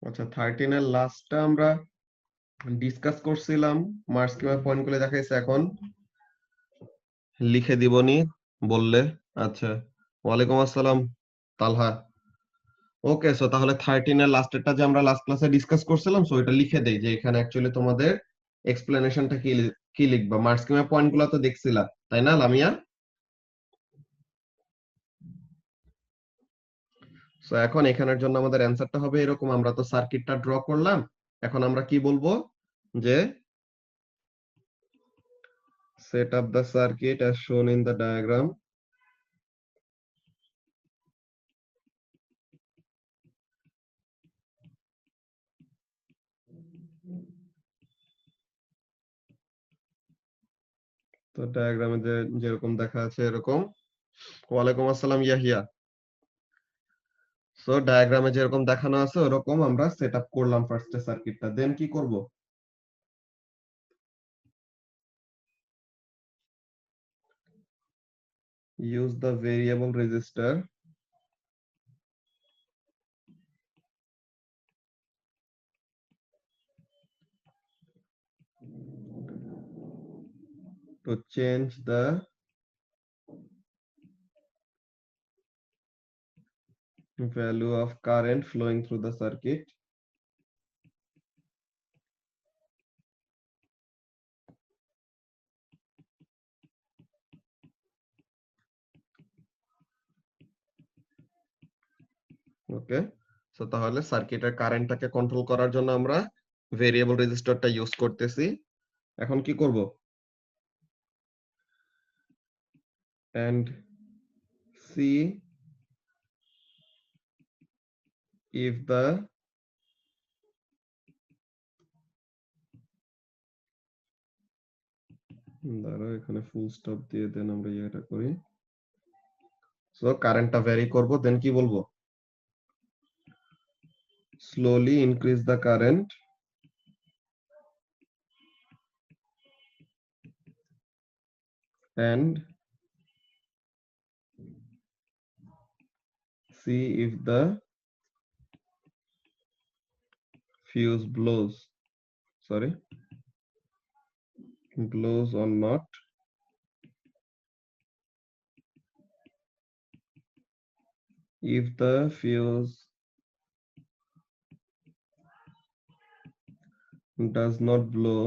আচ্ছা 13 এর লাস্টটা আমরা ডিসকাস করছিলাম, মার্ক স্কিমের পয়েন্টগুলো দেখাইছে, এখন লিখে দিবনি বললে। আচ্ছা, ওয়ালাইকুম আসসালাম তালহা। ওকে, সো তাহলে 13 এর লাস্টেরটা যে আমরা লাস্ট ক্লাসে ডিসকাস করছিলাম, সো এটা লিখে দেই যে এখানে অ্যাকচুয়ালি তোমাদের এক্সপ্লেনেশনটা কি কি লিখবা। মার্ক স্কিমের পয়েন্টগুলো তো দেখছিলা, তাই না লামিয়া? সো এখন এখানের জন্য আমাদের অ্যান্সারটা হবে এরকম, আমরা তো সার্কিটটা ড্র করলাম, এখন আমরা কি বলবো যে set up the circuit as শোন ইন দ্য ডায়াগ্রাম। তো ডায়াগ্রামে যেরকম দেখা আছে এরকম। ওয়ালাইকুম আসসালাম ইয়াহিয়া। সো ডায়াগ্রামে যেরকম দেখানো আছে ওরকম আমরা সেট আপ করলাম ফার্স্টে সার্কিটটা, দেন কি করব? Use the variable resistor to change the value of current flowing through the circuit. Okay, so তাহলে সার্কিটের কারেন্টটাকে কন্ট্রোল করার জন্য আমরা ভেরিয়েবল রেজিস্টরটা ইউজ করতেছি। এখন কি করব? and see if the দাঁড়াও, এখানে ফুল স্টপ দিয়ে দেন আমরা এটা করি। সো কারেন্টটা ভ্যারি করব, দেন কি বলবো? slowly increase the current and see if the fuse blows or not. If the fuse does not blow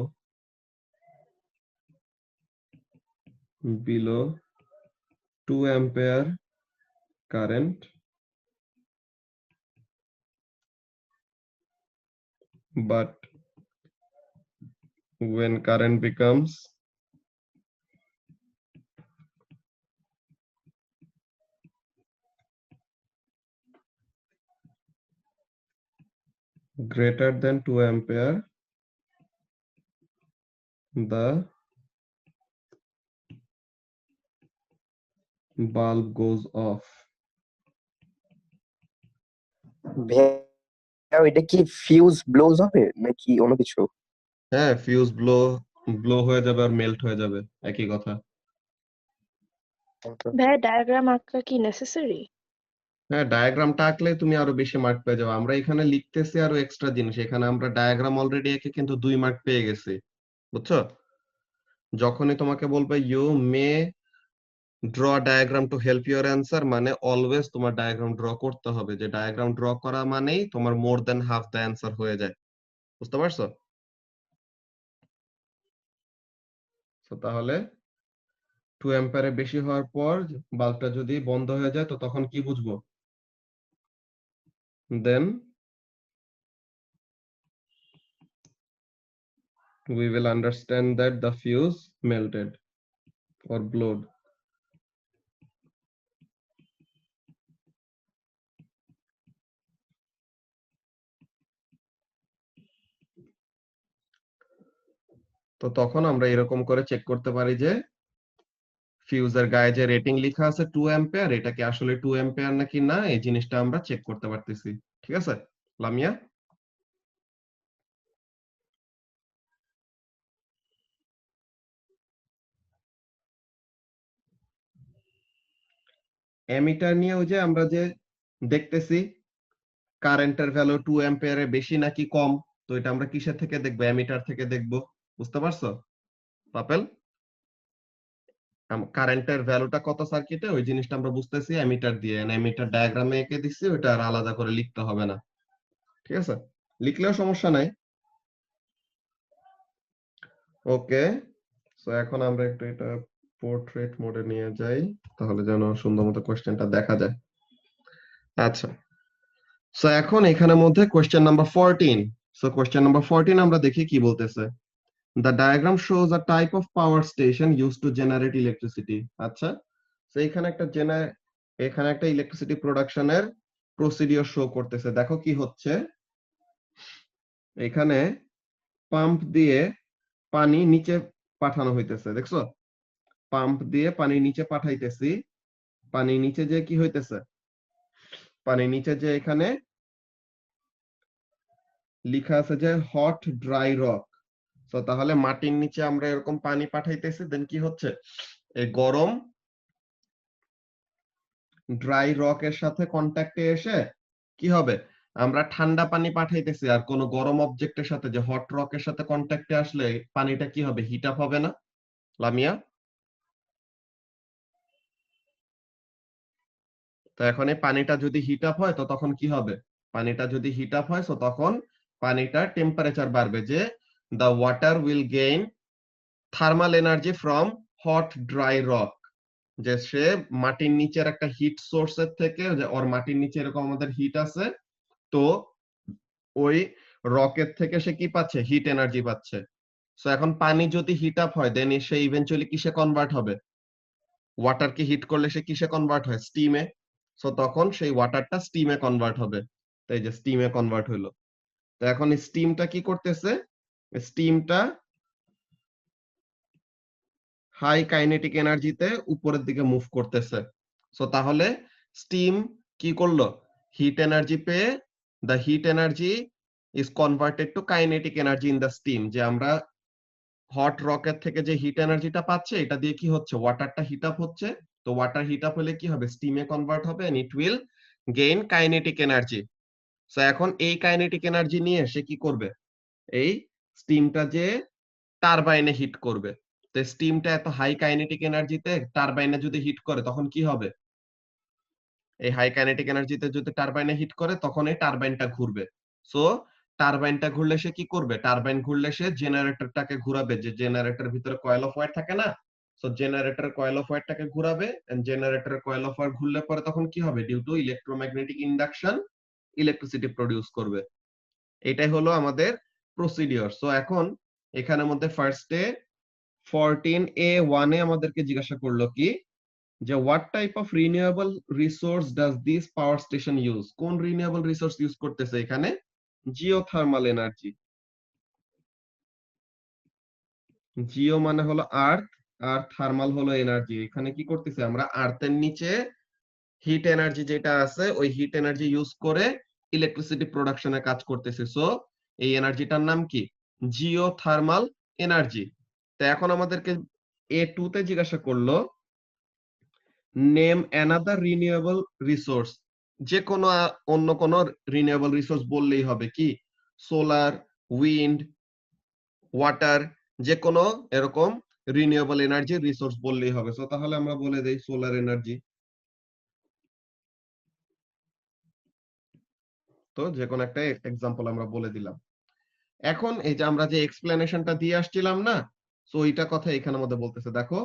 below 2 ampere current, but when current becomes greater than 2 ampere, the bulb goes off. ভাইয়া ওইটা কি fuse blows হবে নাকি অন্য কিছু? হ্যাঁ, fuse blow হয়ে যাবে আর মেল্ট হয়ে যাবে, একই কথা। ভাইয়া ডায়াগ্রাম আঁকা কি নেসেসারি? হ্যাঁ, ডায়াগ্রামটা আঁকলে তুমি আরো বেশি মার্ক পেয়ে যাবে। আমরা এখানে লিখতেছি আরো এক্সট্রা জিনিস, এখানে আমরা ডায়াগ্রাম অলরেডি এঁকে কিন্তু 2 মার্ক পেয়ে গেছি, বুঝছো? যখনই তোমাকে বলবে you may draw diagram to help your answer, মানে অলওয়েজ তোমার ডায়াগ্রাম ড্র করতে হবে, যে ডায়াগ্রাম ড্র করা মানেই তোমার more than half the answer হয়ে যায়, বুঝতে পারছো? তো তাহলে 2 অ্যাম্পিয়ারের বেশি হওয়ার পর বাল্বটা যদি বন্ধ হয়ে যায় তো তখন কি বুঝবো? দেন we will understand that the fuse melted or blowed. তো তখন আমরা এরকম করে চেক করতে পারি যে ফিউজের গায়ে যে রেটিং লেখা আছে 2 অ্যাম্পিয়ার, এটা কি আসলে 2 অ্যাম্পিয়ার নাকি না, এই জিনিসটা আমরা চেক করতে পারতেছি। ঠিক আছে লামিয়া? অ্যামিটার নিয়ে ওই যে আমরা যে দেখতেছি কারেন্টের ভ্যালু 2 অ্যাম্পিয়ারের বেশি নাকি কম, তো এটা আমরা কিসের থেকে দেখবো? অ্যামিটার থেকে দেখবো। বুঝতে পারছো পাপেল? কারেন্টের ভ্যালুটা কত সার্কিটে ওই জিনিসটা আমরা বুঝতেছি অ্যামিটার দিয়ে, অ্যামিটার ডায়াগ্রামে এঁকে দিচ্ছি, ওটা আর আলাদা করে লিখতে হবে না। ঠিক আছে, লিখলেও সমস্যা নাই। ওকে, সো এখন আমরা একটু এটা পোর্ট্রেট মোডে নিয়ে যাই, তাহলে যেন সুন্দর মতো কোশ্চেনটা দেখা যায়। আচ্ছা, সো এখন এখানের মধ্যে question number 14। So question number 14 আমরা দেখি কি বলতেছে। The diagram shows a type of power station used to generate electricity. আচ্ছা, তো এখানে একটা ইলেকট্রিসিটি প্রোডাকশনের প্রসিডিওর শো করতেছে। দেখো কি হচ্ছে, এখানে পাম্প দিয়ে পানি নিচে পাঠানো হইতেছে, দেখছো? পাম্প দিয়ে পানি নিচে পাঠাইতেছি, পানি নিচে যে কি হইতেছে, পানি নিচে যে এখানে লেখা আছে যে হট ড্রাই রক। তো তাহলে মাটির নিচে আমরা এরকম পানি পাঠাইতেছি, দেন কি হচ্ছে, এই গরম ড্রাই রকের সাথে কন্ট্যাক্টে এসে কি হবে, আমরা ঠান্ডা পানি পাঠাইতেছি, আর কোন গরম অবজেক্টের সাথে যে হট রকের সাথে কন্ট্যাক্টে আসলে পানিটা কি হবে, হিট আপ হবে না লামিয়া? তো এখন এই পানিটা যদি হিট আপ হয় তো তখন কি হবে, পানিটা যদি হিট আপ হয় তো তখন পানিটার টেম্পারেচার বাড়বে, যে the water will gain thermal energy from hot dry rock, যে সে মাটির নিচের একটা হিট সোর্সের থেকে, যে ওর মাটির নিচে এরকম আমাদের হিট আছে, তো ওই রকেট থেকে সে কি পাচ্ছে, হিট এনার্জি পাচ্ছে। সো এখন পানি যদি হিট আপ হয় দেন সে ইভেন্চুয়ালি কিসে কনভার্ট হবে, ওয়াটারকে হিট করলে সে কিসে কনভার্ট হয়, স্টিমে। সো তখন সেই ওয়াটারটা স্টিমে কনভার্ট হবে, তাই যে স্টিমে কনভার্ট হইলো। তো এখন স্টিমটা কি করতেছে, স্টিমটা হাই কাইনেটিক এনার্জিতে উপরের দিকে মুভ করতেছে। সো তাহলে স্টিম কি করলো, হিট এনার্জি পেয়ে the heat energy is converted to kinetic energy in the steam, যে আমরা হট রকের থেকে যে হিট এনার্জিটা পাচ্ছে এটা দিয়ে কি হচ্ছে, ওয়াটারটা হিট আপ হচ্ছে। তো ওয়াটার হিট আপ হলে কি হবে, স্টিমে কনভার্ট হবে and it will gain kinetic energy. So এখন এই কাইনেটিক এনার্জি নিয়ে সে কি করবে, এই স্টিমটা যে টারবাইনে হিট করবে। তো স্টিমটা এত হাই কাইনেটিক এনার্জিতে টারবাইনে যদি হিট করে তখন কি হবে, এই হাই কাইনেটিক এনার্জিতে যদি টারবাইনে হিট করে তখন এই টারবাইনটা ঘুরবে। সো টারবাইনটা ঘুরলে সে কি করবে, টারবাইন ঘুরলে সে জেনারেটরটাকে ঘুরাবে, যে জেনারেটরের ভিতরে কয়েল অফ ওয়্যার থাকে না, সো জেনারেটর কয়েল অফ ওয়্যারটাকে ঘুরাবে, এন্ড জেনারেটরের কয়েল অফ ওয়্যার ঘুরলে পরে তখন কি হবে, due to electromagnetic induction electricity produce করবে। এটাই হলো আমাদের প্রসিডিওর। সো এখন এখানের মধ্যে ফার্স্টে 14A1 এ আমাদেরকে জিজ্ঞাসা করলো কি, যে what type of renewable resource does this power station use, কোন রিনিউয়েবল রিসোর্স ইউজ করতেছে এখানে, জিওথার্মাল এনার্জি। জিও মানে হলো আর্থ, আর থার্মাল হলো এনার্জি। এখানে কি করতেছে, আমরা আর্থের নিচে হিট এনার্জি যেটা আছে ওই হিট এনার্জি ইউজ করে ইলেকট্রিসিটি প্রোডাকশনে কাজ করতেছে। সো এই এনার্জিটার নাম কি, জিওথার্মাল এনার্জি। তো এখন আমাদেরকে A2 তে জিজ্ঞাসা করলো নেম অ্যানাদার রিনিউয়েবল রিসোর্স, যে কোনো অন্য কোন রিনিউয়েবল রিসোর্স বললেই হবে, কি সোলার, উইন্ড, ওয়াটার, যে কোনো এরকম রিনিউয়েবল এনার্জি রিসোর্স বললেই হবে। সো তাহলে আমরা বলে দেই সোলার এনার্জি। তো যে কোনো একটা এক্সাম্পল আমরা বলে দিলাম। এখন এই যে আমরা যে এক্সপ্লেনেশনটা দিয়ে আসছিলাম না, সো এইটা কথা এখানের মধ্যে বলতেছে, দেখো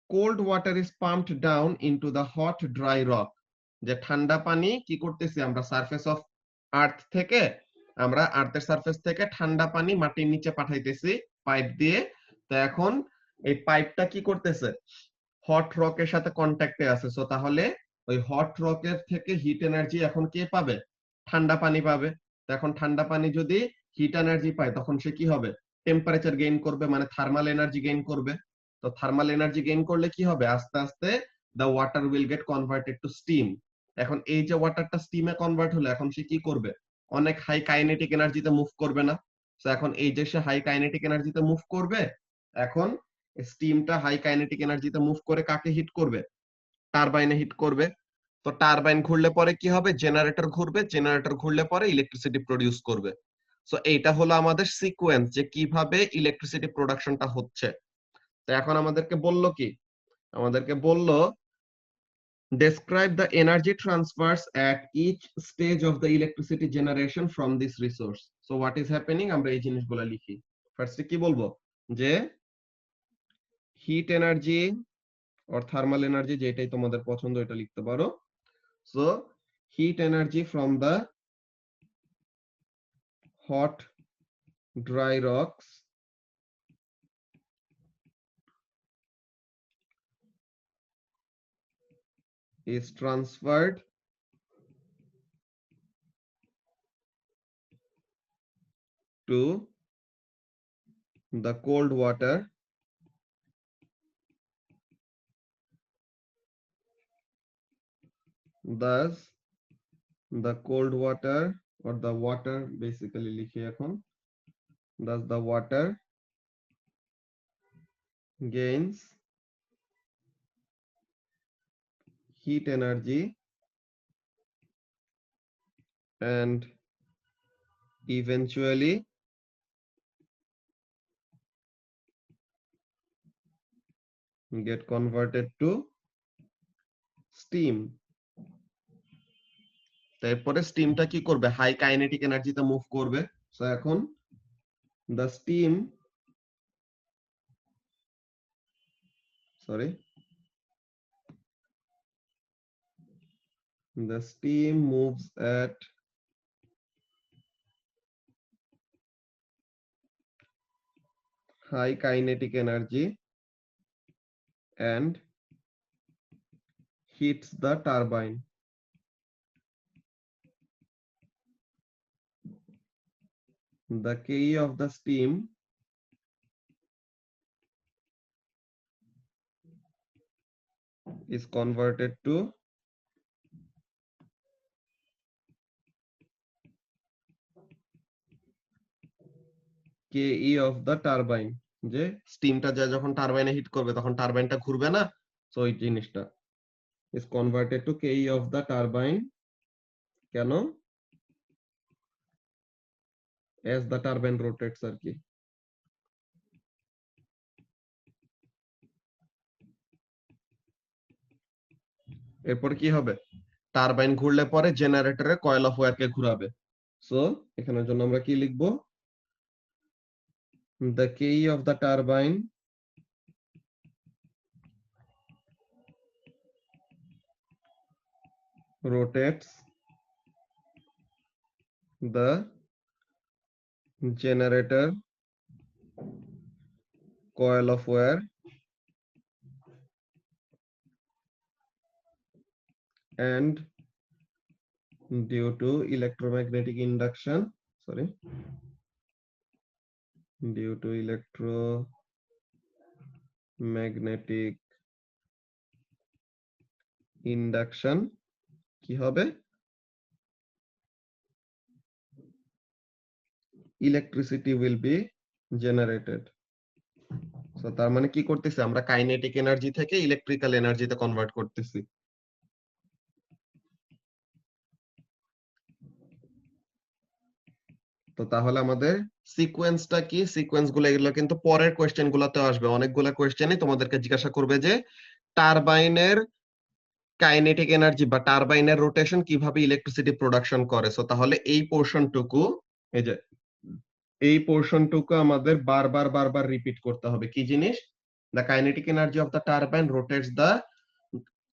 cold water is pumped down into the hot dry rock, যে ঠান্ডা পানি কি করতেছি আমরা সারফেস অফ আর্থ থেকে, আমরা আর্থের সারফেস থেকে ঠান্ডা পানি মাটির নিচে পাঠাইতেছি পাইপ দিয়ে। তো এখন এই পাইপটা কি করতেছে, হট রকের সাথে কন্ট্যাক্টে আছে। সো তাহলে ওই হট রকের থেকে হিট এনার্জি এখন কে পাবে, ঠান্ডা পানি পাবে। তো এখন ঠান্ডা পানি যদি হিট এনার্জি পায় তখন সে কি হবে, টেম্পারেচার গেইন করবে, মানে থার্মাল এনার্জি গেইন করবে। তো থার্মাল এনার্জি গেইন করলে কি হবে, আস্তে আস্তে the water will get converted to steam. এখন এই যে ওয়াটারটা স্টিমে কনভার্ট হলো, এখন সে কি করবে, অনেক হাই কাইনেটিক এনার্জিতে মুভ করবে না। তো এখন এই যে সে হাই কাইনেটিক এনার্জিতে মুভ করবে, এখন স্টিমটা হাই কাইনেটিক এনার্জিতে মুভ করে কাকে হিট করবে, টারবাইনে হিট করবে। তো টারবাইন ঘুরলে পরে কি হবে, জেনারেটর ঘুরবে, জেনারেটর ঘুরলে পরে ইলেকট্রিসিটি প্রডিউস করবে। সো এইটা হলো আমাদের সিকোয়েন্স যে কিভাবে ইলেকট্রিসিটি প্রোডাকশনটা হচ্ছে। তো এখন আমাদেরকে বললো কি, আমাদেরকে বললো describe the energy transfers at each stage of the electricity generation from this resource. So what is happening, আমরা এই জিনিসগুলো লিখি। ফার্স্টে কি বলবো, যে heat energy or thermal energy, যেটাই তোমাদের পছন্দ এটা লিখতে পারো। So heat energy from the hot dry rocks is transferred to the cold water thus the cold water or the water basically লিখি এখন, thus the water gains heat energy and eventually get converted to steam. তারপরে স্টিমটা কি করবে, high kinetic এনার্জিতে move করবে। So এখন the steam, sorry, the steam moves at high kinetic energy and heats the turbine. The KE of the steam is converted to KE of the turbine, যে স্টিমটা যা যখন টারবাইনে hit করবে তখন টারবাইনটা ঘুরবে না, সো এই জিনিসটা is converted to KE of the turbine, কেন, as the turbine rotates আর কি। এরপর কি হবে, টারবাইন ঘুরলে পরে জেনারেটরে কয়েল অফ ওয়্যারকে ঘুরাবে। সো এখানের জন্য আমরা কি লিখবো, the KE of the turbine rotates the generator coil of wire and due to electromagnetic induction, sorry, due to electromagnetic induction কি হবে, electricity will be generated. So তার মানে কি করতেছি আমরা, কাইনেটিক এনার্জি থেকে ইলেকট্রিক্যাল এনার্জিতে কনভার্ট করতেছি। তো তাহলে আমাদের সিকোয়েন্সটা কি, সিকোয়েন্স গুলো এগুলো কিন্তু পরের কোয়েশ্চেন গুলোতে আসবে, অনেকগুলো কোয়েশ্চেনই তোমাদেরকে জিজ্ঞাসা করবে যে টারবাইনের কাইনেটিক এনার্জি বা টারবাইনের রোটেশন কিভাবে ইলেকট্রিসিটি প্রোডাকশন করে। সো তাহলে এই পোরশনটুকু, এই যে এই পোরশনটুকু আমাদের বারবার বারবার রিপিট করতে হবে। কি জিনিস, the kinetic energy of the turbine rotates the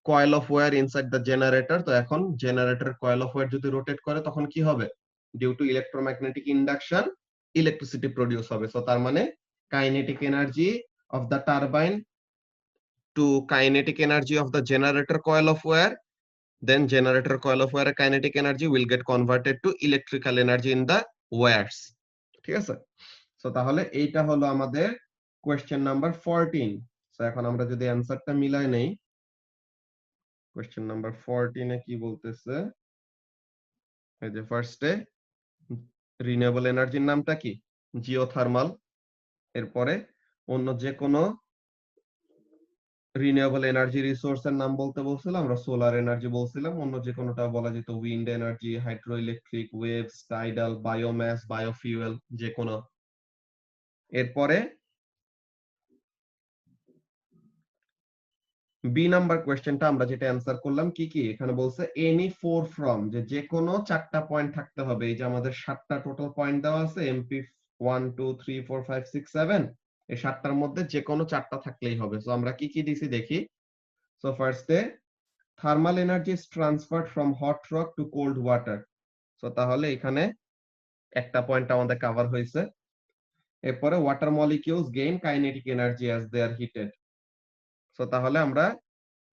coil of wire inside the generator. তো এখন জেনারেটর কয়েল অফ ওয়্যার যদি রোটেট করে তখন কি হবে, due to electromagnetic induction electricity produce হবে। সো তার মানে kinetic energy of the turbine to kinetic energy of the generator coil of wire, then generator coil of wire kinetic energy will get converted to electrical energy in the wires। ঠিক আছে, so তাহলে এইটা হলো আমাদের question number 14। So এখন আমরা যদি অ্যানসারটা মিলাই নেই, কোয়েশ্চেন নাম্বার 14 এ কি বলতেছে, এই যে ফার্স্টে রিনিউয়েবল এনার্জির নামটা কি, জিওথার্মাল। এরপরে অন্য যে কোনো রিনিউয়েবল এনার্জি রিসোর্সের নাম বলতে বলছিলাম, আমরা সোলার এনার্জি বলছিলাম, অন্য যে কোনোটা বলা যেত, wind energy, hydroelectric, waves, tidal, biomass, biofuel, যে কোনো। এরপরে বি নাম্বার কোয়েশ্চেনটা আমরা যেটা অ্যান্সার করলাম, কি কি এখানে বলছে, এনি ফোর ফ্রম, যে কোনো চারটা পয়েন্ট থাকতে হবে। এই যে আমাদের 7টা টোটাল পয়েন্ট দেওয়া আছে, এমপি 1 2 3 4 5 6 7, এই 7টার মধ্যে যে কোনো চারটা থাকলেই হবে। সো আমরা কি কি দিছি দেখি। সো ফার্স্টে thermal energy is transferred from hot rock to cold water. So তাহলে এখানে একটা পয়েন্ট আমাদের কভার হয়েছে। এরপরে water molecules gain kinetic energy as they are heated. So তাহলে আমরা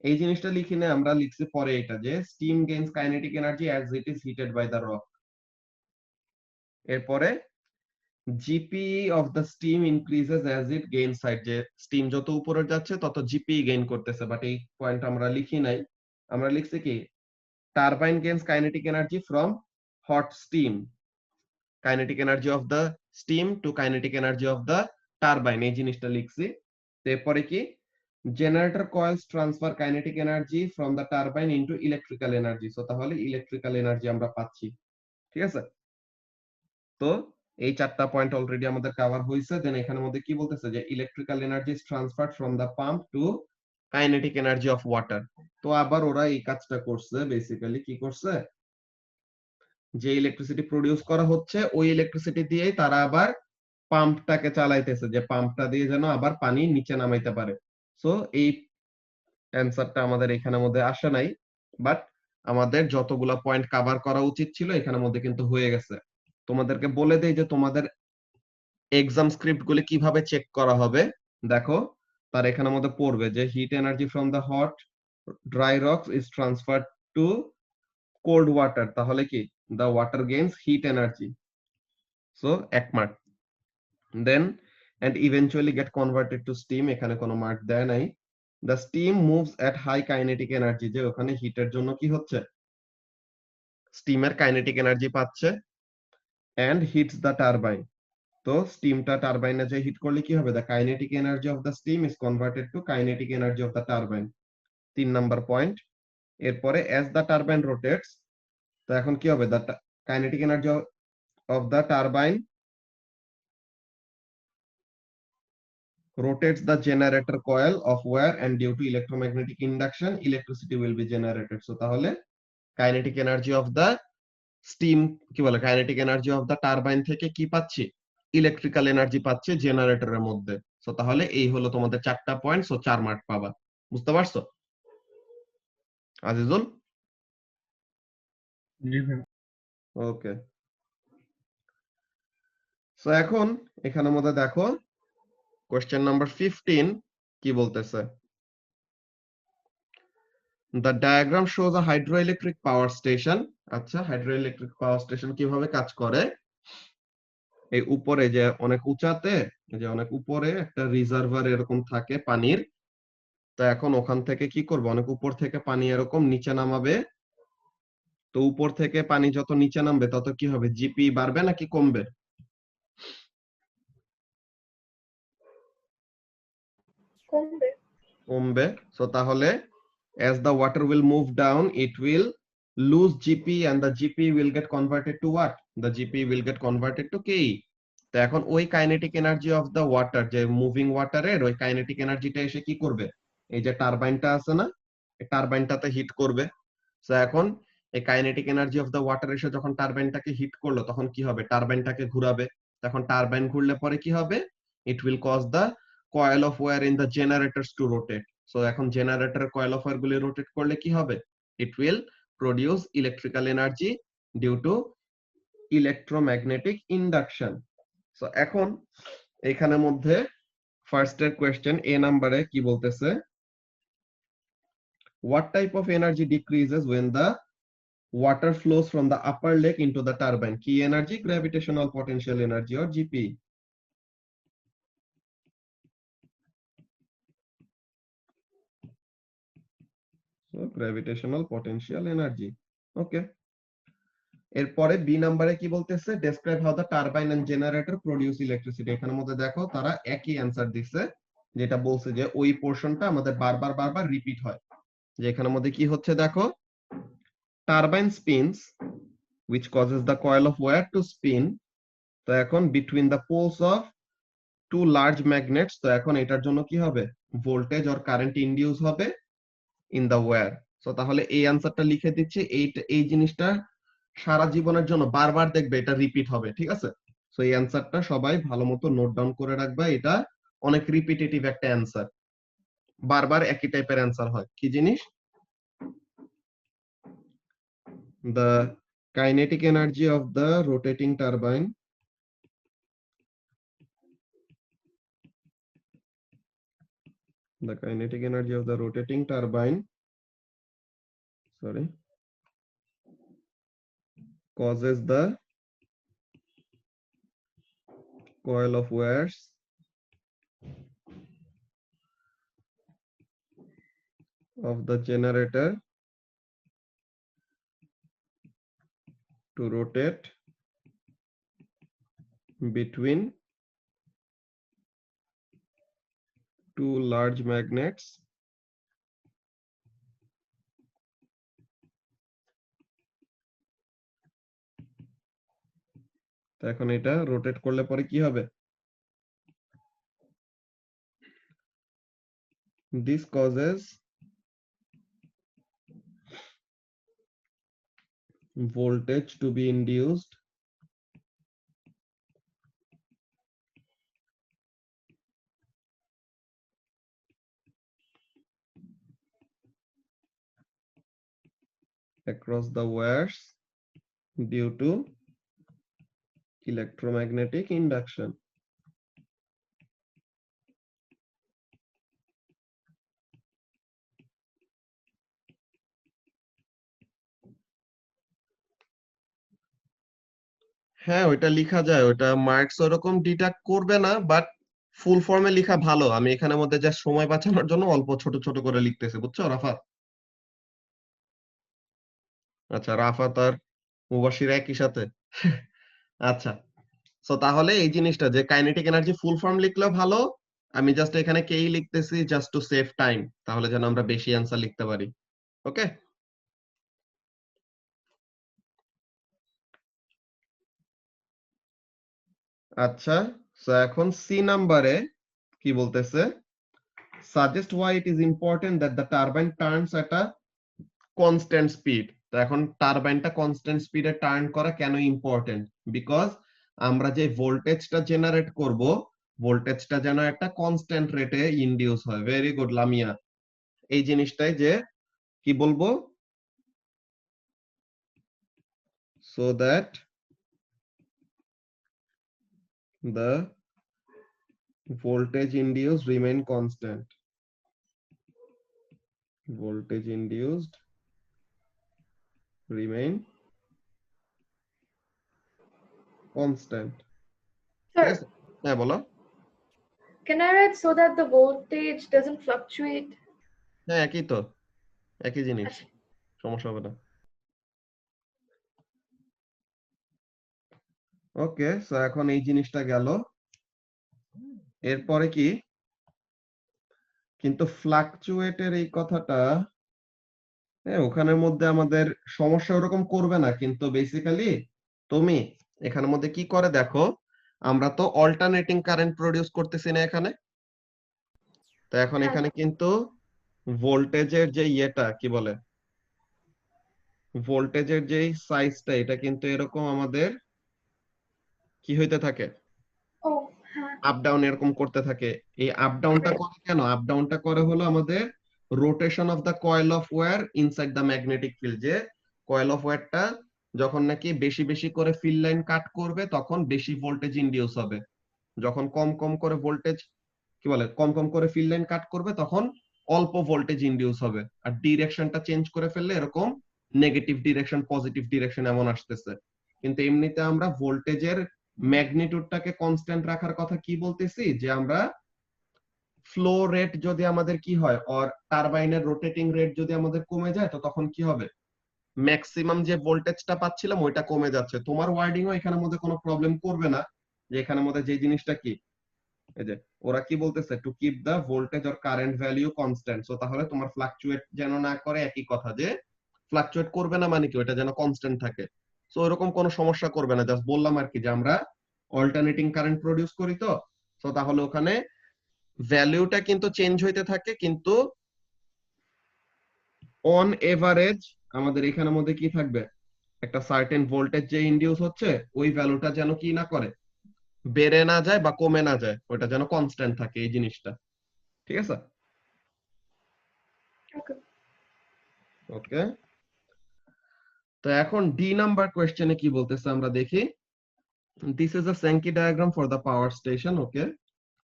এই জিনিসটা লিখি না, আমরা লিখছি পরে এটা, যে steam gains kinetic energy as it is heated by the rock. এরপরে GP of the steam increases as it gains height, যে স্টিম যত উপরে যাচ্ছে তত জিপি গেইন করতেছে, বাট এই পয়েন্ট আমরা লিখি নাই। আমরা লিখছি কি, turbine gains kinetic energy from hot steam, kinetic energy of the steam to kinetic energy of the turbine, এই জিনিসটা লিখছি। এরপরে কি, generator coils transfer kinetic energy from the turbine into electrical energy. So তাহলে ইলেকট্রিক্যাল এনার্জি আমরা পাচ্ছি। ঠিক আছে, তো এই চারটা পয়েন্ট অলরেডি আমাদের কভার হয়েছে। দেন এখানের মধ্যে কি বলতেছে, যে electrical energy is transferred from the pump to kinetic energy of water. তো আবার ওরা এই কাজটা করছে, বেসিক্যালি কি করছে, যে ইলেকট্রিসিটি প্রডিউস করা হচ্ছে ওই ইলেকট্রিসিটি দিয়েই তারা আবার পাম্পটাকে চালাইতেছে, যে পাম্পটা দিয়ে যেন আবার পানি নিচে নামাইতে পারে। সো এই অ্যান্সারটা আমাদের এখানের মধ্যে আসে নাই, বাট আমাদের যতগুলা পয়েন্ট কভার করা উচিত ছিল এখানের মধ্যে কিন্তু হয়ে গেছে। তোমাদেরকে বলে দেই যে তোমাদের এক্সাম স্ক্রিপ্ট গুলি কিভাবে চেক করা হবে। দেখো, তার এখানের মধ্যে পড়বে যে heat energy from the hot dry rocks is transferred to cold water, তাহলে কি, the water gains heat energy, so 1 mark. Then and eventually get converted to steam, এখানে কোনো মার্ক দেয় নাই। the steam moves at high kinetic energy, যে ওখানে হিটের জন্য কি হচ্ছে, স্টিমের কাইনেটিক এনার্জি পাচ্ছে, and hits the turbine, তো স্টিমটা টারবাইনে যে হিট করলে কি হবে, the kinetic energy of the steam is converted to kinetic energy of the turbine, 3 number point. এরপরে as the turbine rotates, তো এখন কি হবে, the kinetic energy of the turbine rotates the generator coil of wire and due to electromagnetic induction electricity will be generated. So তাহলে kinetic energy of the steam, কি বলে, kinetic energy of the turbine থেকে কি পাচ্ছি, electrical energy পাচ্ছে জেনারেটরের মধ্যে। So তাহলে এই হলো তোমাদের 4টা পয়েন্ট, সো 4 মার্ক পাবা। বুঝতে পারছো আজিজুল? ওকে, সো এখন এখানের মধ্যে দেখো কোশ্চেন নাম্বার 15 কি বলতেছে। The diagram shows a hydroelectric power station. আচ্ছা, হাইড্রোইলেকট্রিক পাওয়ার স্টেশন কিভাবে কাজ করে, এই উপরে যে অনেক উঁচাতে, যে অনেক উপরে একটা রিজার্ভার এরকম থাকে পানির। তো এখন ওখান থেকে কি করবে, অনেক উপর থেকে পানি এরকম নিচে নামাবে। তো উপর থেকে পানি যত নিচে নামবে তত কি হবে, জিপি বাড়বে নাকি কমবে? কমবে। কমবে। সো তাহলে as the water will move down it will lose gp and the gp will get converted to what, the gp will get converted to ke। তো এখন ওই kinetic energy of the water, যে moving ওয়াটারের ওই kinetic এনার্জিটা এসে কি করবে, এই যে টারবাইনটা আছে না, এই টারবাইনটাতে হিট করবে। তো এখন এই kinetic energy of the water এসে যখন টারবাইনটাকে হিট করলো তখন কি হবে, টারবাইনটাকে ঘুরাবে। তখন টারবাইন ঘুরলে পরে কি হবে, it will cause the coil of wire in the generators to rotate. So এখন জেনারেটর কয়েল অফ ওয়্যার গুলি রোটেট করলে কি হবে, it will produce electrical energy due to electromagnetic induction. So এখন এখানের মধ্যে ফার্স্ট এর কোয়েশ্চেন এ নাম্বারে কি বলতেছে, what type of energy decreases when the water flows from the upper lake into the turbine? Key energy, gravitational potential energy or gp? So gravitational potential energy. Okay, এরপরে B নাম্বারে কি বলতেছে, describe how the turbine and generator produce electricity। এখানের মধ্যে দেখো তারা একই answer দিচ্ছে, যেটা বলছে যে ওই পোর্শনটা আমাদের বারবার বারবার রিপিট হয়। যে এখানের মধ্যে কি হচ্ছে দেখো, turbine spins which causes the coil of wire to spin. তো এখন between the poles of two large magnets, তো এখন এটার জন্য কি হবে, ভোল্টেজ অর কারেন্ট ইনডিউস হবে ইন দা ওয়্যার। সো তাহলে এই অ্যান্সারটা লিখে দিচ্ছি, এই জিনিসটা সারা জীবনের জন্য বারবার দেখবে এটা রিপিট হবে, ঠিক আছে? সো এই অ্যান্সারটা সবাই ভালো মতো নোট ডাউন করে রাখবা, এটা অনেক রিপিটেটিভ একটা অ্যান্সার, বারবার একই টাইপের অ্যান্সার হয়। কি জিনিস? the kinetic energy of the rotating turbine the kinetic energy of the rotating turbine, sorry, causes the coil of wires of the generator to rotate between two large magnets তো এখন এটা rotate করলে পরে কি হবে, this causes voltage to be induced across the wires due to electromagnetic induction. হ্যাঁ ওইটা লিখা যায়, ওইটা মার্কস ওরকম ডিডাক্ট করবে না, বাট ফুল ফর্মে লেখা ভালো। আমি এখানের মধ্যে যা সময় বাঁচানোর জন্য অল্প ছোট ছোট করে লিখতেছি, বুঝছো রাফাত? আচ্ছা, রাফাত আর মুবাশির একই সাথে। আচ্ছা, সো তাহলে এই জিনিসটা যে কাইনেটিক এনার্জি ফুল ফর্ম লিখলেও ভালো, আমি জাস্ট এখানে কেই লিখতেছি জাস্ট টু সেভ টাইম, তাহলে যেন আমরা বেশি অ্যান্সার লিখতে পারি। ওকে, আচ্ছা, সো এখন সি নাম্বারে কি বলতেছে, suggest why it is important that the turbine turns at a constant speed. তো এখন টারবাইনটা কনস্ট্যান্ট স্পিডে টার্ন করা কেন ইম্পর্টেন্ট? বিকজ আমরা যে ভোল্টেজটা জেনারেট করব, ভোল্টেজটা যেন একটা কনস্ট্যান্ট রেটে ইনডিউস হয়। ভেরি গুড লামিয়া, এই জিনিসটাই যে কি বলবো, so that the voltage induced remain constant, voltage induced remain constant, ঠিক Sir, আছে? হ্যাঁ বলো। can I write so that the voltage doesn't fluctuate? হ্যাঁ একই তো, একই জিনিস, আচ্ছা, সমস্যা হবে না। ওকে, সো এখন এই জিনিসটা গেল, এরপরে কি, কিন্তু ফ্লাকচুয়েটের এই কথাটা, হ্যাঁ ওখানের মধ্যে আমাদের সমস্যা ওরকম করবে না, কিন্তু বেসিক্যালি তুমি এখানের মধ্যে কি করে দেখো, আমরা তো অল্টারনেটিং কারেন্ট প্রডিউস করতেছি না এখানে। তো এখন হ্যাঁ, এখানে কিন্তু ভোল্টেজের যে ইয়েটা কি বলে, ভোল্টেজের যে সাইজটা, এটা কিন্তু এরকম আমাদের কি হইতে থাকে, ও হ্যাঁ, আপ ডাউন এরকম করতে থাকে। এই আপ ডাউনটা করে কেন, আপ ডাউনটা করে হলো আমাদের rotation of the coil of wire inside the magnetic field. যে কয়েল অফ ওয়্যারটা যখন নাকি বেশি বেশি করে ফিল্ড লাইন কাট করবে তখন বেশি ভোল্টেজ ইনডিউস হবে, যখন কম কম করে ভোল্টেজ কি বলে কম কম করে ফিল্ড লাইন কাট করবে তখন অল্প ভোল্টেজ ইনডিউস হবে। আর ডিরেকশনটা চেঞ্জ করে ফেললে এরকম নেগেটিভ ডিরেকশন পজিটিভ ডিরেকশন এমন আসতেছে। কিন্তু এমনিতে আমরা ভোল্টেজের ম্যাগনিটিউডটাকে কনস্ট্যান্ট রাখার কথা কি বলতেছি, যে আমরা ফ্লো রেট যদি আমাদের কি হয়, আর টারবাইনের রোটেটিং রেট যদি আমাদের কমে যায়, তো তখন কি হবে, ম্যাক্সিমাম যে ভোল্টেজটা পাচ্ছিলাম ওইটা কমে যাচ্ছে। তোমার ওয়ার্ডিংও এখানের মধ্যে কোনো প্রবলেম করবে না, যে এখানের মধ্যে যে জিনিসটা কি এই যে ওরা কি বলতেছে, to keep the voltage or current value constant. So তাহলে তোমার ফ্লাকচুয়েট যেন না করে, একই কথা যে ফ্লাকচুয়েট করবে না মানে কি, ওটা যেন কনস্ট্যান্ট থাকে। সো এরকম কোনো সমস্যা করবে না, জাস্ট বললাম আর কি যে আমরা অল্টারনেটিং কারেন্ট প্রডিউস করি তো, সো তাহলে ওখানে ভ্যালুটা কিন্তু চেঞ্জ হইতে থাকে, কিন্তু অন এভারেজ আমাদের এখানের মধ্যে কি থাকবে, একটা সার্টেন ভোল্টেজ যে ইনডিউস হচ্ছে ওই ভ্যালুটা যেন কি না করে, বেড়ে না যায় বা কমে না যায়, ওটা যেন কনস্ট্যান্ট থাকে এই জিনিসটা। ঠিক আছে? Okay. ওকে, তো এখন ডি নাম্বার কোয়েশ্চেনে কি বলতেছে আমরা দেখি। This is a Sankey diagram for the power station. Okay,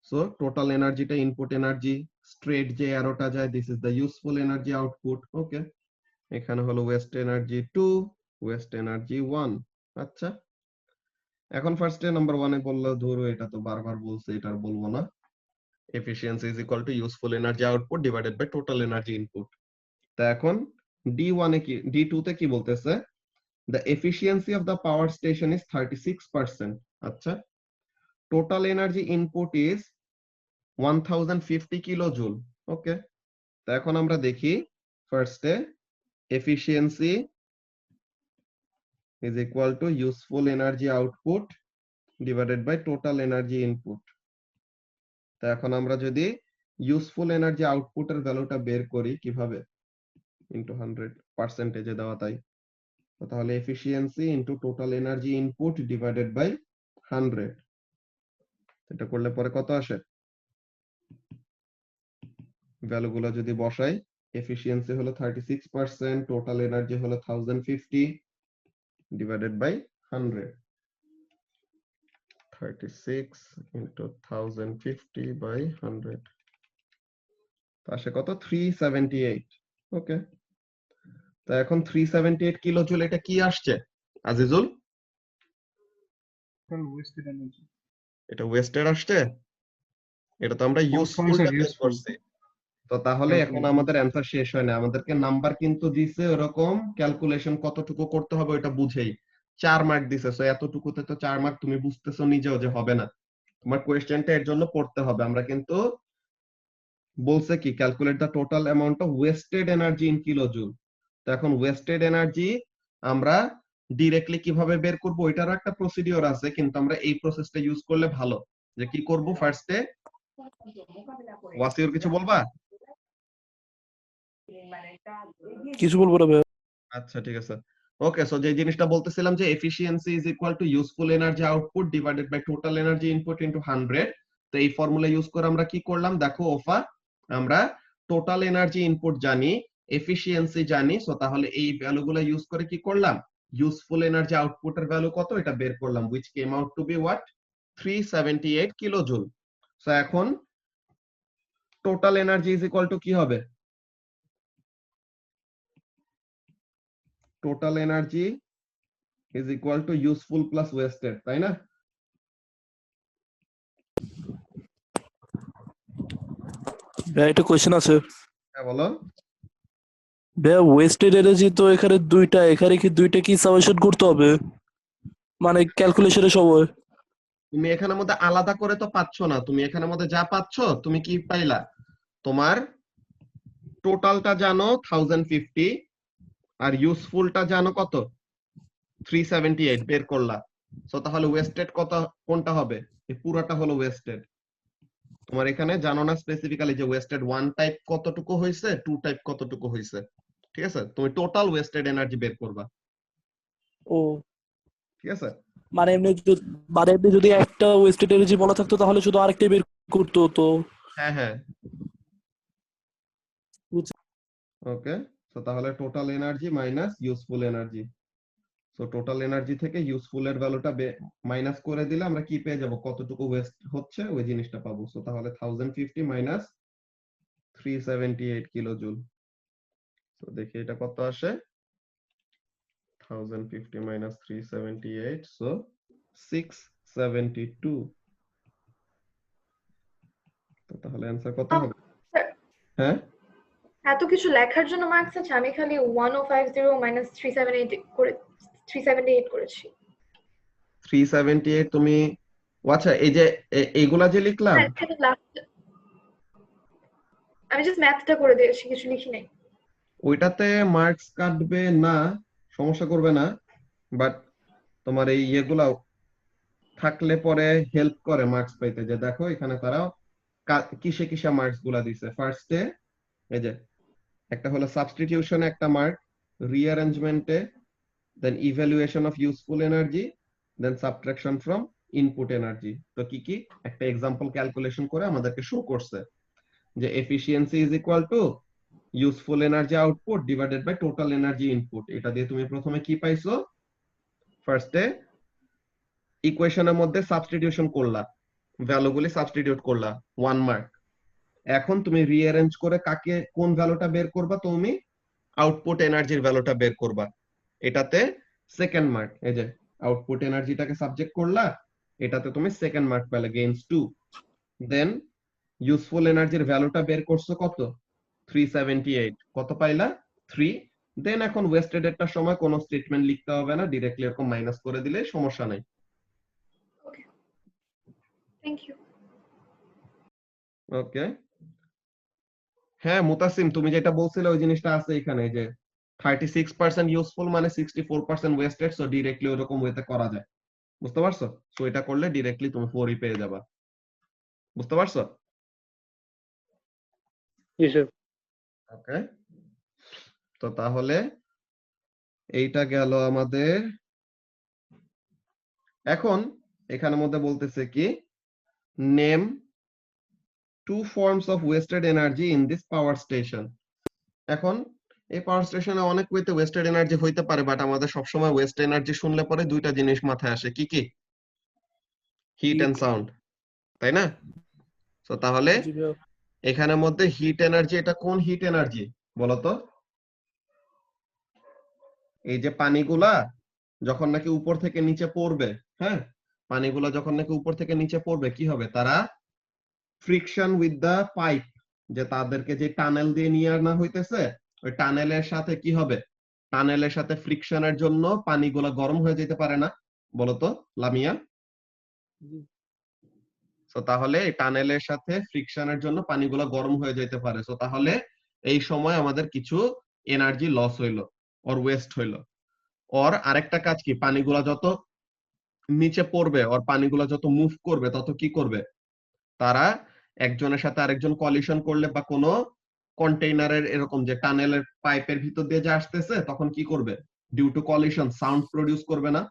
so total এনার্জিটা ইনপুট এনার্জি, স্ট্রেট যে অ্যারোটা যায়, this is the useful energy output. Okay, এখানে হলো ওয়েস্ট এনার্জি 2, ওয়েস্ট এনার্জি 1। আচ্ছা, এখন ফার্স্টে নাম্বার 1 এ বললো, ধরো এটা তো বারবার বলছে, এটা আর বলবো না। Efficiency is equal to useful energy output divided by total energy input. তা এখন D1 এ কি, D2 তে কি বলতেছে, the efficiency of the power station is 36%. আচ্ছা, total energy input is 1050 kilojoule. ওকে, তো এখন আমরা দেখি ফার্স্টে efficiency is equal to useful energy output divided by total energy input. তো এখন আমরা যদি ইউজফুল এনার্জি আউটপুটের ভ্যালুটা বের করি কিভাবে, ইনটু 100 পার্সেন্টেজে দেওয়া, তাই তাহলে efficiency into total energy input divided by 100, এটা করলে পরে কত আসে, ভ্যালুগুলো যদি বসাই, এফিসিয়েন্সি হলো 36%, টোটাল এনার্জি হলো 1050 ডিভাইডেড বাই 100, 36 ইনটু 1050 বাই 100, আসে কত, 378। ওকে, তো এখন 378 কিলো জুল, এটা কি আসছে আজিজুল? এটা ওয়েস্টেড আসছে, এটা তো আমরা ইউজফুলটা বের করছি। তো তাহলে এখন আমাদের অ্যান্সার শেষ হয় না, আমাদেরকে নাম্বার কিন্তু দিছে, ওরকম ক্যালকুলেশন কতটুকু করতে হবে ওটা বুঝেই 4 মার্ক দিছে। সো এতটুকুতে তো 4 মার্ক, তুমি বুঝতেছো নিজেও যে হবে না, তোমার কোয়েশ্চেনটা এর জন্য পড়তে হবে। আমরা কিন্তু বলছে কি, calculate the total amount of wasted energy in kilojoule. তো এখন ওয়েস্টেড এনার্জি আমরা ডিরেক্টলি কিভাবে বের করব, ওইটারও একটা প্রসিডিওর আছে, কিন্তু আমরা এই প্রসেসটা ইউজ করলে ভালো। যে কি করব, ফার্স্টে ওয়াসিউর কিছু বলবা? কিছু বলবো না ভাইয়া। আচ্ছা ঠিক আছে, ওকে। সো যে জিনিসটা বলতেছিলাম যে efficiency is equal to useful energy output divided by total energy input into 100। তো এই ফর্মুলা ইউজ করে আমরা কি করলাম দেখো ওফা, আমরা টোটাল এনার্জি ইনপুট জানি, এফিসিয়েন্সি জানি। সো তাহলে এই ভ্যালুগুলো ইউজ করে কি করলাম, ইউজফুল এনার্জি আউটপুটের ভ্যালু কত এটা বের করলাম, which came out to be what, 378 kilojoule. So এখন total energy is equal to কি হবে, total energy is equal to useful plus wasted, তাই না? ভাইয়া একটা কোয়েশ্চেন আছে। হ্যাঁ বলো। ভাইয়া ওয়েস্টেড এনার্জি তো এখানে দুইটা, এখানে কি দুইটা কি সামেশন করতে হবে মানে ক্যালকুলেশনের সময়? তুমি এখানের মধ্যে আলাদা করে তো পাচ্ছ না, তুমি এখানের মধ্যে যা পাচ্ছ তুমি কি পাইলা, তোমার টোটালটা জানো 1050 আর ইউজফুলটা জানো কত, 378 বের করলা। সো তাহলে ওয়েস্টেড কত, কোনটা হবে, এই পুরাটা হলো ওয়েস্টেড। তোমার এখানে জানো না স্পেসিফিক্যালি যে ওয়েস্টেড 1 টাইপ কতটুকু হয়েছে, 2 টাইপ কতটুকু হয়েছে। ঠিক আছে, তুমি টোটাল ওয়েস্টেড এনার্জি বের করবা। ও ঠিক আছে, মানে এমনি যদি একটা ওয়েস্টেড এনার্জি বলা থাকতো তাহলে শুধু আরেকটা বের করতে হতো। হ্যাঁ হ্যাঁ, বুঝছি। ওকে। সো তাহলে total energy minus useful energy. So total energy থেকে ইউজফুল এর ভ্যালুটা মাইনাস করে দিলে আমরা কি পেয়ে যাব, কতটুকু ওয়েস্ট হচ্ছে ওই জিনিসটা পাবো। সো তাহলে 1050 মাইনাস 378 কিলো জুল। তো দেখি এটা কত আসে, 1050 মাইনাস 378, সো 672। তো তাহলে অ্যান্সার কত হবে? স্যার, হ্যাঁ, এত কিছু লেখার জন্য মার্কস আছে, আমি খালি 1050 মাইনাস 378 করে 378 করেছি। 378 তুমি ও আচ্ছা, এই যে এইগুলা যে লিখলাম, এখানে লাস্ট আমি জাস্ট ম্যাথটা করে দিয়েছি, কিছু লিখি নাই। ওইটাতে মার্কস কাটবে না, সমস্যা করবে না, বাট তোমার এই ইয়েগুলা থাকলে পরে হেল্প করে মার্কস পাইতে। যে দেখো এখানে তারা কিসে কিসে মার্কস গুলা দিছে। ফার্স্টে এই যে একটা হলো সাবস্টিটিউশনে একটা মার্ক, রিঅ্যারেঞ্জমেন্টে, then evaluation of useful energy, then subtraction from input energy. তো কি কি একটা এক্সাম্পল ক্যালকুলেশন করে আমাদেরকে শো করছে যে efficiency is equal to useful energy output divided by total energy input. এটা দিয়ে তুমি প্রথমে কি পাইছো, ফার্স্টে ইকুয়েশনের মধ্যে সাবস্টিটিউশন করলা, ভ্যালুগুলি সাবস্টিটিউট করলা, 1 মার্ক। এখন তুমি রিঅ্যারেঞ্জ করে কাকে কোন ভ্যালুটা বের করবা, তুমি আউটপুট এনার্জির ভ্যালুটা বের করবা, এটাতে সেকেন্ড মার্ক। এই যে আউটপুট এনার্জিটাকে সাবজেক্ট করলা, এটাতে তুমি সেকেন্ড মার্ক পেলে, গেইনস 2। দেন ইউজফুল এনার্জির ভ্যালুটা বের করছো কত, 378, কত পাইলা, 3। দেন এখন ওয়েস্টেড এরটার সময় কোনো স্টেটমেন্ট লিখতে হবে না, ডিরেক্টলি এরকম মাইনাস করে দিলে সমস্যা নাই। ওকে, থ্যাংক ইউ। ওকে, হ্যাঁ মুতাসিম, তুমি যেটা বলছিলে ওই জিনিসটা আছে এখানে, যে 36% ইউজফুল মানে 64% ওয়েস্টেড, সো ডিরেক্টলি ওরকম ওয়েতে করা যায়। বুঝতে পারছো? সো এটা করলে ডিরেক্টলি তুমি 4 পেয়ে যাবা। বুঝতে পারছো? জি স্যার। ওকে, তো তাহলে এইটা গেল আমাদের। এখন এখানের মধ্যে বলতেছে কি, name 2 forms of wasted energy in this power station। এখন এই পাওয়ার স্টেশনে অনেক ওয়েতে ওয়েস্টেড এনার্জি হইতে পারে, বাট আমাদের সবসময় ওয়েস্ট এনার্জি শুনলে পরে দুইটা জিনিস মাথায় আসে, কি কি, হিট এন্ড সাউন্ড, তাই না? তো তাহলে জি ভাইয়া। এখানের মধ্যে হিট এনার্জি, এটা কোন হিট এনার্জি বলতো? এই যে পানিগুলা যখন নাকি উপর থেকে নিচে পড়বে, হ্যাঁ, পানিগুলা যখন নাকি উপর থেকে নিচে পড়বে কি হবে, তারা ফ্রিকশন উইথ দা পাইপ, যে তাদেরকে যে টানেল দিয়ে নিয়ে আনা হইতেছে, ওই টানেলের সাথে কি হবে, টানেলের সাথে ফ্রিকশনের জন্য পানিগুলা গরম হয়ে যেতে পারে না বলতো লামিয়া? জি। সো তাহলে এই টানেলের সাথে ফ্রিকশনের জন্য পানিগুলা গরম হয়ে যেতে পারে। সো তাহলে এই সময় আমাদের কিছু এনার্জি লস হইলো, অর ওয়েস্ট হইলো। অর আরেকটা কাজ কি, পানিগুলা যত নিচে পড়বে, অর পানিগুলা যত মুভ করবে, তত কি করবে, তারা একজনের সাথে আরেকজন কলিশন করলে, বা কোনো কন্টেইনারের এরকম যে টানেলের পাইপের ভিতর দিয়ে যে আসতেছে, তখন কি করবে, due to collision sound produce করবে না?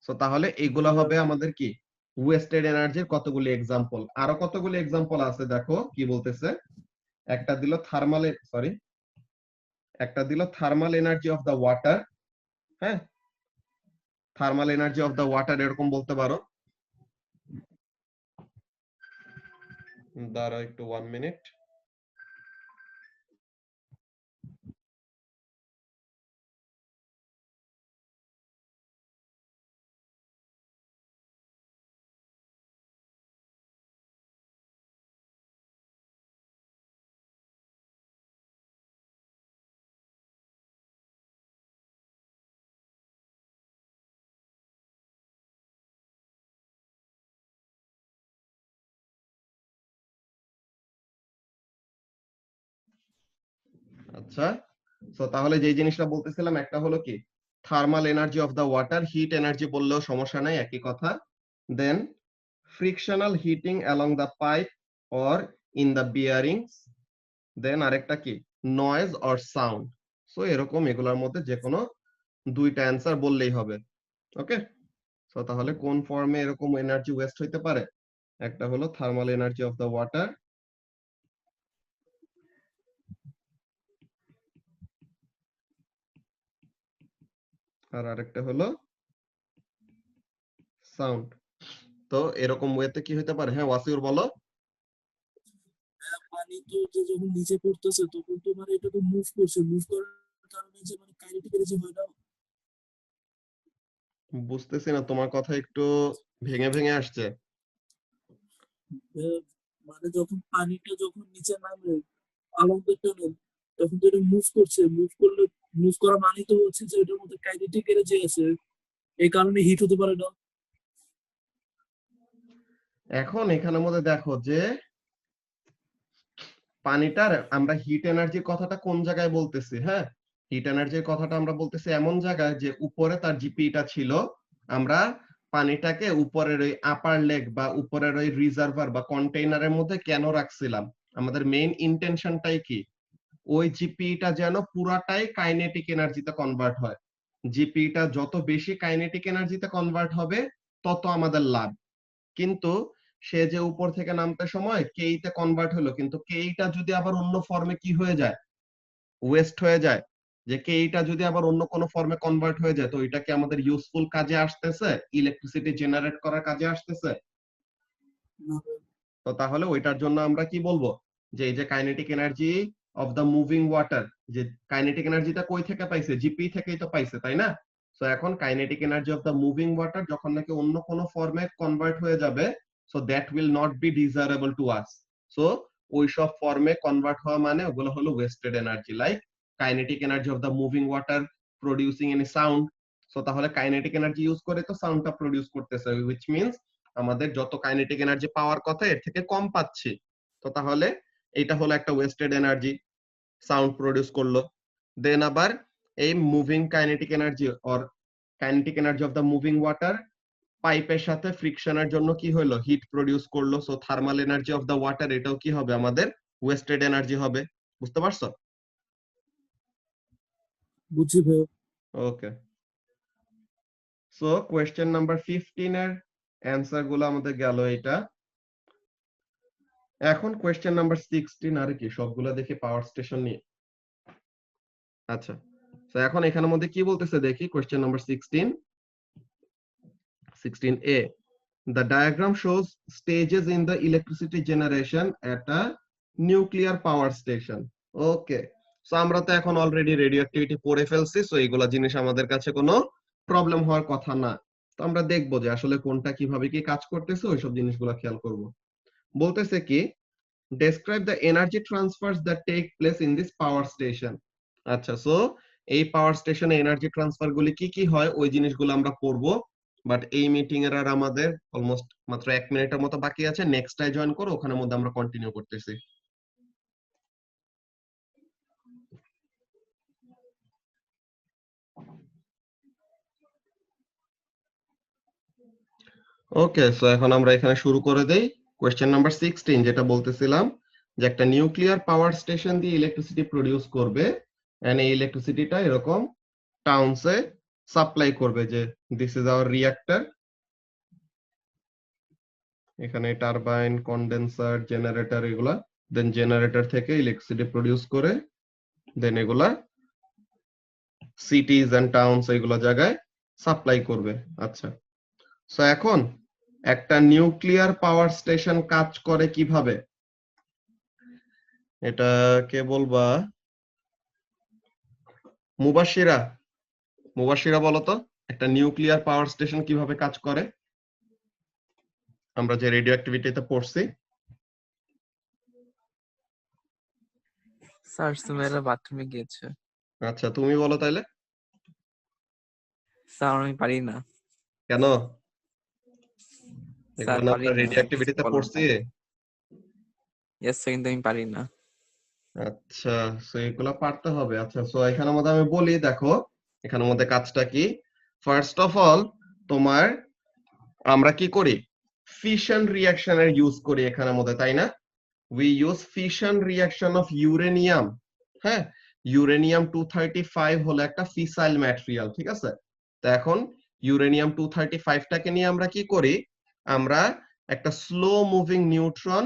সো তাহলে এগুলা জি হবে ভাইয়া। আমাদের কি, ওয়েস্টেড এনার্জির কতগুলি এক্সাম্পল। আরো কতগুলি এক্সাম্পল আছে, দেখো কি বলতেছে। একটা দিল থার্মাল, সরি, একটা দিল thermal energy of the water. হ্যাঁ, thermal energy of the water এরকম বলতে পারো। দাঁড়াও একটু 1 মিনিট। আচ্ছা, তো তাহলে যে জিনিসটা বলতেছিলাম, একটা হলো কি thermal energy of the water, heat energy বললেও সমস্যা নাই, একই কথা। Then frictional heating along the pipe or in the bearings. Then আরেকটা কি, নয়েজ অর সাউন্ড। সো এরকম এগুলোর মধ্যে যে কোনো দুইটা অ্যান্সার বললেই হবে। ওকে, সো তাহলে কোন ফর্মে এরকম এনার্জি ওয়েস্ট হইতে পারে, একটা হলো thermal energy of the water, আর আরেকটা হলো সাউন্ড। তো এরকম ওয়েতে কি হইতে পারে, হ্যাঁ ওয়াসিউর বলো। পানি তো যে যখন নিচে পড়তেছে তখন তো মানে এটা তো মুভ করছে, মুভ করার কারণে যে মানে কাইনেটিক এনার্জি হয় না। বুঝতেছি না, তোমার কথা একটু ভেঙে ভেঙে আসছে। মানে যখন পানিটা যখন নিচে নামে along the tunnel, তখন তো এটা মুভ করছে, মুভ করলে মুভ করা মানে তো হচ্ছে যে এটার মধ্যে কাইনেটিক এনার্জি আছে, এই কারণে হিট হতে পারে না। এখন এখানের মধ্যে দেখো যে পানিটার আমরা হিট এনার্জির কথাটা কোন জায়গায় বলতেছি, হ্যাঁ হিট এনার্জির কথাটা আমরা বলতেছি এমন জায়গায় যে উপরে তার জিপিটা ছিল, আমরা পানিটাকে উপরের ওই আপার লেগ বা উপরের ওই রিজার্ভার বা কন্টেইনারের মধ্যে কেন রাখছিলাম, আমাদের মেইন ইন্টেনশনটাই কি, ওই জিপিটা যেন পুরাটাই কাইনেটিক এনার্জিতে কনভার্ট হয়। জিপিটা যত বেশি কাইনেটিক এনার্জিতে কনভার্ট হবে তত আমাদের লাভ। কিন্তু সে যে উপর থেকে নামতে সময় কেইতে কনভার্ট হলো, কিন্তু কেইটা যদি আবার অন্য ফর্মে কি হয়ে যায়, ওয়েস্ট হয়ে যায়, যে কেইটা যদি আবার অন্য কোনো ফর্মে কনভার্ট হয়ে যায়, তো এটা কি আমাদের ইউজফুল কাজে আসতেছে, ইলেকট্রিসিটি জেনারেট করার কাজে আসতেছে? তো তাহলে ওইটার জন্য আমরা কি বলবো, যে এই যে kinetic energy of the moving water, যে কাইনেটিক এনার্জিটা কই থেকে পাইছে, জিপি থেকেই তো পাইছে, তাই না? সো এখন kinetic energy of the moving water যখন নাকি অন্য কোনো ফর্মে কনভার্ট হয়ে যাবে, so that will not be desirable to us. So ওই সব ফর্মে কনভার্ট হওয়া মানে ওগুলো হলো wasted energy, like kinetic energy of the moving water producing any sound. So তাহলে কাইনেটিক এনার্জি ইউজ করে তো সাউন্ডটা প্রোডিউস করতেছে, হুইচ মিন্স আমাদের যত কাইনেটিক এনার্জি পাওয়ার কথা এর থেকে কম পাচ্ছি। তো তাহলে এটা হলো একটা ওয়েস্টেড এনার্জি, সাউন্ড প্রোডিউস করলো। দেন আবার এই moving kinetic energy or kinetic energy of the moving water পাইপের সাথে ফ্রিকশনের জন্য কি হলো, হিট প্রোডিউস করলো। So thermal energy of the water, এটাও কি হবে আমাদের ওয়েস্টেড এনার্জি হবে। বুঝতে পারছো? বুঝছি ভাইয়া। ওকে, সো কোয়েশ্চেন নাম্বার 15 এর অ্যান্সার গুলো আমাদের গেল এটা। এখন কোয়েশ্চেন নাম্বার 16, আর কি সবগুলা দেখি পাওয়ার স্টেশন নিয়ে। আচ্ছা, তো এখন এখানের মধ্যে কি বলতেছে দেখি, question number 16A, the diagram shows stages in the electricity generation at a nuclear power station. Okay, so আমরা তো এখন অলরেডি রেডিও অ্যাক্টিভিটি পড়ে ফেলছি, সো এইগুলা জিনিস আমাদের কাছে কোনো প্রবলেম হওয়ার কথা না। তো আমরা দেখবো যে আসলে কোনটা কিভাবে কি কাজ করতেছে, ওইসব জিনিসগুলো খেয়াল করব। বলতেছে কি, describe the energy transfers that take place in this power station. আচ্ছা, সো এই পাওয়ার স্টেশনে এনার্জি ট্রান্সফার গুলি কি কি হয় ওই জিনিসগুলো আমরা পড়বো। বাট এই মিটিং এর আর আমাদের অলমোস্ট মাত্র 1 মিনিটের মতো বাকি আছে, নেক্সট টাই জয়েন করো, ওখানের মধ্যে আমরা কন্টিনিউ করতেছি। ওকে, সো এখন আমরা এখানে শুরু করে দেই। কোয়েশ্চেন নাম্বার 16 যেটা বলতেছিলাম, যে একটা নিউক্লিয়ার পাওয়ার স্টেশন দিয়ে ইলেকট্রিসিটি প্রডিউস করবে, এন্ড এই ইলেকট্রিসিটিটা এরকম টাউনসে সাপ্লাই করবে, যে দিস ইজ আওয়ার রিঅ্যাক্টর। এখানে টারবাইন, কন্ডেন্সার, জেনারেটর এগুলা, দেন জেনারেটর থেকে ইলেকট্রিসিটি প্রডিউস করে, দেন এগুলা সিটিজ এন্ড টাউনস এগুলা জায়গায় সাপ্লাই করবে। আচ্ছা, সো এখন একটা নিউক্লিয়ার পাওয়ার স্টেশন কাজ করে কিভাবে, এটা কে বলবা? মুবাশিরা, মুবাশিরা বলো তো, একটা নিউক্লিয়ার পাওয়ার স্টেশন কিভাবে কাজ করে, আমরা যে রেডিও অ্যাক্টিভিটিতে পড়ছি। স্যার সুমেরা বাথরুমে গিয়েছে। আচ্ছা, তুমি বলো তাইলে। স্যার আমি পারি না। কেন? স্যার এগুলো পারি আমরা না, রেডিও কিছু অ্যাক্টিভিটিতে বলার পড়ছি। নাই। ইয়েস স্যার, কিন্তু আমি পারি না। আচ্ছা, সো এগুলো পারতে হবে। আচ্ছা, সো এখানের মধ্যে আমি বলি, দেখো এখানের মধ্যে কাজটা কি। ফার্স্ট অফ অল তোমার আমরা কি করি, ফিশন রিঅ্যাকশনের ইউজ করি এখানের মধ্যে, তাই না? we use fission reaction of uranium, হ্যাঁ ইউরেনিয়াম 235 হলো একটা ফিসাইল ম্যাটেরিয়াল, ঠিক আছে? তো এখন ইউরেনিয়াম 235 টাকে নিয়ে আমরা কি করি, আমরা একটা স্লো মুভিং নিউট্রন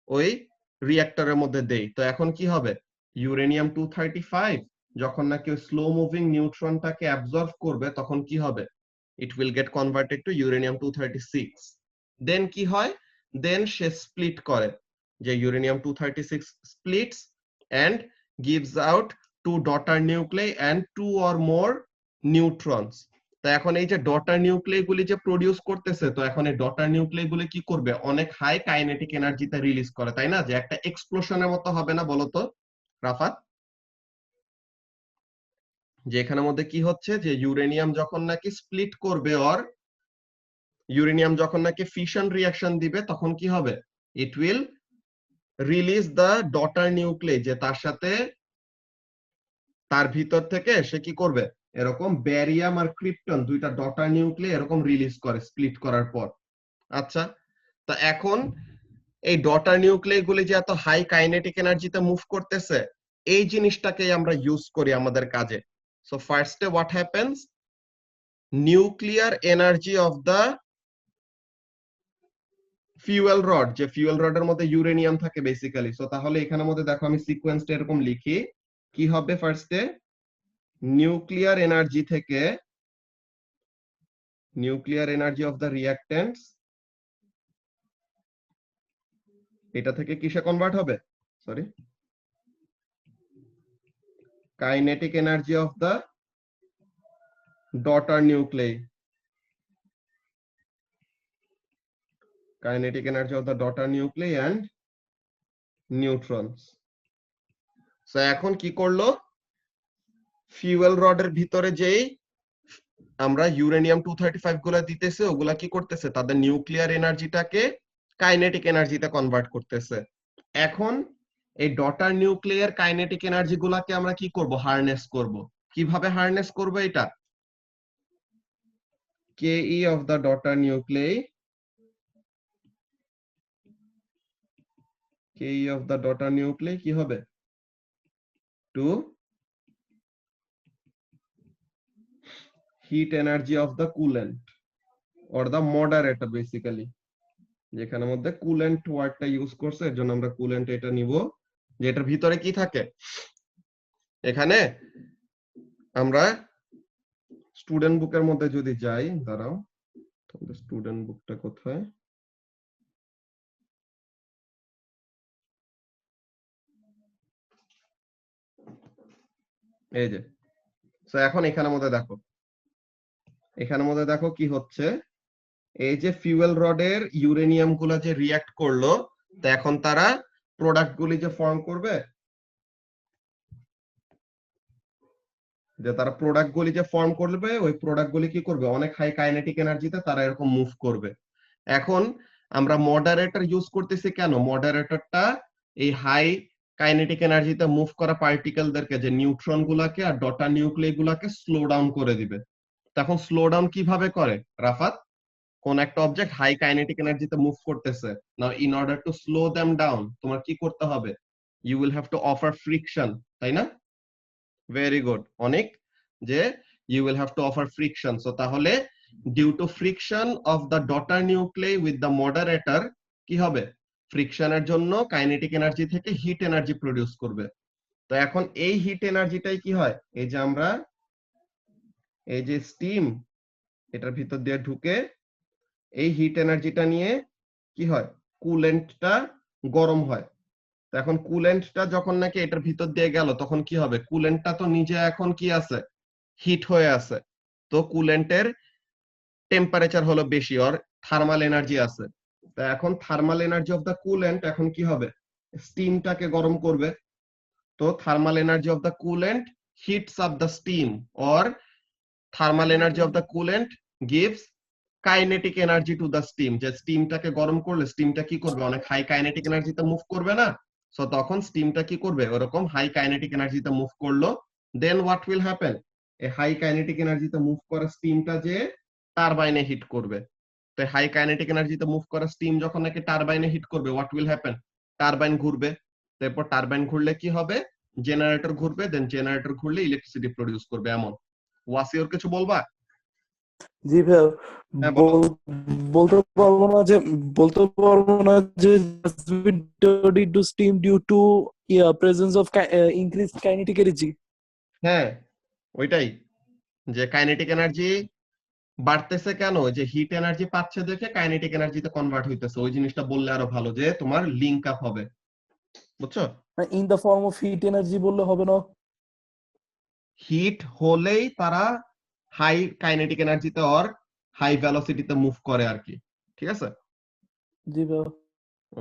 ওই রিঅ্যাক্টরের মধ্যে দেই। তো এখন কি হবে, ইউরেনিয়াম 235 যখন নাকি ওই স্লো মুভিং নিউট্রনটাকে অ্যাবজর্ব করবে, তখন কি হবে, it will get converted to uranium 236. দেন কি হয়, দেন সে স্প্লিট করে, যে uranium 236 splits and gives out two daughter nuclei and two or more neutrons. তো এখন এই যে ডটার নিউক্লিয়াই গুলি যে প্রডিউস করতেছে, তো এখন এই ডটার নিউক্লিয়াই গুলি কি করবে, অনেক হাই কাইনেটিক এনার্জিতে রিলিজ করে, তাই না? যে একটা এক্সপ্লোশনের মতো হবে না, বলতো রাফাত? যে এখানের মধ্যে কি হচ্ছে, যে ইউরেনিয়াম যখন নাকি স্প্লিট করবে ওর ইউরেনিয়াম যখন নাকি ফিশন রিঅ্যাকশন দিবে তখন কি হবে, it will release the daughter nucleus, যে তার সাথে তার ভিতর থেকে সে কি করবে, এরকম ব্যারিয়াম আর ক্রিপ্টন দুইটা ডটার নিউক্লিয়াস এরকম রিলিজ করে স্প্লিট করার পর। আচ্ছা, তা এখন এই ডটার নিউক্লিয়াস গুলি যে এত হাই কাইনেটিক এনার্জিতে মুভ করতেছে, এই জিনিসটাকেই আমরা ইউজ করি আমাদের কাজে। সো ফার্স্টে what happens, nuclear energy of the fuel rod, যে ফিউয়েল রডের মধ্যে ইউরেনিয়াম থাকে বেসিক্যালি। সো তাহলে এখানের মধ্যে দেখো আমি সিকোয়েন্সটা এরকম লিখি, কি হবে ফার্স্টে, নিউক্লিয়ার এনার্জি থেকে, nuclear energy of the reactants, এটা থেকে কিসে কনভার্ট হবে, sorry, kinetic energy of the daughter nucleus, kinetic energy of the daughter nucleus and neutrons. So এখন কি করলো, ফিউয়েল রডের ভিতরে যেই আমরা ইউরেনিয়াম 235 গুলা দিতেছে, ওগুলা কি করতেছে, তাদের নিউক্লিয়ার এনার্জিটাকে কাইনেটিক এনার্জিতে কনভার্ট করতেছে। এখন এই ডটার নিউক্লিয়ার কাইনেটিক এনার্জি গুলাকে আমরা কি করব, হারনেস করব। কিভাবে হারনেস করব এটা, Ke of the daughter nuclei, Ke of the daughter nuclei কি হবে, to heat energy of the coolant or the moderator basically, যেখানে মধ্যে কুলেন্ট ওয়ার্ডটা ইউজ করছে এর জন্য আমরা কুলেন্ট এটা নিব, যে এটার ভিতরে কি থাকে, এখানে আমরা স্টুডেন্ট বুকের মধ্যে যদি যাই, দাঁড়াও তাহলে স্টুডেন্ট বুকটা কোথায়, এই যে। সো এখন এখানের মধ্যে দেখো, এখানের মধ্যে দেখো কি হচ্ছে, এই যে ফিউয়েল রডের ইউরেনিয়াম গুলা যে রিঅ্যাক্ট করলো, তো এখন তারা প্রোডাক্ট গুলি যে ফর্ম করবে, যে তারা প্রোডাক্ট গুলি যে ফর্ম করবে, ওই প্রোডাক্ট গুলি কি করবে, অনেক হাই কাইনেটিক এনার্জিতে তারা এরকম মুভ করবে। এখন আমরা মডারেটর ইউজ করতেছি কেন, মডারেটরটা এই হাই কাইনেটিক এনার্জিতে মুভ করা পার্টিকেলদেরকে, যে নিউট্রন গুলাকে আর ডটার নিউক্লিয়াস গুলাকে স্লো ডাউন করে দিবে। তখন স্লো ডাউন কিভাবে করে রাফাত, কোন একটা অবজেক্ট হাই কাইনেটিক এনার্জিতে মুভ করতেছে, now in order to slow them down তোমার কি করতে হবে, you will have to offer friction, তাই না? ভেরি গুড, অনেক, যে you will have to offer friction. So তাহলে due to friction of the daughter nucleus with the moderator কি হবে, ফ্রিকশনের জন্য কাইনেটিক এনার্জি থেকে হিট এনার্জি প্রডিউস করবে। তো এখন এই হিট এনার্জিটাই কি হয়, এই যে আমরা এই যে স্টিম এটার ভিতর দিয়ে ঢুকে এই হিট এনার্জিটা নিয়ে কি হয়, কুলেন্টটা গরম হয়। তো এখন কুলেন্টটা যখন নাকি এটার ভিতর দিয়ে গেল, তখন কি হবে, কুলেন্টটা তো নিজে এখন কি আছে, হিট হয়ে আছে। তো কুলেন্টের টেম্পারেচার হলো বেশি, আর থার্মাল এনার্জি আছে। তো এখন thermal energy of the coolant এখন কি হবে, স্টিমটাকে গরম করবে। তো thermal energy of the coolant heats up the steam, or thermal energy of the coolant gives kinetic energy to the steam, যে স্টিমটাকে গরম করলে স্টিমটা কি করবে, অনেক হাই কাইনেটিক এনার্জিতে মুভ করবে না। সো তখন স্টিমটা কি করবে, ওরকম হাই কাইনেটিক এনার্জিতে মুভ করলো। দেন হোয়াট উইল হ্যাপেন, এই হাই কাইনেটিক এনার্জিতে মুভ করা স্টিমটা যে টারবাইনে হিট করবে। তো হাই কাইনেটিক এনার্জিতে মুভ করা স্টিম যখন নাকি টারবাইনে হিট করবে, হোয়াট উইল হ্যাপেন, টারবাইন ঘুরবে। তারপর টারবাইন ঘুরলে কি হবে, জেনারেটর ঘুরবে, দেন জেনারেটর ঘুরলে ইলেকট্রিসিটি প্রডিউস করবে। এমন। ওয়াসিওর কিছু বলবা? জি ভাইয়া, হ্যাঁ বলো। বলতে পারবো না যে, বলতে পারবো না যে due to steam due to presence of increased kinetic energy. হ্যাঁ, ওইটাই, যে কাইনেটিক এনার্জি বাড়তেছে কেন, যে হিট এনার্জি পাচ্ছে দেখে কাইনেটিক এনার্জিতে কনভার্ট হইতেছে। ওই জিনিসটা বললে আরো ভালো, যে তোমার লিংক আপ হবে, বুঝছো? In the form of heat energy বললে হবে না? হিট হলেই তারা হাই কাইনেটিক এনার্জিতে অর হাই ভেলোসিটিতে মুভ করে আর কি। ঠিক আছে, জি ভাইয়া।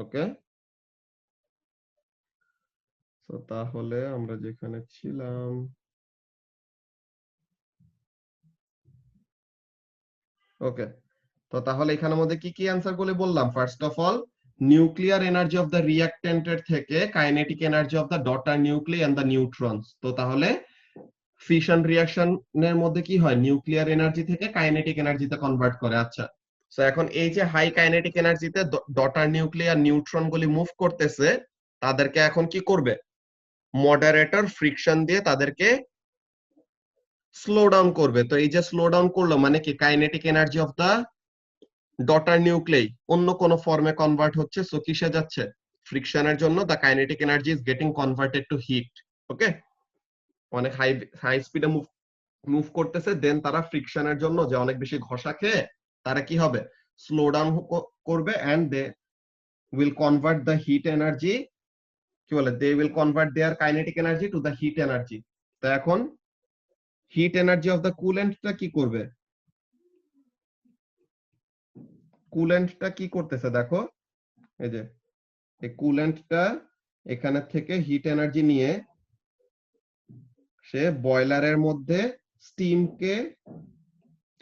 ওকে। তো তাহলে আমরা যেখানে ছিলাম, ওকে, তো তাহলে এখানের মধ্যে কি কি অ্যান্সার গুলো বললাম? First of all, nuclear energy of the রিঅ্যাক্ট্যান্টের থেকে kinetic energy of the daughter nucleus and the neutrons. তো তাহলে ফিশন রিঅ্যাকশনের মধ্যে কি হয়? নিউক্লিয়ার এনার্জি থেকে কাইনেটিক এনার্জিতে কনভার্ট করে। আচ্ছা, তো এখন এই যে হাই কাইনেটিক এনার্জিতে ডটার নিউক্লিয়ার নিউট্রন গুলি মুভ করতেছে, তাদেরকে এখন কি করবে? মডারেটর ফ্রিকশন দিয়ে তাদেরকে স্লো ডাউন করবে। তো এই যে স্লো ডাউন করলো মানে কি? Kinetic energy of the daughter nuclei অন্য কোন ফর্মে কনভার্ট হচ্ছে। সো কিসে যাচ্ছে? ফ্রিকশনের জন্য the kinetic energy is getting converted to heat. Okay, অনেক হাই হাই স্পিডে মুভ করতেছে, দেন তারা ফ্রিকশনের জন্য যে অনেক বেশি ঘষা খেয়ে তারা কি হবে? স্লো ডাউন করবে and they will convert the heat energy, কি বলে, they will convert their kinetic energy to the heat energy. তো এখন হিট এনার্জি অফ দ্য কুলেন্টটা কি করবে? কুলেন্টটা কি করতেছে দেখো, এই যে এই কুলেন্টটা এখানে থেকে হিট এনার্জি নিয়ে সে বয়লারের মধ্যে স্টিমকে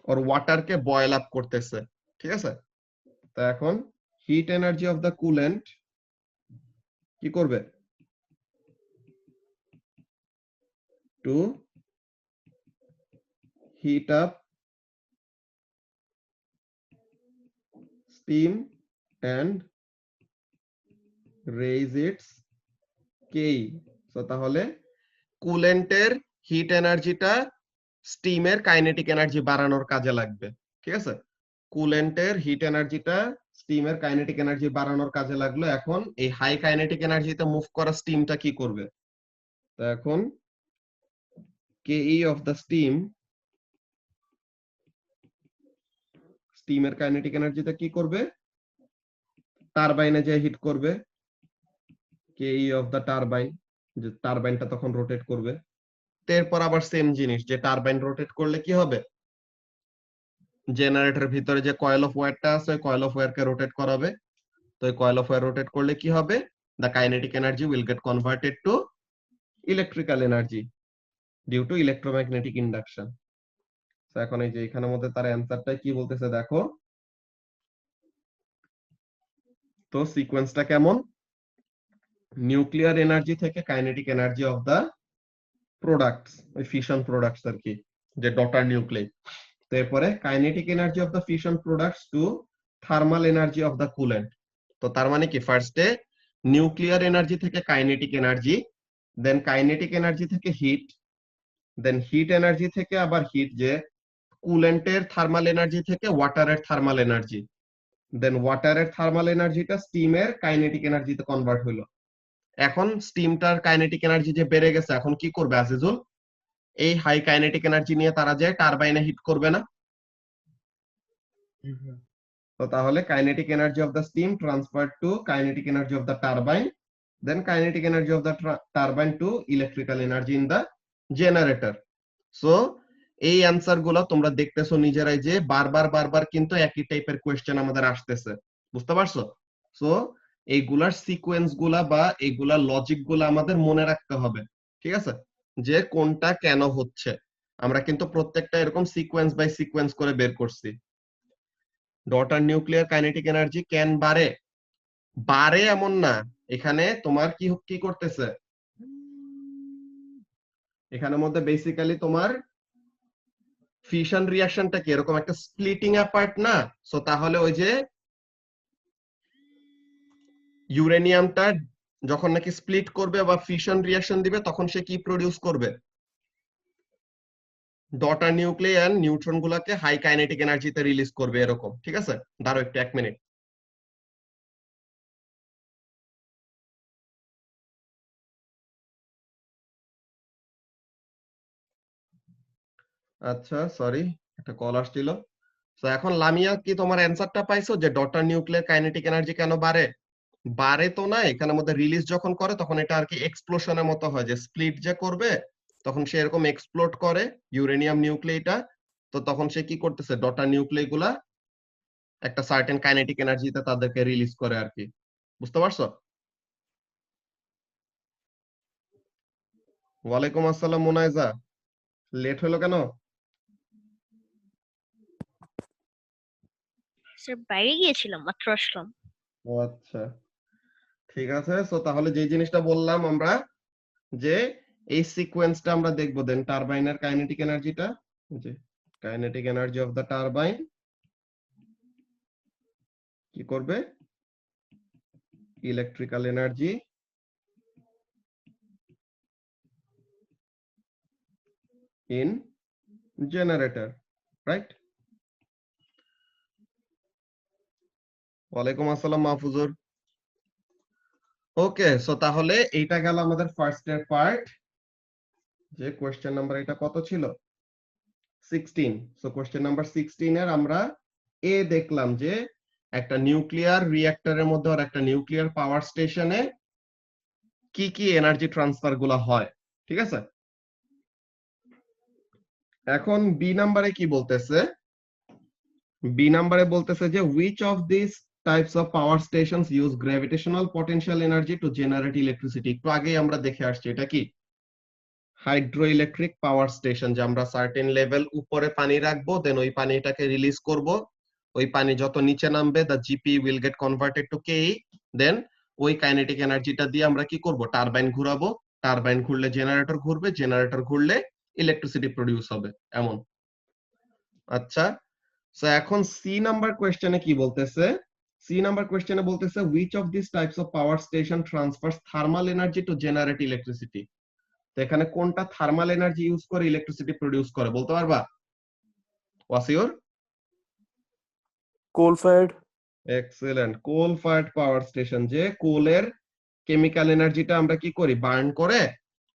ওর ওয়াটারকে বয়েল আপ করতেছে। ঠিক আছে, তো এখন heat energy of the coolant কি করবে? To heat up steam and raise its KE. তো তাহলে কুলেন্টের হিট এনার্জিটা স্টিমের কাইনেটিক এনার্জি বাড়ানোর কাজে লাগবে। ঠিক আছে, কুলেন্টের হিট এনার্জিটা স্টিমের কাইনেটিক এনার্জি বাড়ানোর কাজে লাগলো। এখন এই হাই কাইনেটিক এনার্জিতে মুভ করা স্টিমটা কি করবে? তো এখন কেই অফ দ্য স্টিমের কাইনেটিক এনার্জিটা কি করবে? টারবাইনে যে হিট করবে, কেই অফ দ্য টারবাইন, যে টারবাইনটা তখন রোটেট করবে। এরপর আবার সেম জিনিস, যে টারবাইন রোটেট করলে কি হবে? জেনারেটরের ভিতরে যে কয়েল অফ ওয়্যারটা আছে, ওই কয়েল অফ ওয়্যারকে রোটেট করাবে। তো এই কয়েল অফ ওয়্যার রোটেট করলে কি হবে? The kinetic energy will get converted to electrical energy due to electromagnetic induction. তো এখন এই যে এখানের মধ্যে তার অ্যান্সারটা কি বলতেছে দেখো, তো সিকোয়েন্সটা কেমন? নিউক্লিয়ার এনার্জি থেকে kinetic energy of the products, ওই ফিশন প্রোডাক্টস আর কি, যে ডটার নিউক্লিয়াই। তো এরপরে kinetic energy of the fission products to thermal energy of the coolant. তো তার মানে কি? ফার্স্টে নিউক্লিয়ার এনার্জি থেকে kinetic energy, then kinetic energy থেকে হিট, দেন হিট এনার্জি থেকে আবার হিট, যে কুলেন্টের থার্মাল এনার্জি থেকে ওয়াটারের থার্মাল এনার্জি, দেন ওয়াটারের থার্মাল এনার্জিটা স্টিমের কাইনেটিক এনার্জিতে কনভার্ট হলো। এখন স্টিমটার কাইনেটিক এনার্জি যে বেড়ে গেছে, এখন কি করবে আজিজুল? এই হাই কাইনেটিক এনার্জি নিয়ে তারা যে টারবাইনে হিট করবে না? তো তাহলে kinetic energy of the steam transfer to kinetic energy of the turbine, then kinetic energy of the turbine to electrical energy in the generator. So এই অ্যান্সার গুলো তোমরা দেখতেছো নিজেরাই যে বারবার বারবার কিন্তু একই টাইপের কোয়েশ্চেন আমাদের আসতেছে। বুঝতে পারছো? সো এইগুলার সিকোয়েন্স গুলা বা এইগুলার লজিক গুলা আমাদের মনে রাখতে হবে। ঠিক আছে, যে কোনটা কেন হচ্ছে। আমরা কিন্তু প্রত্যেকটা এরকম সিকোয়েন্স বাই সিকোয়েন্স করে বের করছি। ডটার নিউক্লিয়ার কাইনেটিক এনার্জি কেন বাড়ে? বাড়ে এমন না, এখানে তোমার কি কি করতেছে? এখানের মধ্যে বেসিক্যালি তোমার ফিশন রিঅ্যাকশনটা কি এরকম একটা স্প্লিটিং অ্যাপার্ট না? সো তাহলে ওই যে ইউরেনিয়ামটা যখন নাকি স্প্লিট করবে বা ফিশন রিঅ্যাকশন দিবে, তখন সে কি প্রডিউস করবে? ডটার নিউক্লিয়ার নিউট্রন গুলাকে হাই কাইনেটিক এনার্জিতে রিলিজ করবে এরকম। ঠিক আছে, দাঁড়ো একটু 1 মিনিট। আচ্ছা সরি, একটা কল আসছিল। তো এখন লামিয়া, কি তোমার অ্যান্সারটা পাইছো যে ডটার নিউক্লিয়ার কাইনেটিক এনার্জি কেন বাড়ে? বাড়ে তো না, এখানের মধ্যে রিলিজ যখন করে তখন এটা আর কি এক্সপ্লোশনের মতো হয়, যে স্প্লিট যে করবে তখন সে এরকম এক্সপ্লোড করে ইউরেনিয়াম নিউক্লিয়াটা। তো তখন সে কি করতেছে? ডটার নিউক্লিয়াই গুলা একটা সার্টেন কাইনেটিক এনার্জিতে তাদেরকে রিলিজ করে আর কি। বুঝতে পারছো? ওয়ালাইকুম আসসালাম মুনাইজা, লেট হলো কেন? স্যার বাইরে গিয়েছিলাম, মাত্র আসলাম। ও আচ্ছা, ঠিক আছে। সো তাহলে যে জিনিসটা বললাম আমরা, যে এই সিকোয়েন্সটা আমরা দেখব, দেন টারবাইনের কাইনেটিক এনার্জিটা, যে kinetic energy of the turbine কি করবে, electrical energy in generator, right? ওয়ালাইকুম আসসালাম মাহফুজুর। ওকে, সো তাহলে এইটা গেল আমাদের ফার্স্ট এর পার্ট, যে কোশ্চেন নাম্বার এটা কত ছিল, 16। সো কোশ্চেন নাম্বার 16 এর আমরা এ দেখলাম যে একটা নিউক্লিয়ার রিঅ্যাক্টরের মধ্যে আর একটা নিউক্লিয়ার পাওয়ার স্টেশনে কি কি এনার্জি ট্রান্সফার গুলা হয়, ঠিক আছে? এখন বি নাম্বারে কি বলতেছে, বি নাম্বারে বলতেছে যে which of these types of power stations use gravitational potential energy to generate electricity। একটু আগেই আমরা দেখে আসছি, এটা কি হাইড্রো ইলেকট্রিক পাওয়ার স্টেশন, যে আমরা সার্টেন লেভেল উপরে পানি রাখবো, দেন ওই পানিটাকে রিলিজ করব, ওই পানি যত নিচে নামবে the GP will get converted to K, then ওই কাইনেটিক এনার্জিটা দিয়ে আমরা কি করব, টারবাইন ঘুরাবো, টারবাইন ঘুরলে জেনারেটর ঘুরবে, জেনারেটর ঘুরলে ইলেকট্রিসিটি প্রডিউস হবে, এমন। আচ্ছা, সো এখন সি নাম্বার কোশ্চেনে কি বলতেছে, সি নাম্বার কোশ্চেনে বলতেছে which of these types of power station transfers thermal energy to generate electricity। তো এখানে কোনটা থার্মাল এনার্জি ইউজ করে ইলেকট্রিসিটি প্রডিউস করে, বলতে পারবা? ওয়াসিউর? কোল ফায়ার্ড। এক্সেলেন্ট, কোল ফায়ার্ড পাওয়ার স্টেশন, যে কোলের কেমিক্যাল এনার্জিটা আমরা কি করি, বার্ন করে,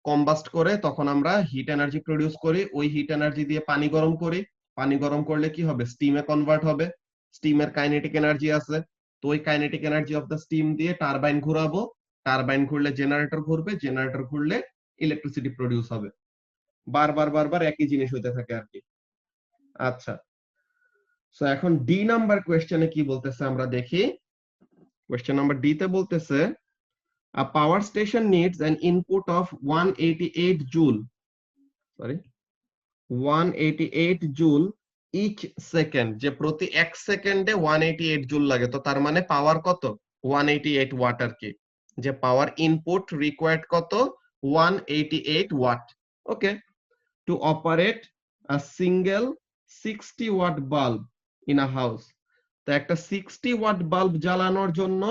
কম্বাস্ট করে, তখন আমরা হিট এনার্জি প্রডিউস করি, ওই হিট এনার্জি দিয়ে পানি গরম করি, পানি গরম করলে কি হবে, স্টিমে কনভার্ট হবে, স্টিমের কাইনেটিক এনার্জি আছে, তো ওই kinetic energy of the steam দিয়ে টারবাইন ঘুরাবো, টারবাইন ঘুরলে জেনারেটর ঘুরবে, জেনারেটর ঘুরলে ইলেকট্রিসিটি প্রডিউস হবে, বারবার বারবার একই জিনিস হইতে থাকে আর কি। আচ্ছা, সো এখন ডি নাম্বার কোশ্চেনে কি বলতেছে আমরা দেখি। কোশ্চেন নাম্বার ডি তে বলতেছে a power station needs an input of 188 joule, sorry 188 joule each second, যে প্রতি 1 সেকেন্ডে 188 জুল লাগে, তো তার মানে পাওয়ার কত, 188 ওয়াট আর কি, যে পাওয়ার ইনপুট রিকোয়ার্ড কত, 188 watt. Okay, to operate a single 60 watt bulb in a house. তো একটা 60 ওয়াট বাল্ব জ্বালানোর জন্য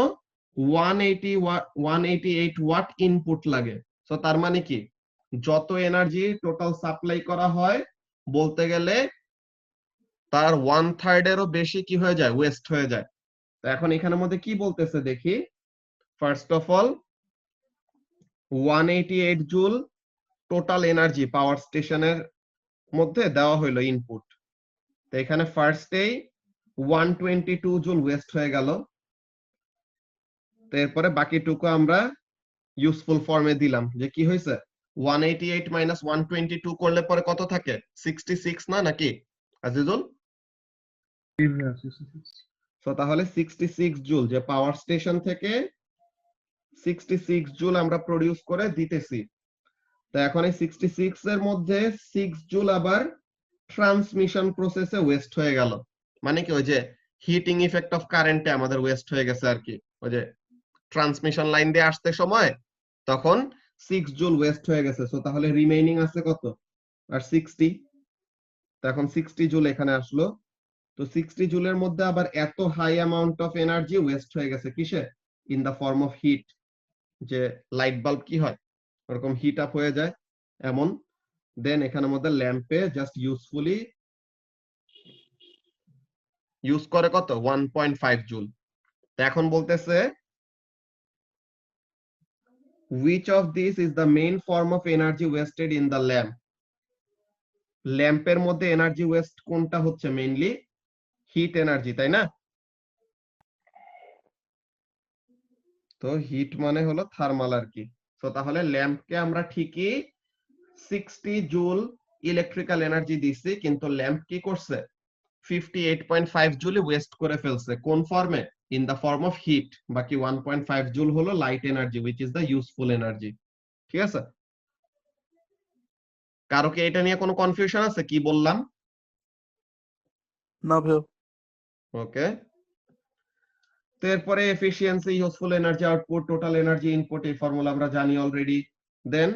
188 ওয়াট ইনপুট লাগে। সো তার মানে কি, যত এনার্জি টোটাল সাপ্লাই করা হয়, বলতে গেলে তার 1/3 এরও বেশি কি হয়ে যায়, ওয়েস্ট হয়ে যায়। তো এখন এখানের মধ্যে কি বলতেছে দেখি, first of all 188 joule total energy পাওয়ার স্টেশনের মধ্যে দেওয়া হইলো ইনপুট, তো এখানে ফার্স্টেই 122 জুল ওয়েস্ট হয়ে গেল, তো এরপরে বাকিটুকু আমরা ইউজফুল ফর্মে দিলাম, যে কি হয়েছে 188 মাইনাস 122 করলে পরে কত থাকে, 66 না নাকি আজিজুল? তো তাহলে 66 জুল, যে পাওয়ার স্টেশন থেকে 66 জুল আমরা প্রডিউস করে দিতেছি। তো এখন এই 66 এর মধ্যে 6 জুল আবার ট্রান্সমিশন প্রসেসে ওয়েস্ট হয়ে গেল, মানে কি ওই যে হিটিং ইফেক্ট অফ কারেন্টে আমাদের ওয়েস্ট হয়ে গেছে আর কি, ওই যে ট্রান্সমিশন লাইন দিয়ে আসতে সময় তখন 6 জুল ওয়েস্ট হয়ে গেছে। সো তাহলে রিমেইনিং আছে কত, আর 60। তো এখন 60 জুল এখানে আসলো, তো 60 জুলের মধ্যে আবার এত high amount of energy waste হয়ে গেছে কিসে, in the form of heat, যে লাইট বাল্ব কি হয় ওরকম হিট আপ হয়ে যায় এমন। দেন এখানের মধ্যে ল্যাম্পে জাস্ট ইউজফুলি ইউজ করে কত, 1.5 জুল। তো এখন বলতেছে which of these is the main form of energy wasted in the lamp। ল্যাম্পের মধ্যে এনার্জি ওয়েস্ট কোনটা হচ্ছে, মেইনলি হিট এনার্জি, তাই না? তো হিট মানে হলো থার্মাল আর কি। তো তাহলে ল্যাম্পকে আমরা ঠিকই 60 জুল ইলেকট্রিক্যাল এনার্জি দিছি, কিন্তু ল্যাম্প কি করছে, 58.5 জুল ওয়েস্ট করে ফেলছে, কোন ফর্মে, in the form of heat. বাকি 1.5 জুল হলো light energy which is the useful energy. ঠিক আছে, কারো কি এটা নিয়ে কোনো কনফিউশন আছে কি বললাম? না ভাই। ওকে, তো এরপরে efficiency, useful energy output, total energy input, এই ফর্মুলা আমরা জানি already. Then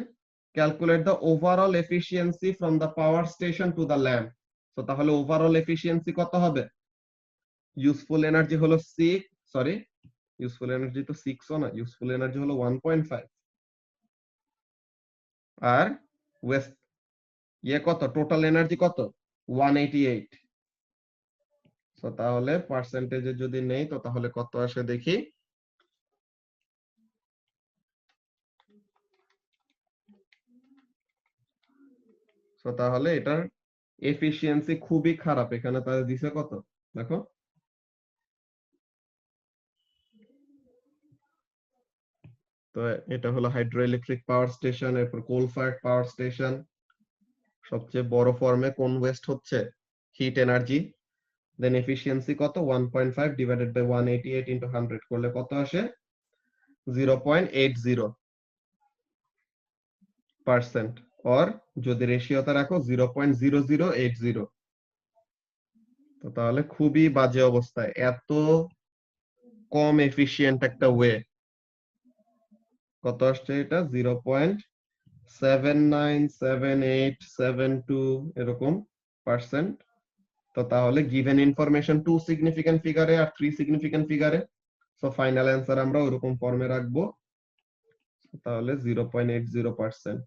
calculate the overall efficiency from the power station to the lamp. তো তাহলে ওভারঅল এফিসিয়েন্সি কত হবে? ইউজফুল এনার্জি হলো 6, সরি ইউজফুল এনার্জি তো 6 ও না, ইউজফুল এনার্জি হলো 1.5, আর ওয়েস্ট কত, টোটাল এনার্জি কত, 188। তো তাহলে পার্সেন্টেজে যদি নেই তো তাহলে কত আসে দেখি। তো তাহলে এটার এফিসিয়েন্সি খুবই খারাপ, এখানে তাহলে দিছে কত দেখো, তো এটা হলো হাইড্রো ইলেকট্রিক পাওয়ার স্টেশন, এরপর কোল ফায়ার্ড পাওয়ার স্টেশন। সবচেয়ে বড় ফর্মে কোন ওয়েস্ট হচ্ছে, হিট এনার্জি। দেন এফিসিয়েন্সি কত, 1.5 ডিভাইডেড বাই 188 ইনটু 100 করলে কত আসে, 0.80%, অর যদি রেশিওতে রাখো 0.0080। তো তাহলে খুবই বাজে অবস্থায়, এত কম এফিশিয়েন্ট একটা ওয়ে। কত আসছে এটা, 0.797872 এরকম পার্সেন্ট। তো তাহলে গিভেন ইনফরমেশন 2 সিগনিফিক্যান্ট ফিগারে আর 3 সিগনিফিক্যান্ট ফিগারে, সো ফাইনাল অ্যান্সার আমরা ওরকম ফর্মে রাখবো। তাহলে 0.80%।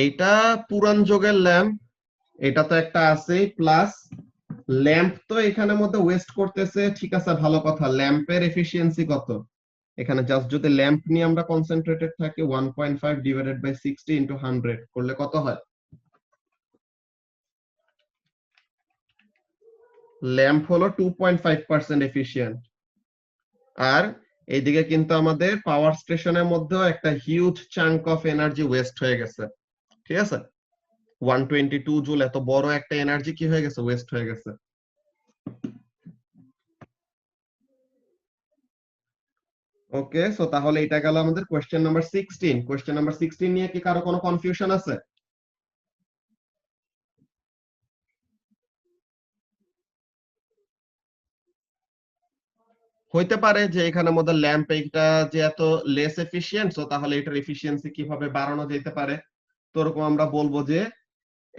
এইটা পুরান যুগের ল্যাম্প, এটা তো একটা আছে প্লাস ল্যাম্প তো এখানে মধ্যে ওয়েস্ট করতেছে, ঠিক আছে ভালো কথা। ল্যাম্পের এফিসিয়েন্সি কত, এখানে জাস্ট যদি ল্যাম্প নিয়ে আমরা কনসেন্ট্রেটেড থাকি, 1.5 ডিভাইডেড বাই 60 ইনটু 100 করলে কত হয়, ল্যাম্প হলো 2.5% এফিশিয়েন্ট। আর এইদিকে কিন্তু আমাদের পাওয়ার স্টেশনের মধ্যেও একটা huge chunk of energy waste হয়ে গেছে, ঠিক আছে। 122 জুল, এত বড় একটা এনার্জি কি হয়ে গেছে, ওয়েস্ট হয়ে গেছে। ওকে, সো তাহলে এটা গেল আমাদের কোশ্চেন নাম্বার 16। কোশ্চেন নাম্বার 16 নিয়ে কি কারো কোনো কনফিউশন আছে? হইতে পারে যে এখানে মধ্যে ল্যাম্প এইটা যে এত লেস এফিশিয়েন্ট, সো তাহলে এটার এফিশিয়েন্সি কিভাবে বাড়ানো যেতে পারে। তো ওরকম আমরা বলবো যে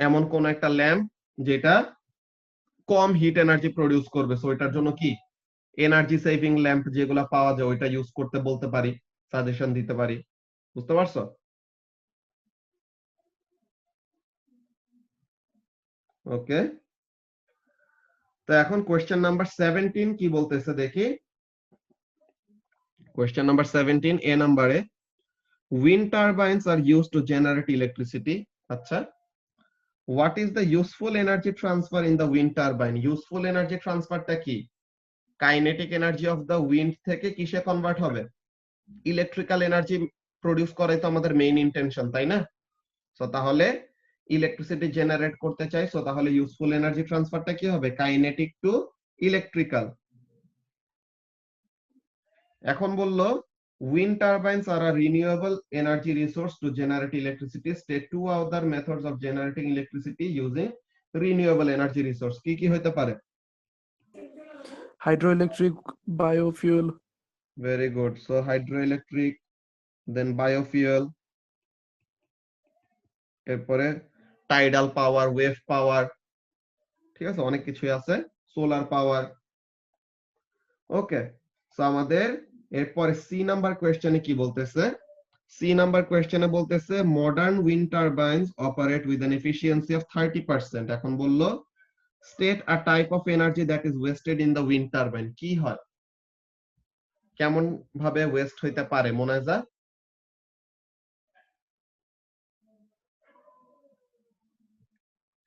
এমন কোন একটা ল্যাম্প যেটা কম হিট এনার্জি প্রডিউস করবে, সো এটার জন্য কি এনার্জি সেভিং ল্যাম্প যেগুলো পাওয়া যায় ওইটা ইউজ করতে বলতে পারি, সাজেশন দিতে পারি। বুঝতে পারছো? ওকে, তো এখন কোশ্চেন নাম্বার 17 কি বলতেছে দেখি। কোশ্চেন নাম্বার 17 এ নাম্বারে, wind turbines are used to generate electricity. আচ্ছা, what is the useful energy transfer in the wind turbine? Useful energy ট্রান্সফারটা কি? Kinetic energy of the wind থেকে কিসে কনভার্ট হবে? ইলেকট্রিক্যাল এনার্জি প্রডিউস করাই তো আমাদের মেইন ইন্টেনশন, তাই না? সো তাহলে ইলেকট্রিসিটি জেনারেট করতে চাই, সো তাহলে ইউজফুল এনার্জি ট্রান্সফারটা কি হবে, কাইনেটিক টু ইলেকট্রিক্যাল। এখন বললো wind turbines are a renewable energy resource to generate electricity. State two other methods of generating electricity using renewable energy resource. কি কি হতে পারে? Hydroelectric, biofuel. Very good. So hydroelectric, then biofuel, এরপরে tidal পাওয়ার, wave পাওয়ার, ঠিক আছে, অনেক কিছুই আছে, সোলার পাওয়ার। ওকে, সো আমাদের এরপরে সি নাম্বার কোয়েশ্চেনে কি বলতেছে। সি নাম্বার কোয়েশ্চেনে বলতেছে modern wind turbines operate with an efficiency of 30%। এখন বললো state a type of energy that is wasted in the wind turbine. কি হয়, কেমন ভাবে ওয়েস্ট হইতে পারে মোনাজা?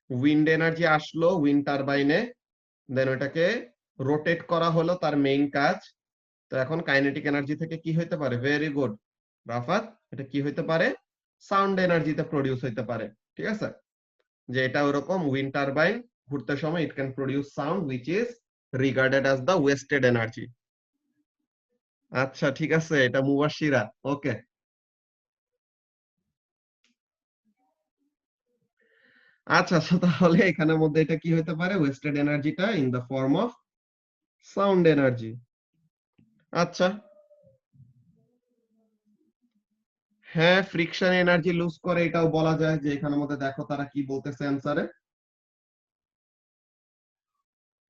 উইন্ড এনার্জি আসলো উইন্ড টারবাইনে, দেন ওটাকে রোটেট করা হলো তার মেইন কাজ। তো এখন কাইনেটিক এনার্জি থেকে কি হইতে পারে, ভেরি গুড রাফাত, এটা কি হইতে পারে, সাউন্ড এনার্জিতে প্রডিউস হইতে পারে, ঠিক আছে। যে এটা ওরকম উইন্ড টারবাইন ঘুরতে সময় it can produce sound which is regarded as the wasted energy. আচ্ছা ঠিক আছে, এটা মুবাশশিরা। ওকে, আচ্ছা, so তাহলে এখানের মধ্যে এটা কি হতে পারে? ওয়েস্টেড এনার্জিটা in the form of sound energy. আচ্ছা, হ্যাঁ, ফ্রিকশন এনার্জি লুজ করে, এটাও বলা যায় যে এখানের মধ্যে দেখো তারা কি বলতেছে অ্যান্সারে।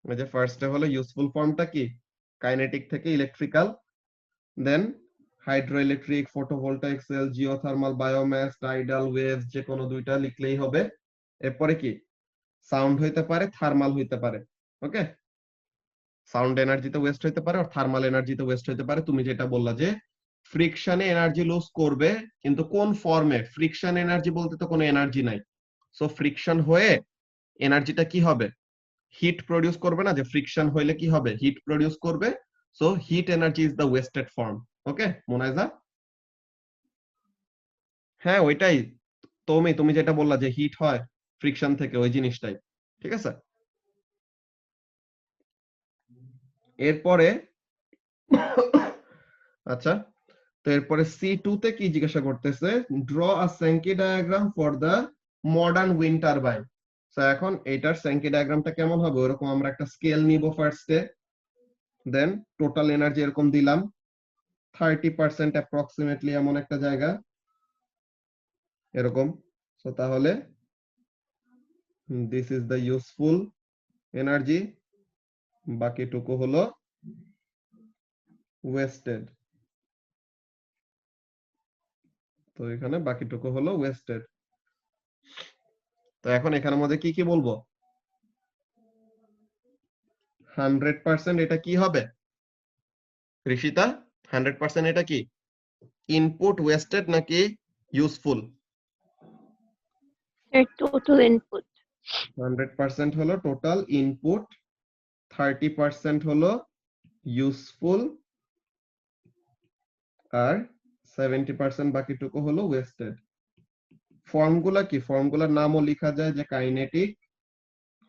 এই যে ফার্স্টে হলো ইউজফুল ফর্মটা কি, কাইনেটিক থেকে electrical, then hydro electric, photovoltaic cell, geothermal, biomass, tidal waves, যে কোনো দুইটা লিখলেই হবে। এরপরে কি, সাউন্ড হইতে পারে, থার্মাল হইতে পারে। ওকে, সাউন্ড এনার্জিতে ওয়েস্ট হইতে পারে আর থার্মাল এনার্জিতে ওয়েস্ট হইতে পারে। তুমি যেটা বললা যে ফ্রিকশনে এনার্জি লুজ করবে, কিন্তু কোন ফর্মে? ফ্রিকশন এনার্জি বলতে তো কোনো এনার্জি নাই। সো ফ্রিকশন হয়ে এনার্জিটা কি হবে? হিট প্রডিউস করবে না? যে ফ্রিকশন হইলে কি হবে? হিট প্রডিউস করবে। So heat energy is the wasted form. Okay Monaiza? হ্যাঁ ওইটাই, তুমি যেটা বললা যে হিট হয় ফ্রিকশন থেকে, ওই জিনিসটাই। ঠিক আছে, এরপরে আচ্ছা, তো এরপরে C2 তে কি জিজ্ঞাসা করতেছে? Draw a Sankey diagram for the modern wind turbine. তো এখন এটার স্যাঙ্কি ডায়াগ্রামটা কেমন হবে? ওরকম আমরা একটা স্কেল নিব ফার্স্টে, দেন টোটাল এনার্জি এরকম দিলাম 30% অ্যাপ্রক্সিমেটলি, এমন একটা জায়গা এরকম। সো তাহলে this is the useful energy, বাকিটুকু হলো ওয়েস্টেড। তো এখানে বাকিটুকু হলো ওয়েস্টেড। তো এখন এখানের মধ্যে কি কি বলবো? 100% এটা কি হবে ঋষিতা? 100% এটা কি ইনপুট ওয়েস্টেড নাকি ইউজফুল? total input. 100% হলো টোটাল ইনপুট, 30% হলো ইউজফুল, আর 70% বাকিটুকু হলো ওয়েস্টেড। ফর্মগুলা কি? ফর্মগুলার নামও লেখা যায়, যে কাইনেটিক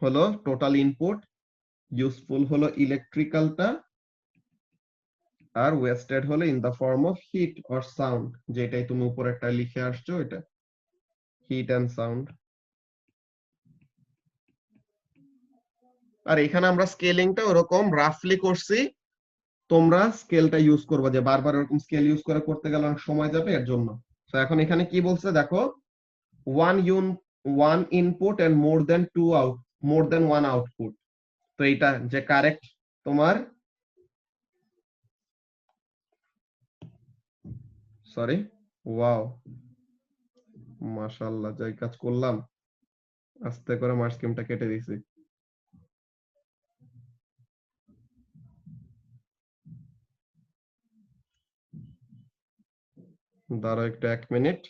হলো টোটাল ইনপুট, ইউজফুল হলো ইলেকট্রিক্যালটা, আর ওয়েস্টেড হলো in the form of heat or sound, যেটাই তুমি উপরে একটা লিখে আসছো, এটা হিট এন্ড সাউন্ড। আর এখানে আমরা স্কেলিংটা ওরকম রাফলি করছি, তোমরা স্কেলটা ইউজ করবে, যে বারবার এরকম স্কেল ইউজ করে করতে গেলে অনেক সময় যাবে, এর জন্য। তো এখন এখানে কি বলছে দেখো, one input and more than one output. তো এটা যে কারেক্ট তোমার, সরি, ওয়াও, মাশাআল্লাহ, যাই কাজ করলাম, আস্তে করে মার্ক স্কিমটা কেটে দিছি। দাঁড়াও একটু 1 মিনিট।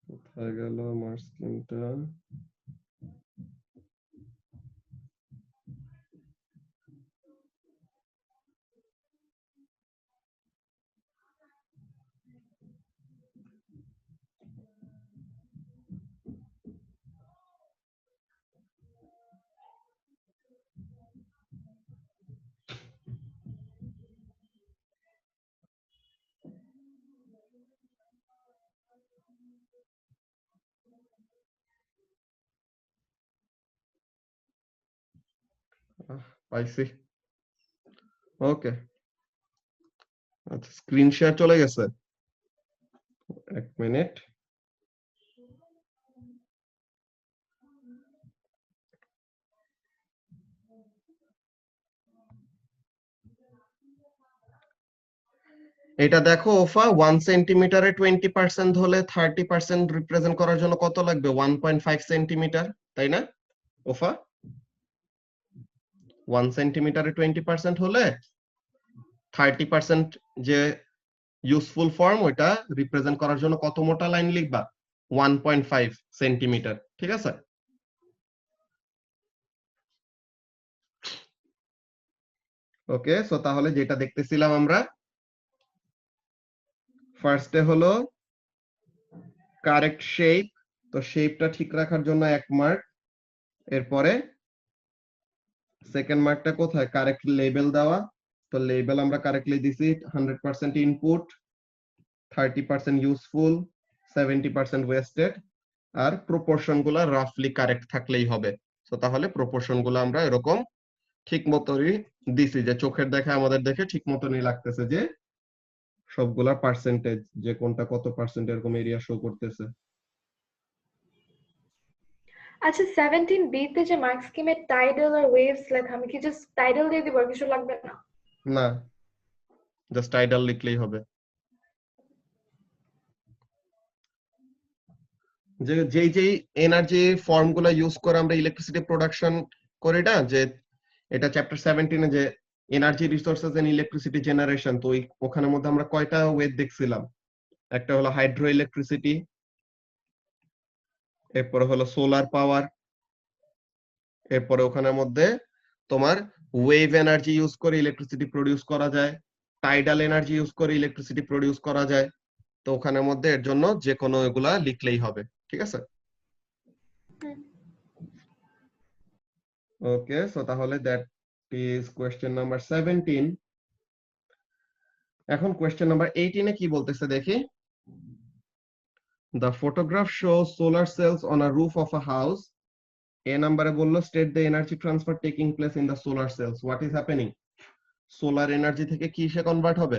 কোথায় গেল মার্ক স্কিমটা? পাইছি, ওকে। আচ্ছা, স্ক্রিন শেয়ার চলে গেছে, 1 মিনিট। এটা দেখো ওফা, 1 সেন্টিমিটারে 20% হলে 30% রিপ্রেজেন্ট করার জন্য কত লাগবে? 1.5 সেন্টিমিটার, তাই না ওফা? 1 সেন্টিমিটারে 20% হলে 30% যে ইউজফুল ফর্ম, ওইটা রিপ্রেজেন্ট করার জন্য কত মোটা লাইন লিখবা? 1.5 সেন্টিমিটার। ঠিক আছে, ওকে। সো তাহলে যেটা দেখতেছিলাম আমরা, ফার্স্টে হলো কারেক্ট শেপ, তো শেপটা ঠিক রাখার জন্য 1 মার্ক। এরপরে সেকেন্ড মার্কটা কোথায়? কারেক্ট লেবেল দেওয়া, তো লেবেল আমরা কারেক্টলি দিছি, 100% ইনপুট, 30% ইউজফুল, 70% ওয়েস্টেড, আর প্রপোর্শন গুলা রাফলি কারেক্ট থাকলেই হবে। তো তাহলে প্রপোর্শন গুলো আমরা এরকম ঠিক মতনই দিছি, যে চোখের দেখা আমাদের দেখে ঠিক মতনই লাগতেছে যে সবগুলা পার্সেন্টেজ, যে কোনটা কত পার্সেন্ট এরকম এরিয়া শো করতেছে। আচ্ছা 17B তে যে মার্ক স্কিমে টাইডাল আর ওয়েভস লেখা, আমি কি জাস্ট টাইডাল দিয়ে দিব, আর কিছু লাগবে না? না, জাস্ট টাইডাল লিখলেই হবে। যেই এনার্জি ফর্ম গুলা ইউজ করে আমরা ইলেকট্রিসিটি প্রোডাকশন করি না, যে এটা চ্যাপ্টার 17 যে energy resources and electricity generation, তো ওখানের মধ্যে আমরা কয়টা ওয়েভ দেখছিলাম? একটা হলো হাইড্রো ইলেকট্রিসিটি, এরপরে হলো সোলার পাওয়ার, এরপরে ওখানের মধ্যে তোমার ওয়েভ এনার্জি ইউজ করে ইলেকট্রিসিটি প্রডিউস করা যায়, টাইডাল এনার্জি ইউজ করে ইলেকট্রিসিটি প্রডিউস করা যায়। তো ওখানের মধ্যে এর জন্য যে কোনো এগুলা লিখলেই হবে, ঠিক আছে? ওকে, সো তাহলে দ্যাট ইজ কোয়েশ্চেন নাম্বার 17। এখন কোয়েশ্চেন নাম্বার 18 এ কি বলতেছে দেখি। The photograph shows solar cells on a roof of a house. A নাম্বারে বললো state the energy transfer taking place in the solar cells. What is happening? Solar energy থেকে কিসে convert হবে?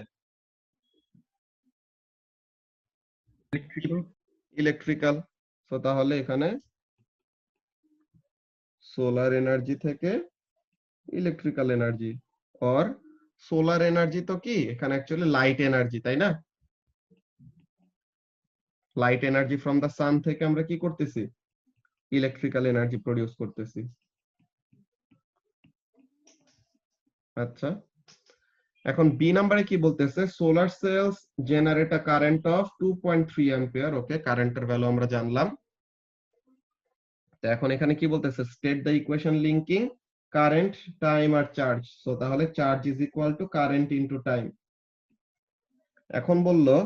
Electrical. So তাহলে এখানে সোলার এনার্জি থেকে electrical energy, or solar energy তো কি এখানে অ্যাকচুয়ালি লাইট এনার্জি, তাই না? Light energy from the sun থেকে আমরা কি করতেছি? ইলেকট্রিক্যাল এনার্জি প্রডিউস করতেছি। আচ্ছা, এখন বি নাম্বারে কি বলতেছে? Solar cells generate a current of 2.3 ampere. Okay, কারেন্টের ভ্যালু আমরা জানলাম। তো এখন এখানে কি বলতেছে? State the equation linking current, time আর চার্জ। সো তাহলে charge is equal to current into time. এখন বললো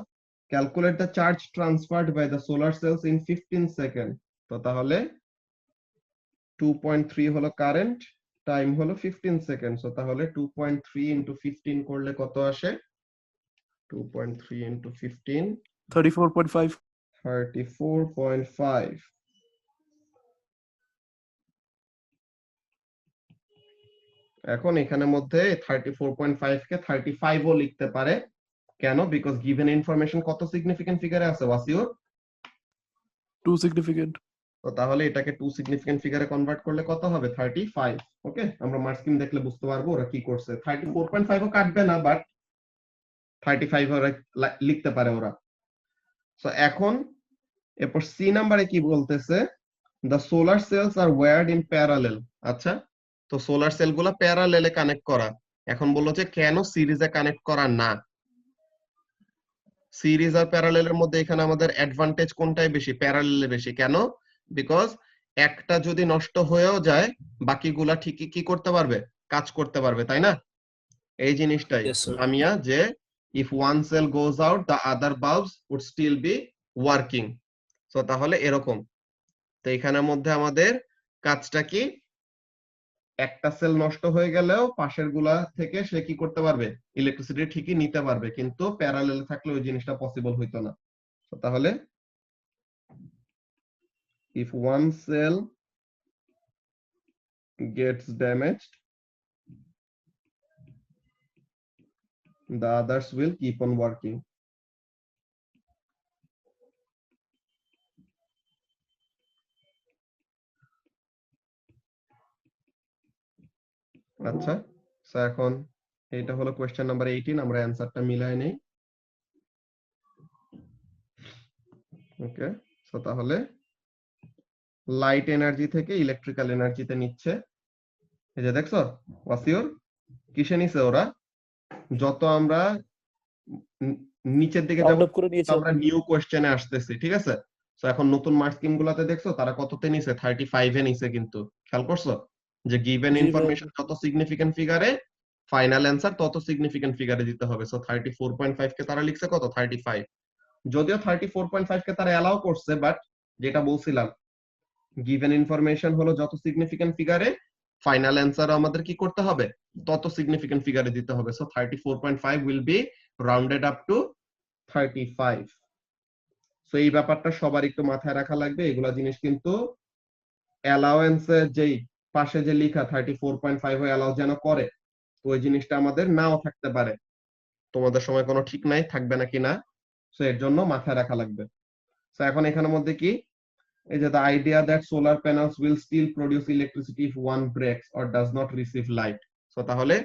calculate the charge transferred by the solar cells in 15 second. তো তাহলে 2.3 হলো কারেন্ট, টাইম হলো 15 সেকেন্ড। সো তাহলে 2.3 ইনটু 15 করলে কত আসে? 2.3 ইনটু 15 34.5. 34.5। এখন এখানের মধ্যে 34.5 কে 35 ও লিখতে পারে। কেন? বিকজ গিভেন ইনফরমেশন কত সিগনিফিকেন্ট ফিগারে আছে ওয়াসিউর? 2 significant. তো তাহলে এটাকে 2 সিগনিফিকেন্ট ফিগারে কনভার্ট করলে কত হবে? 35। ওকে, আমরা মার্ক স্কিম দেখলে বুঝতে পারবো ওরা কি করছে। 34.5 ও কাটবে না, বাট 35 ওরা লিখতে পারে ওরা। সো এখন এরপর সি নাম্বারে কি বলতেছে? The solar cells are wired in parallel. আচ্ছা, তো সোলার সেল গুলা প্যারালেলে কানেক্ট করা। এখন বললো যে কেন সিরিজে কানেক্ট করা না? সিরিজ আর প্যারালেলের মধ্যে এখানে আমাদের অ্যাডভান্টেজ কোনটাই বেশি? প্যারালেলে বেশি। কেন? বিকজ একটা যদি নষ্ট হয়েও যায় বাকিগুলা ঠিকই কি করতে পারবে? কাজ করতে পারবে, তাই না? এই জিনিসটাই আমিয়া, যে if one cell goes out the other bulbs would still be working. So তাহলে এরকম। তো এখানের মধ্যে আমাদের কাজটা কি? একটা সেল নষ্ট হয়ে গেলেও পাশের গুলা থেকে সে কি করতে পারবে? ইলেকট্রিসিটি ঠিকই নিতে পারবে, কিন্তু প্যারালেলে থাকলে ওই জিনিসটা পসিবল হইতো না। তো তাহলে if one cell gets damaged, the others will keep on working. আচ্ছা, সো এখন এটা হলো কোয়েশ্চেন নাম্বার 18। আমরা অ্যানসারটা মিলাই নেই। ওকে, সো তাহলে লাইট এনার্জি থেকে ইলেকট্রিক্যাল এনার্জিতে নিচ্ছে। এই যে দেখছো ওয়াসিউর কিসে নিছে ওরা? যত আমরা নিচের দিকে যাব Round up করে নিয়েছে। আমরা নিউ কোশ্চেনে আসতেছি, ঠিক আছে? সো এখন নতুন মার্ক স্কিম গুলাতে দেখছো তারা কততে নিছে? 35 এ নিছে। কিন্তু খেয়াল করছো যে গিভেন জি ভাই। ইনফরমেশন যত সিগনিফিকেন্ট ফিগারে ফাইনাল অ্যান্সার তত সিগনিফিকেন্ট ফিগারে দিতে হবে। সো 34.5 কে তারা লিখছে কত? 35। যদিও 34.5 কে তারা অ্যালাউ করছে, বাট যেটা বলছিলাম গিভেন ইনফরমেশন হলো যত সিগনিফিকেন্ট ফিগারে ফাইনাল অ্যান্সার আমাদের কি করতে হবে? তত সিগনিফিকেন্ট ফিগারে দিতে হবে। So 34.5 will be rounded up to 35। So এই ব্যাপারটা সবার একটু মাথায় রাখা লাগবে, এগুলা জিনিস কিন্তু অ্যালাওয়েন্সের যেই পাশে যে লেখা 34.5 অ্যালাউ যেন করে, তো ওই জিনিসটা আমাদের নাও থাকতে পারে, তোমাদের সময় কোনো ঠিক নাই থাকবে নাকি না, সো এর জন্য মাথায় রাখা লাগবে। সো এখন এখানের মধ্যে কি, এই যে the idea that solar panels will still produce electricity if one breaks or does not receive light, so তাহলে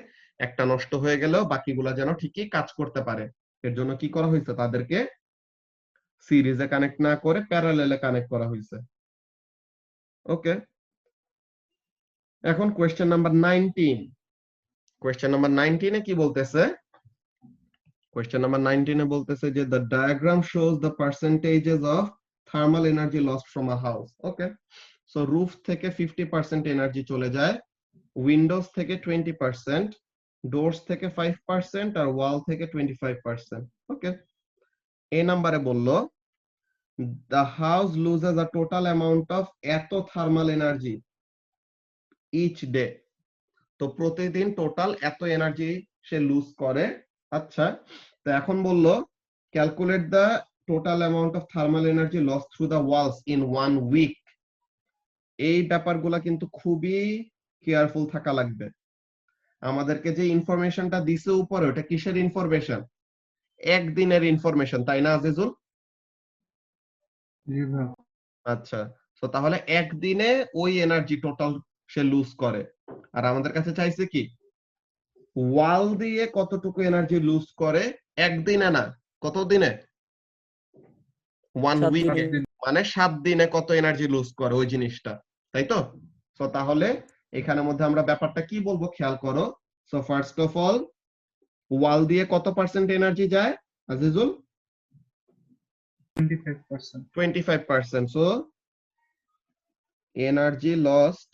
একটা নষ্ট হয়ে গেলেও বাকিগুলা যেন ঠিকই কাজ করতে পারে, এর জন্য কি করা হয়েছে, তাদেরকে সিরিজে কানেক্ট না করে প্যারালেলে কানেক্ট করা হয়েছে। ওকে, এখন কোয়েশ্চেন নাম্বার 19। কোয়েশ্চেন নাম্বার 19 এ কি বলতেছে, কোয়েশ্চেন নাম্বার 19 এ বলতেছে যে the diagram shows the percentages of thermal energy lost from a house. Okay, so roof থেকে 50% এনার্জি চলে যায়, উইন্ডোজ থেকে 20%, ডোরস থেকে 5% আর ওয়াল থেকে 25%। ওকে, এই নাম্বারে বললো the house loses a total amount of এত থার্মাল এনার্জি each day, তো প্রতিদিন টোটাল এত এনার্জি সে লুজ করে। আচ্ছা, তো এখন বললো calculate the total amount of thermal energy loss through the walls in 1 week. এই ব্যাপারগুলা কিন্তু খুবই কেয়ারফুল থাকা লাগবে। আমাদেরকে যে ইনফরমেশনটা দিছে উপরে, ওটা কিসের ইনফরমেশন, একদিনের ইনফরমেশন, তাই না আজিজুল? আচ্ছা, তো তাহলে একদিনে ওই এনার্জি টোটাল সে লুজ করে, আর আমাদের কাছে চাইছে কি ওয়াল দিয়ে কতটুকু এনার্জি লুজ করে একদিনে না, কত দিনে, 1 7 উইকে, দিনে। মানে 7 দিনে কত এনার্জি লুজ করে ওই জিনিসটা, তাই তো? সো তাহলে এখানের মধ্যে আমরা ব্যাপারটা কি বলবো খেয়াল করো। সো ফার্স্ট অফ অল, ওয়াল দিয়ে কত পার্সেন্ট এনার্জি যায় Azizul? 25%। So energy lost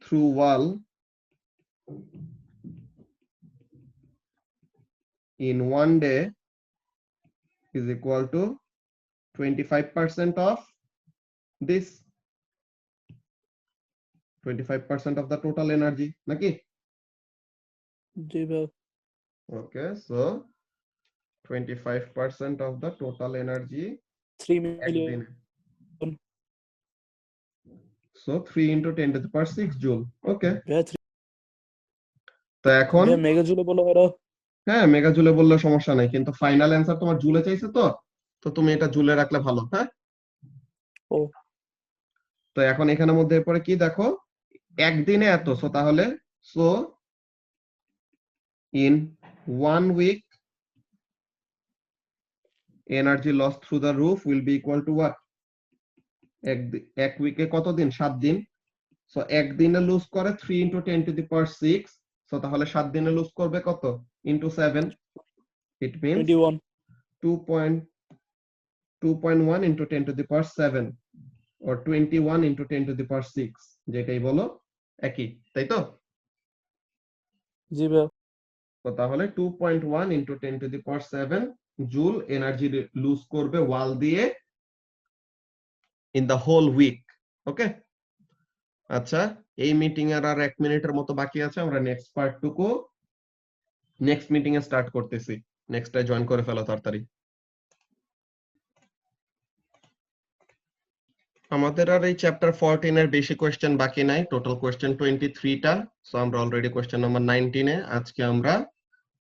through wall in 1 day is equal to 25% of this, 25% of the total energy naki? জি ভাই। Okay, so 25% of the total energy 3 million। একদিনে, so 3 into 10 to the power 6 joule. Okay, তো এখন ভাই mega জুলে বলা হয় না? হ্যাঁ mega জুলে বললে সমস্যা নাই, কিন্তু ফাইনাল অ্যান্সার তোমার জুলে চাইছে, তো তো তুমি এটা জুলে রাখলে ভালো। হ্যাঁ, ও তো এখন এখানের মধ্যে এরপরে কি দেখো, একদিনে এত, সো তাহলে so in 1 week energy lost through the roof will be equal to what, এক উইকে কত দিন, 7 দিন, সো একদিনে লুজ করে 3 into 10 to the power 6, so তাহলে 7 দিনে লুজ করবে কত, into 7, it means 21। 2.1 into 10 to the power 7 or 21 into 10 to the power 6, যেটাই বলো একই, তাই তো? জি ভাই। তো তাহলে 2.1 into 10 to the power 7 joule energy lose করবে ওয়াল দিয়ে in the whole week. Okay, আচ্ছা, এই মিটিং এর আর 1 মিনিটের মতো বাকি আছে, আমরা নেক্সট পার্ট টুকু নেক্সট মিটিং এ স্টার্ট করতেছি, নেক্সটে জয়েন করে ফেলো তাড়াতাড়ি। আমাদের আর এই চ্যাপ্টার 14 এর বেশি কোশ্চেন বাকি নাই, টোটাল কোশ্চেন 23টা, সো আমরা অলরেডি কোশ্চেন নাম্বার 19 এ, আজকে আমরা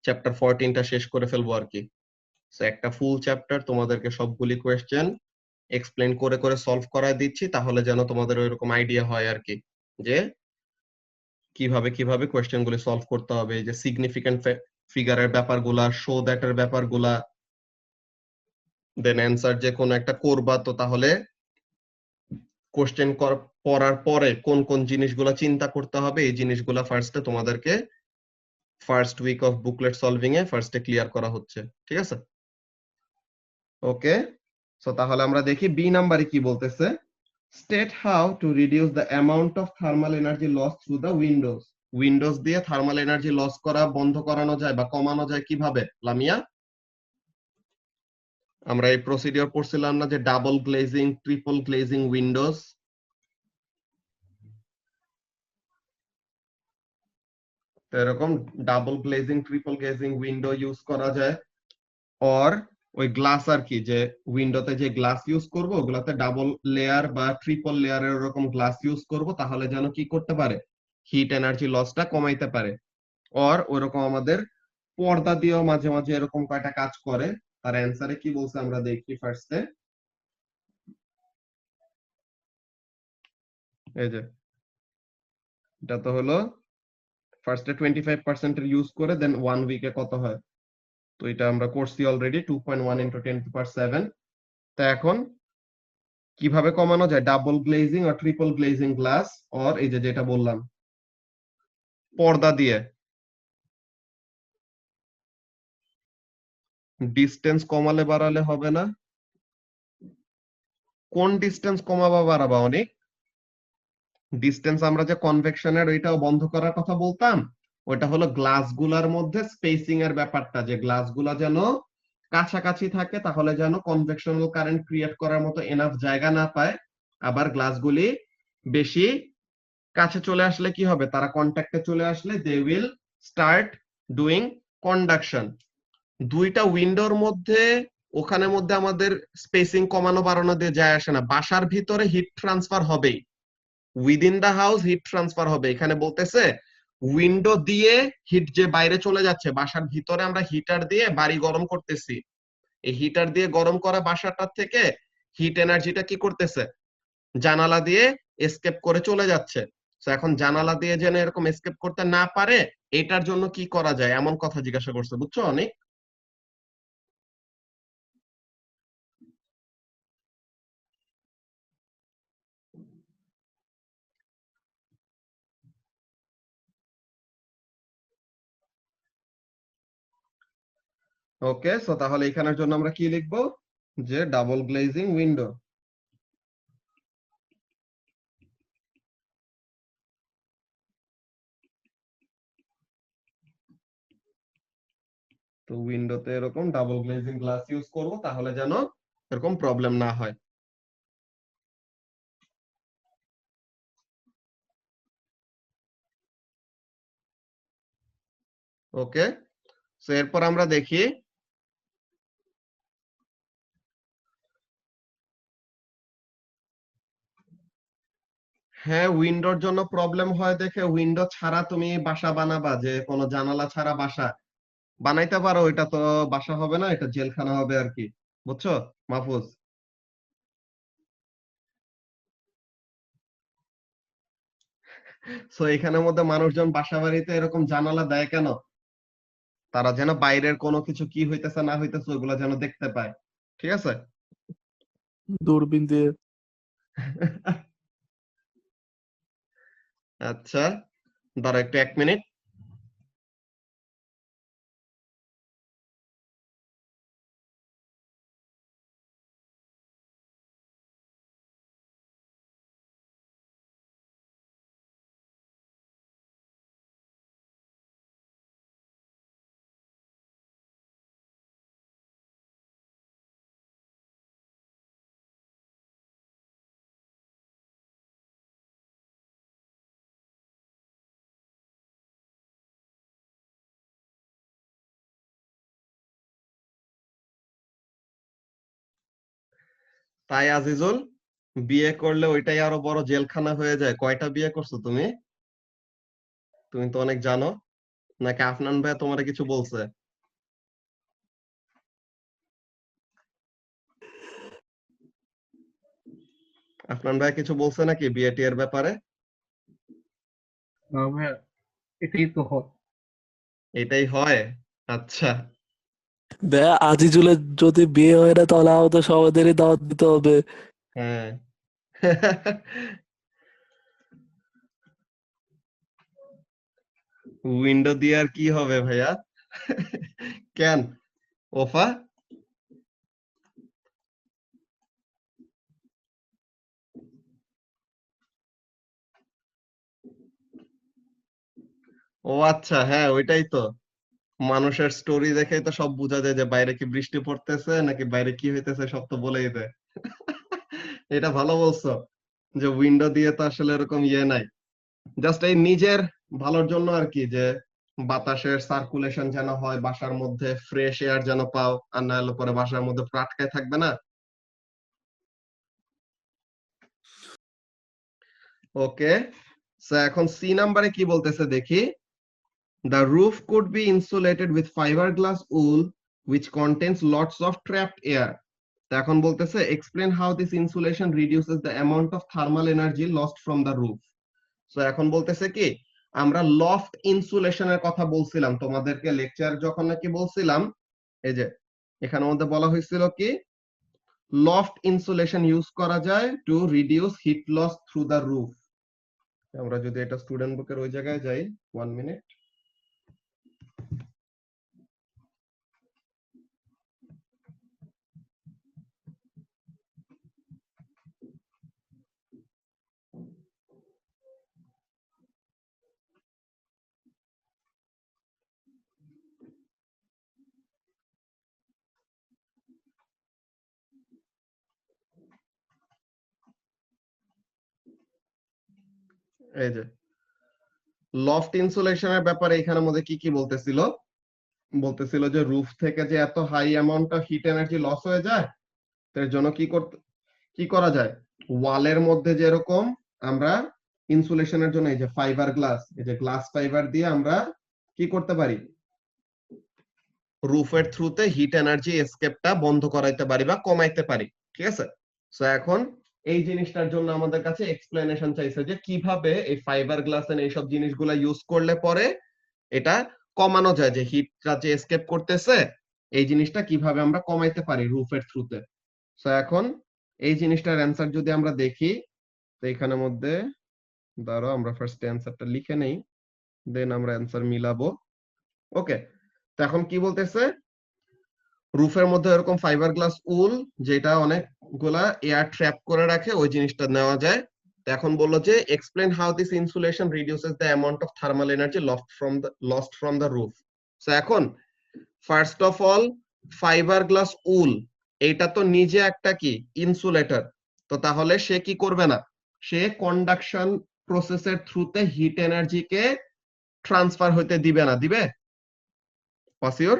চ্যাপ্টার 14টা শেষ করে ফেলবো আর কি। সো একটা ফুল চ্যাপ্টার তোমাদেরকে সবগুলি কোশ্চেন এক্সপ্লেন করে করে সলভ করায় দিচ্ছি, তাহলে যেন তোমাদের ওইরকম আইডিয়া হয় আর কি, যে কিভাবে কিভাবে কোশ্চেন গুলি সলভ করতে হবে, যে সিগনিফিকেন্ট ফিগারের ব্যাপারগুলা, শো দ্যাটের ব্যাপারগুলা, দেন অ্যান্সার যে কোনো একটা করবা, তো তাহলে কোশ্চেন পড়ার পরে কোন কোন জিনিসগুলা চিন্তা করতে হবে, এই জিনিসগুলা ফার্স্টে তোমাদেরকে first week of booklet solving এ ফার্স্টে ক্লিয়ার করা হচ্ছে, ঠিক আছে? ওকে, সো তাহলে আমরা দেখি বি নাম্বারে কি বলতেছে। State how to reduce the amount of thermal energy loss through the windows. Windows দিয়ে থার্মাল এনার্জি লস করা বন্ধ করানো যায় বা কমানো যায় কিভাবে লামিয়া? আমরা এই প্রসিডিওর পড়ছিলাম না, যে double glazing, triple glazing Windows, তো এরকম double glazing, triple glazing window use করা যায় অর ওই গ্লাস আর কি, যে উইন্ডোতে যে গ্লাস ইউজ করব ওগুলাতে ডাবল লেয়ার বা ট্রিপল লেয়ারের এরকম গ্লাস ইউজ করব, তাহলে যেন কি করতে পারে, হিট এনার্জি লসটা কমাইতে পারে। অর ওরকম আমাদের পর্দা দিয়েও মাঝে মাঝে এরকম কয়টা কাজ করে। তার অ্যান্সারে কি বলছে আমরা দেখি ফার্স্টে। এই যে এটা তো হলো ফার্স্টে 25% এর ইউজ করে দেন 1 উইকে কত হয়, তো এটা আমরা করছি অলরেডি 2.1 × 10⁷। তা এখন কিভাবে কমানো যায়, ডাবল গ্লেজিং আর ট্রিপল গ্লেজিং গ্লাস, অর এই যে যেটা বললাম পর্দা দিয়ে। ডিস্টেন্স কমালে বাড়ালে হবে না। কোন ডিস্টেন্স কমাবা বাড়াবা অনেক? ডিস্টেন্স আমরা যে কনভেকশনের ওইটাও বন্ধ করার কথা বলতাম, ওইটা হলো গ্লাস গুলার মধ্যে স্পেসিং এর ব্যাপারটা, যে গ্লাস গুলা যেন কাছাকাছি থাকে, তাহলে যেন কনভেকশনাল কারেন্ট ক্রিয়েট করার মতো এনাফ জায়গা না পায়। আবার গ্লাসগুলি বেশি কাছে চলে আসলে কি হবে, তারা কন্ট্যাক্টে চলে আসলে they will start doing conduction. দুইটা উইন্ডোর মধ্যে ওখানের মধ্যে আমাদের স্পেসিং কমানো বাড়ানো দিয়ে যায় আসে না, বাসার ভিতরে হিট ট্রান্সফার হবেই, within the house heat transfer হবে। এখানে বলতেছে উইন্ডো দিয়ে হিট যে বাইরে চলে যাচ্ছে, বাসার ভিতরে আমরা হিটার দিয়ে বাড়ি গরম করতেছি, এই হিটার দিয়ে গরম করা বাসাটার থেকে হিট এনার্জিটা কি করতেছে, জানালা দিয়ে এসকেপ করে চলে যাচ্ছে। তো এখন জানালা দিয়ে যেন এরকম এসকেপ করতে না পারে, এটার জন্য কি করা যায় এমন কথা জিজ্ঞাসা করছে, বুঝছো অনেক? ওকে, সো তাহলে এখানের জন্য আমরা কি লিখবো, যে ডাবল গ্লেজিং উইন্ডো। তো উইন্ডোতে এরকম ডাবল গ্লেজিং গ্লাস ইউজ করব, তাহলে যেন এরকম প্রবলেম না হয়। ওকে, সো এরপর আমরা দেখি হ্যাঁ উইন্ডোর জন্য প্রবলেম হয় দেখে উইন্ডো ছাড়া তুমি বাসা বানাবা, যে কোনো জানালা ছাড়া বাসা বানাইতে পারো, এটা তো বাসা হবে না, এটা জেলখানা হবে আর কি, বুঝছো মাহফুজ? সো এখানের মধ্যে মানুষজন বাসা বাড়িতে এরকম জানালা দেয় কেন, তারা যেন বাইরের কোনো কিছু কি হইতেছে না হইতেছে ওগুলো যেন দেখতে পায়, ঠিক আছে? দূরবীন দিয়ে। আচ্ছা, দাঁড়া একটু 1 মিনিট। তাই আজিজুল, বিয়ে করলে ওইটাই আরো বড় জেলখানা হয়ে যায়। কয়টা বিয়ে করছো তুমি? তুমি তো অনেক জানো, নাকি আফনান ভাই তোমার কিছু বলছে? আফনান ভাই কিছু বলছে নাকি বিয়ে টিয়ের ব্যাপারে? না ভাইয়া, এটাই তো হয়। এটাই হয়? আচ্ছা। ভাইয়া আজিজুলের যদি বিয়ে হয় না তাহলে আমাদের সবাইদেরই দাওয়াত দিতে হবে। হ্যাঁ। উইন্ডো দিয়ে আর কি হবে ভাইয়া? কেন ওফা? ও আচ্ছা, হ্যাঁ ওইটাই তো, মানুষের স্টোরি দেখেই তো সব বোঝা যায় যে বাইরে কি বৃষ্টি পড়তেছে নাকি বাইরে কি হইতেছে, সব তো বলেই দেয়। এটা ভালো বলছো, যে উইন্ডো দিয়ে তো আসলে এরকম ইয়ে নাই, জাস্ট এই নিজের ভালোর জন্য আর কি, যে বাতাসের সার্কুলেশন যেন হয়, বাসার মধ্যে ফ্রেশ এয়ার যেন পাও, আর না হলে পরে বাসার মধ্যে পুরো আটকায় থাকবে না। ওকে, সো এখন সি নাম্বারে কি বলতেছে দেখি। The roof could be insulated with fiberglass wool which contains lots of trapped air. তো এখন বলতেছে explain how this insulation reduces the amount of thermal energy lost from the roof. So এখন বলতেছে কি, আমরা লফট ইনসুলেশনের কথা বলছিলাম তোমাদেরকে লেকচার যখন নাকি বলছিলাম, এই যে এখানে মধ্যে বলা হয়েছিল কি লফট ইনসুলেশন ইউজ করা যায় to reduce heat loss through the roof. আমরা যদি এটা স্টুডেন্ট বুকের ওই জায়গায় যাই, 1 মিনিট। এই যে লফট ইনসুলেশনের ব্যাপারে এখানের মধ্যে কি কি বলতেছিল, বলতেছিল যে রুফ থেকে যে এত high amount of heat energy loss হয়ে যায়, এর জন্য কি করা যায়, ওয়ালের মধ্যে যেরকম আমরা ইনসুলেশনের জন্য এই যে ফাইবার গ্লাস, এই যে গ্লাস ফাইবার দিয়ে আমরা কি করতে পারি, রুফের থ্রুতে হিট এনার্জি এসকেপটা বন্ধ করাইতে পারি বা কমাইতে পারি। ঠিক আছে, সো এখন এই জিনিসটার জন্য আমাদের কাছে এক্সপ্লেনেশন চাইছে যে কিভাবে এই ফাইবার গ্লাস এন্ড এইসব জিনিসগুলো ইউজ করলে পরে এটা কমানো যায়, যে হিটটা যে এসকেপ করতেছে এই জিনিসটা কিভাবে আমরা কমাইতে পারি রুফের থ্রুতে। সো এখন এই জিনিসটার অ্যান্সার যদি আমরা দেখি, তো এখানের মধ্যে দাঁড়াও আমরা ফার্স্ট অ্যান্সারটা লিখে নেই, দেন আমরা অ্যান্সার মিলাবো। ওকে, তো এখন কি বলতেছে, রুফের মধ্যে এরকম ফাইবার গ্লাস উল যেটা অনেকগুলা এয়ার ট্র্যাপ করে রাখে, ওই জিনিসটা নেওয়া যায়। তো এখন বললো যে explain how this insulation reduces the amount of thermal energy lost from the roof. So এখন first of all fibre glass wool এইটা তো নিজে একটা কি ইনসুলেটর, তো তাহলে সে কি করবে না, সে কন্ডাকশন প্রসেসের থ্রুতে হিট এনার্জিকে ট্রান্সফার হইতে দিবে না, দিবে? পাসিওর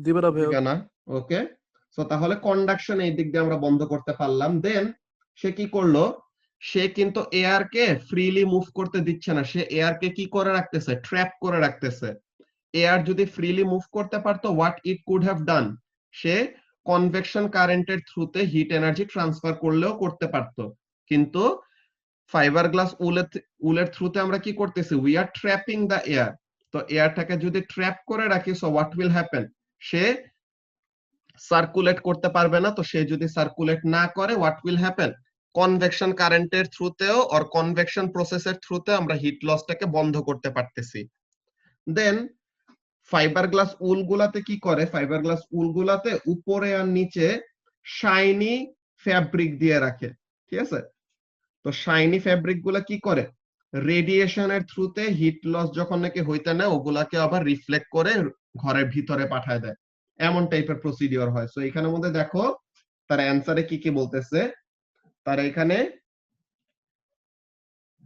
দিবে না ভাইয়া। দিবে না। ওকে, সো তাহলে কন্ডাকশন এই দিক দিয়ে আমরা বন্ধ করতে পারলাম। দেন সে কি করলো, সে কিন্তু এয়ারকে ফ্রিলি মুভ করতে দিচ্ছে না, সে এয়ারকে কি করে রাখতেছে, ট্র্যাপ করে রাখতেছে। এয়ার যদি ফ্রিলি মুভ করতে পারতো, what it could have done, say convection কারেন্টের থ্রুতে হিট এনার্জি ট্রান্সফার করলেও করতে পারতো, কিন্তু ফাইবার গ্লাস উলের থ্রুতে আমরা কি করতেছি, we are trapping the air. তো এয়ারটাকে যদি ট্র্যাপ করে রাখি, so what will happen, say circulate করতে পারবে না। তো সে যদি সার্কুলেট না করে, হোয়াট উইল হ্যাপেন, কনভেকশন কারেন্টের থ্রুতেও অর কনভেকশন প্রসেসের থ্রুতে আমরা হিট লসটাকে বন্ধ করতে পারতেছি। দেন ফাইবার গ্লাস উল গুলাতে কি করে, ফাইবার গ্লাস উল গুলাতে উপরে আর নিচে শাইনি ফ্যাব্রিক দিয়ে রাখে। ঠিক আছে, তো শাইনি ফ্যাব্রিক গুলা কি করে, রেডিয়েশনের থ্রুতে হিট লস যখন নাকি হইতে নেয়, ওগুলাকে আবার রিফ্লেক্ট করে ঘরের ভিতরে পাঠায় দেয়, এমন টাইপের প্রসিডিওর হয়। সো এখানের মধ্যে দেখো তার অ্যান্সারে কি কি বলতেছে, তারা এখানে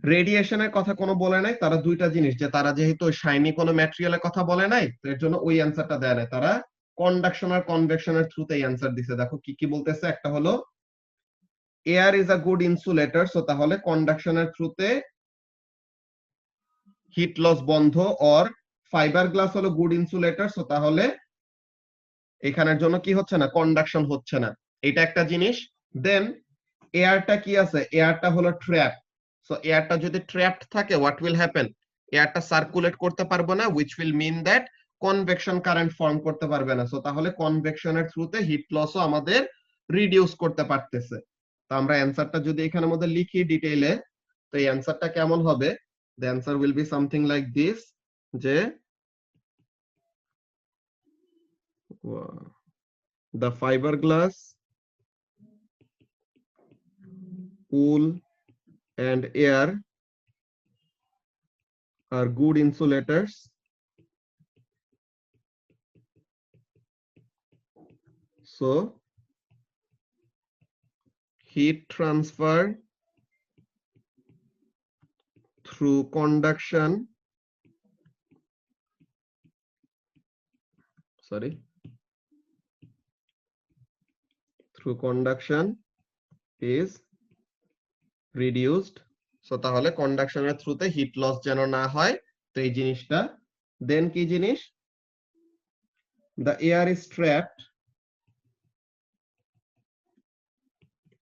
রেডিয়েশনের কথা কোনো বলে নাই, তারা দুইটা জিনিস, যে তারা যেহেতু শাইনি কোনো ম্যাটেরিয়ালের কথা বলে নাই, তো এর জন্য ওই অ্যান্সারটা দেয় নাই, তারা কন্ডাকশন আর কনভেকশনের থ্রুতে অ্যান্সার দিছে। দেখো কি কি বলতেছে, একটা হলো air is a good insulator, so তাহলে কন্ডাকশনের থ্রুতে হিট লস বন্ধ, অর ফাইবার গ্লাস হলো গুড ইনসুলেটর, সো তাহলে এখানের জন্য কি হচ্ছে না, কন্ডাকশন হচ্ছে না, এটা একটা জিনিস। দেন এয়ারটা কি আছে, এয়ারটা হলো ট্র্যাপ, সো এয়ারটা যদি ট্র্যাপড থাকে, হোয়াট উইল হ্যাপেন, এয়ারটা সার্কুলেট করতে পারবে না, which will mean that convection current form করতে পারবে না। সো তাহলে কনভেকশনের থ্রুতে হিট লসও আমাদের রিডিউস করতে পারতেছে। তো আমরা অ্যান্সারটা যদি এখানের মধ্যে লিখি ডিটেইলে, তো এই অ্যান্সারটা কেমন হবে, the answer will be something like this, যে the fiberglass wool and air are good insulators, so heat transfer through conduction sorry, through conduction is reduced. So তাহলে কন্ডাকশনের থ্রুতে হিট লস যেন না হয়, তো এই জিনিসটা। দেন কি জিনিস, the air is trapped,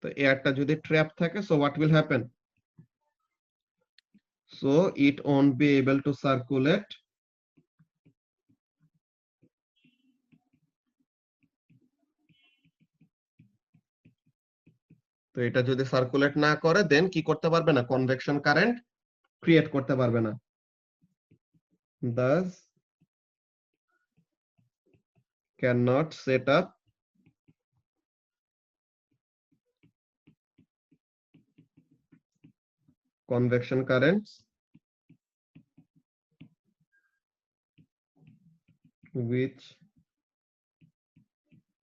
তো এয়ারটা যদি ট্র্যাপ থাকে, so what will happen, so it won't be able to circulate, তো এটা যদি সার্কুলেট না করে দেন কি করতে পারবে না, কনভেকশন কারেন্ট ক্রিয়েট করতে পারবে না। thus cannot set up convection currents which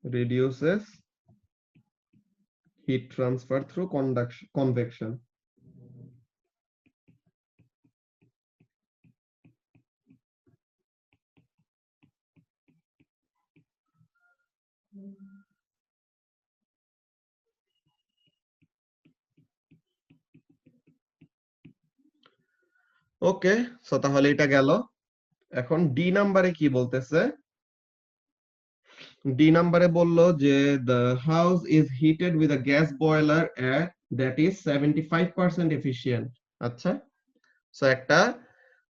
reduces heat transfer through convection. Okay, so তাহলে এটা গেল। এখন ডি নাম্বারে কি বলতেছে, ডি নাম্বারে বললো যে the house is heated with a gas boiler at that is 75% efficient। আচ্ছা, সো একটা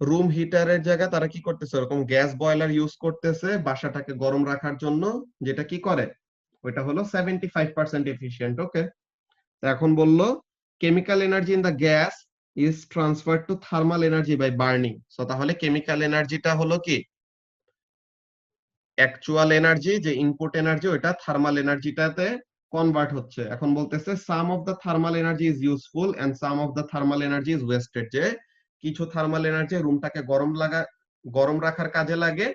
রুম হিটারের জায়গায় তারা কি করতেছে, এরকম গ্যাস বয়লার ইউজ করতেছে বাসাটাকে গরম রাখার জন্য, যেটা কি করে, ওইটা হলো 75% এফিশিয়েন্ট। ওকে, এখন বললো chemical energy in the gas is transferred to thermal energy by burning. So তাহলে কেমিক্যাল এনার্জিটা হলো কি, অ্যাকচুয়াল এনার্জি যে ইনপুট এনার্জি, ওইটা থার্মাল এনার্জিটাতে কনভার্ট হচ্ছে। এখন বলতেছে some of the thermal energy is useful and some of the thermal energy is wasted, যে কিছু থার্মাল এনার্জি রুমটাকে গরম রাখার কাজে লাগে,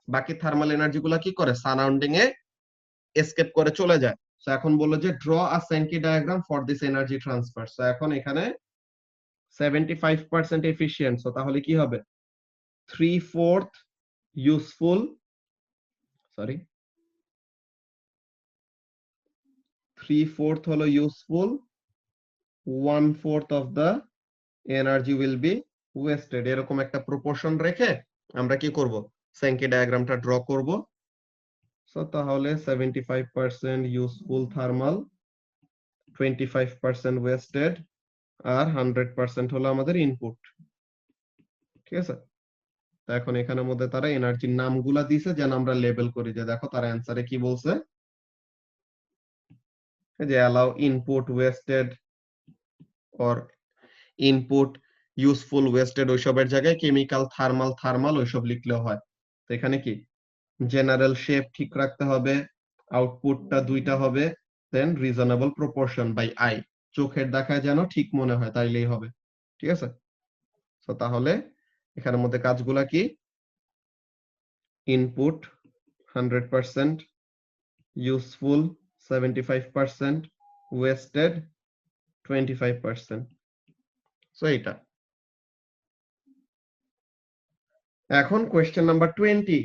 বাকি থার্মাল এনার্জি গুলা কি করে, সারাউন্ডিং এ এসকেপ করে চলে যায়। সো এখন বললো যে draw a Sankey diagram for this energy transfer. So এখন এখানে 75% এফিশিয়েন্ট, সো তাহলে কি হবে, 3/4 ইউজফুল, সরি 3/4 হলো useful, 1/4 of the energy will be wasted. এরকম একটা প্রপোর্শন রেখে আমরা কি করব, স্যানকি ডায়াগ্রামটা ড্র করব। সো তাহলে 75% ইউজফুল থার্মাল, 25% ওয়েস্টেড, আর 100% হলো আমাদের ইনপুট। ঠিক আছে, তো এখন এখানের মধ্যে তারা এনার্জির নামগুলা দিয়েছে যেন আমরা লেবেল করি, যে দেখো তারা অ্যানসারে কি বলছে, যে allow input wasted or input useful wasted, ওইসবের জায়গায় কেমিক্যাল থার্মাল ওইসব লিখলেও হয়। তো এখানে কি জেনারেল শেপ ঠিক রাখতে হবে, আউটপুটটা দুইটা হবে, দেন রিজনেবল প্রপোর্শন বাই আই, চোখের দেখায় যেন ঠিক মনে হয় তাইলেই হবে। ঠিক আছে, তো তাহলে এখানের মধ্যে কাজগুলা কি, ইনপুট 100%, ইউজফুল 75%, ওয়েস্টেড 25%। সো এটা এখন কোয়েশ্চেন নাম্বার 20।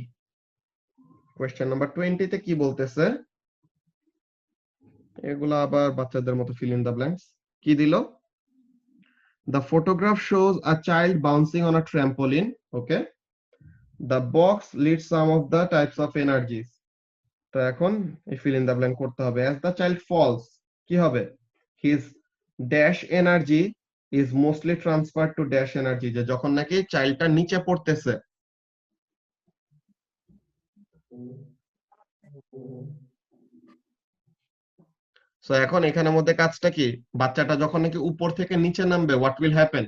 কোয়েশ্চেন নাম্বার 20 তে কি বলতেছে, এগুলা আবার বাচ্চাদের মতো ফিল ইন দা ব্ল্যাঙ্কস। কি দিল, the photograph shows a child bouncing on a trampoline, okay, the box lists some of the types of energies। তো এখন এই ফিল ইন দা ব্ল্যাঙ্ক করতে হবে। as the child falls কি হবে, his dash energy is mostly transferred to dash energy, যে যখন নাকি চাইল্ডটা নিচে পড়তেছে, সো এখন এখানের মধ্যে কাজটা কি, বাচ্চাটা যখন নাকি উপর থেকে নিচে নামবে, হোয়াট উইল হ্যাপেন,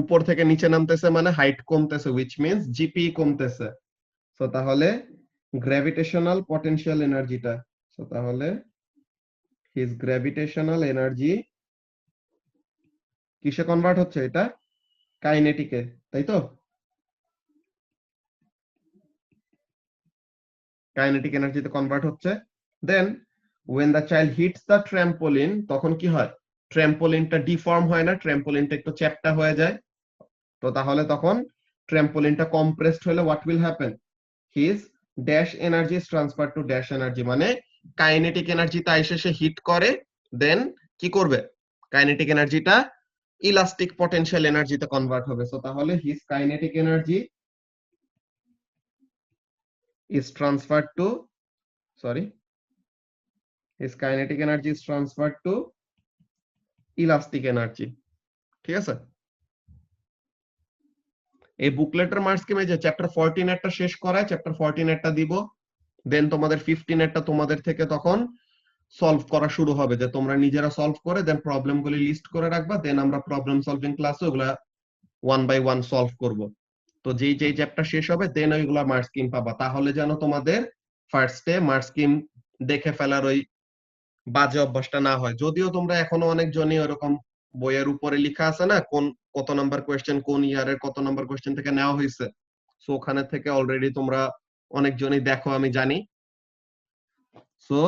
উপর থেকে নিচে নামতেছে মানে হাইট কমতেছে, which means জিপি কমতেছে। সো তাহলে গ্র্যাভিটেশনাল পটেনশিয়াল এনার্জিটা, সো তাহলে হিজ গ্র্যাভিটেশনাল এনার্জি কিসে কনভার্ট হচ্ছে, এটা কাইনেটিকে, তাই তো, কাইনেটিক এনার্জিতে কনভার্ট হচ্ছে। দেন when the child hits the trampoline, তখন কি হয়, ট্র্যাম্পোলিনটা ডিফর্ম হয় না, ট্র্যাম্পোলিনটা একটু চ্যাপ্টা হয়ে যায়। তো তাহলে তখন ট্র্যাম্পোলিনটা কম্প্রেসড হলে what will happen, his dash energy is transfer to dash energy, মানে কাইনেটিক এনার্জিটা এসে সে হিট করে, দেন কি করবে, কাইনেটিক এনার্জিটা ইলাস্টিক পটেনশিয়াল এনার্জিতে কনভার্ট হবে। সো তাহলে his kinetic energy is transfer to, sorry, his kinetic energy is transfer to elastic energy. ঠিক আছে, এই বুকলেটের মার্কস স্কিমে যে চ্যাপ্টার 14 এরটা শেষ করায়, চ্যাপ্টার 14 এরটা দিব, দেন তোমাদের 15 এরটা তোমাদের থেকে তখন সলভ করা শুরু হবে, যে তোমরা নিজেরা সলভ করে দেন প্রবলেমগুলি লিস্ট করে রাখবা, দেন আমরা প্রবলেম সলভিং ক্লাসে ওগুলা 1 বাই 1 সলভ করব। তো যেই যেই চ্যাপ্টার শেষ হবে দেন ওইগুলা মার্কস স্কিম পাবা, তাহলে যেন তোমাদের ফার্স্টে মার্কস স্কিম দেখে ফেলার ওই বাজে অভ্যাসটা না হয়। যদিও তোমরা এখনো অনেকজনই ওরকম বইয়ের উপরে লেখা আছে না কোন কত নাম্বার কোয়েশ্চেন কোন ইয়ারের কত নাম্বার কোয়েশ্চেন থেকে নেওয়া হয়েছে, সো ওখানে থেকে অলরেডি তোমরা অনেকজনই দেখো আমি জানি, সো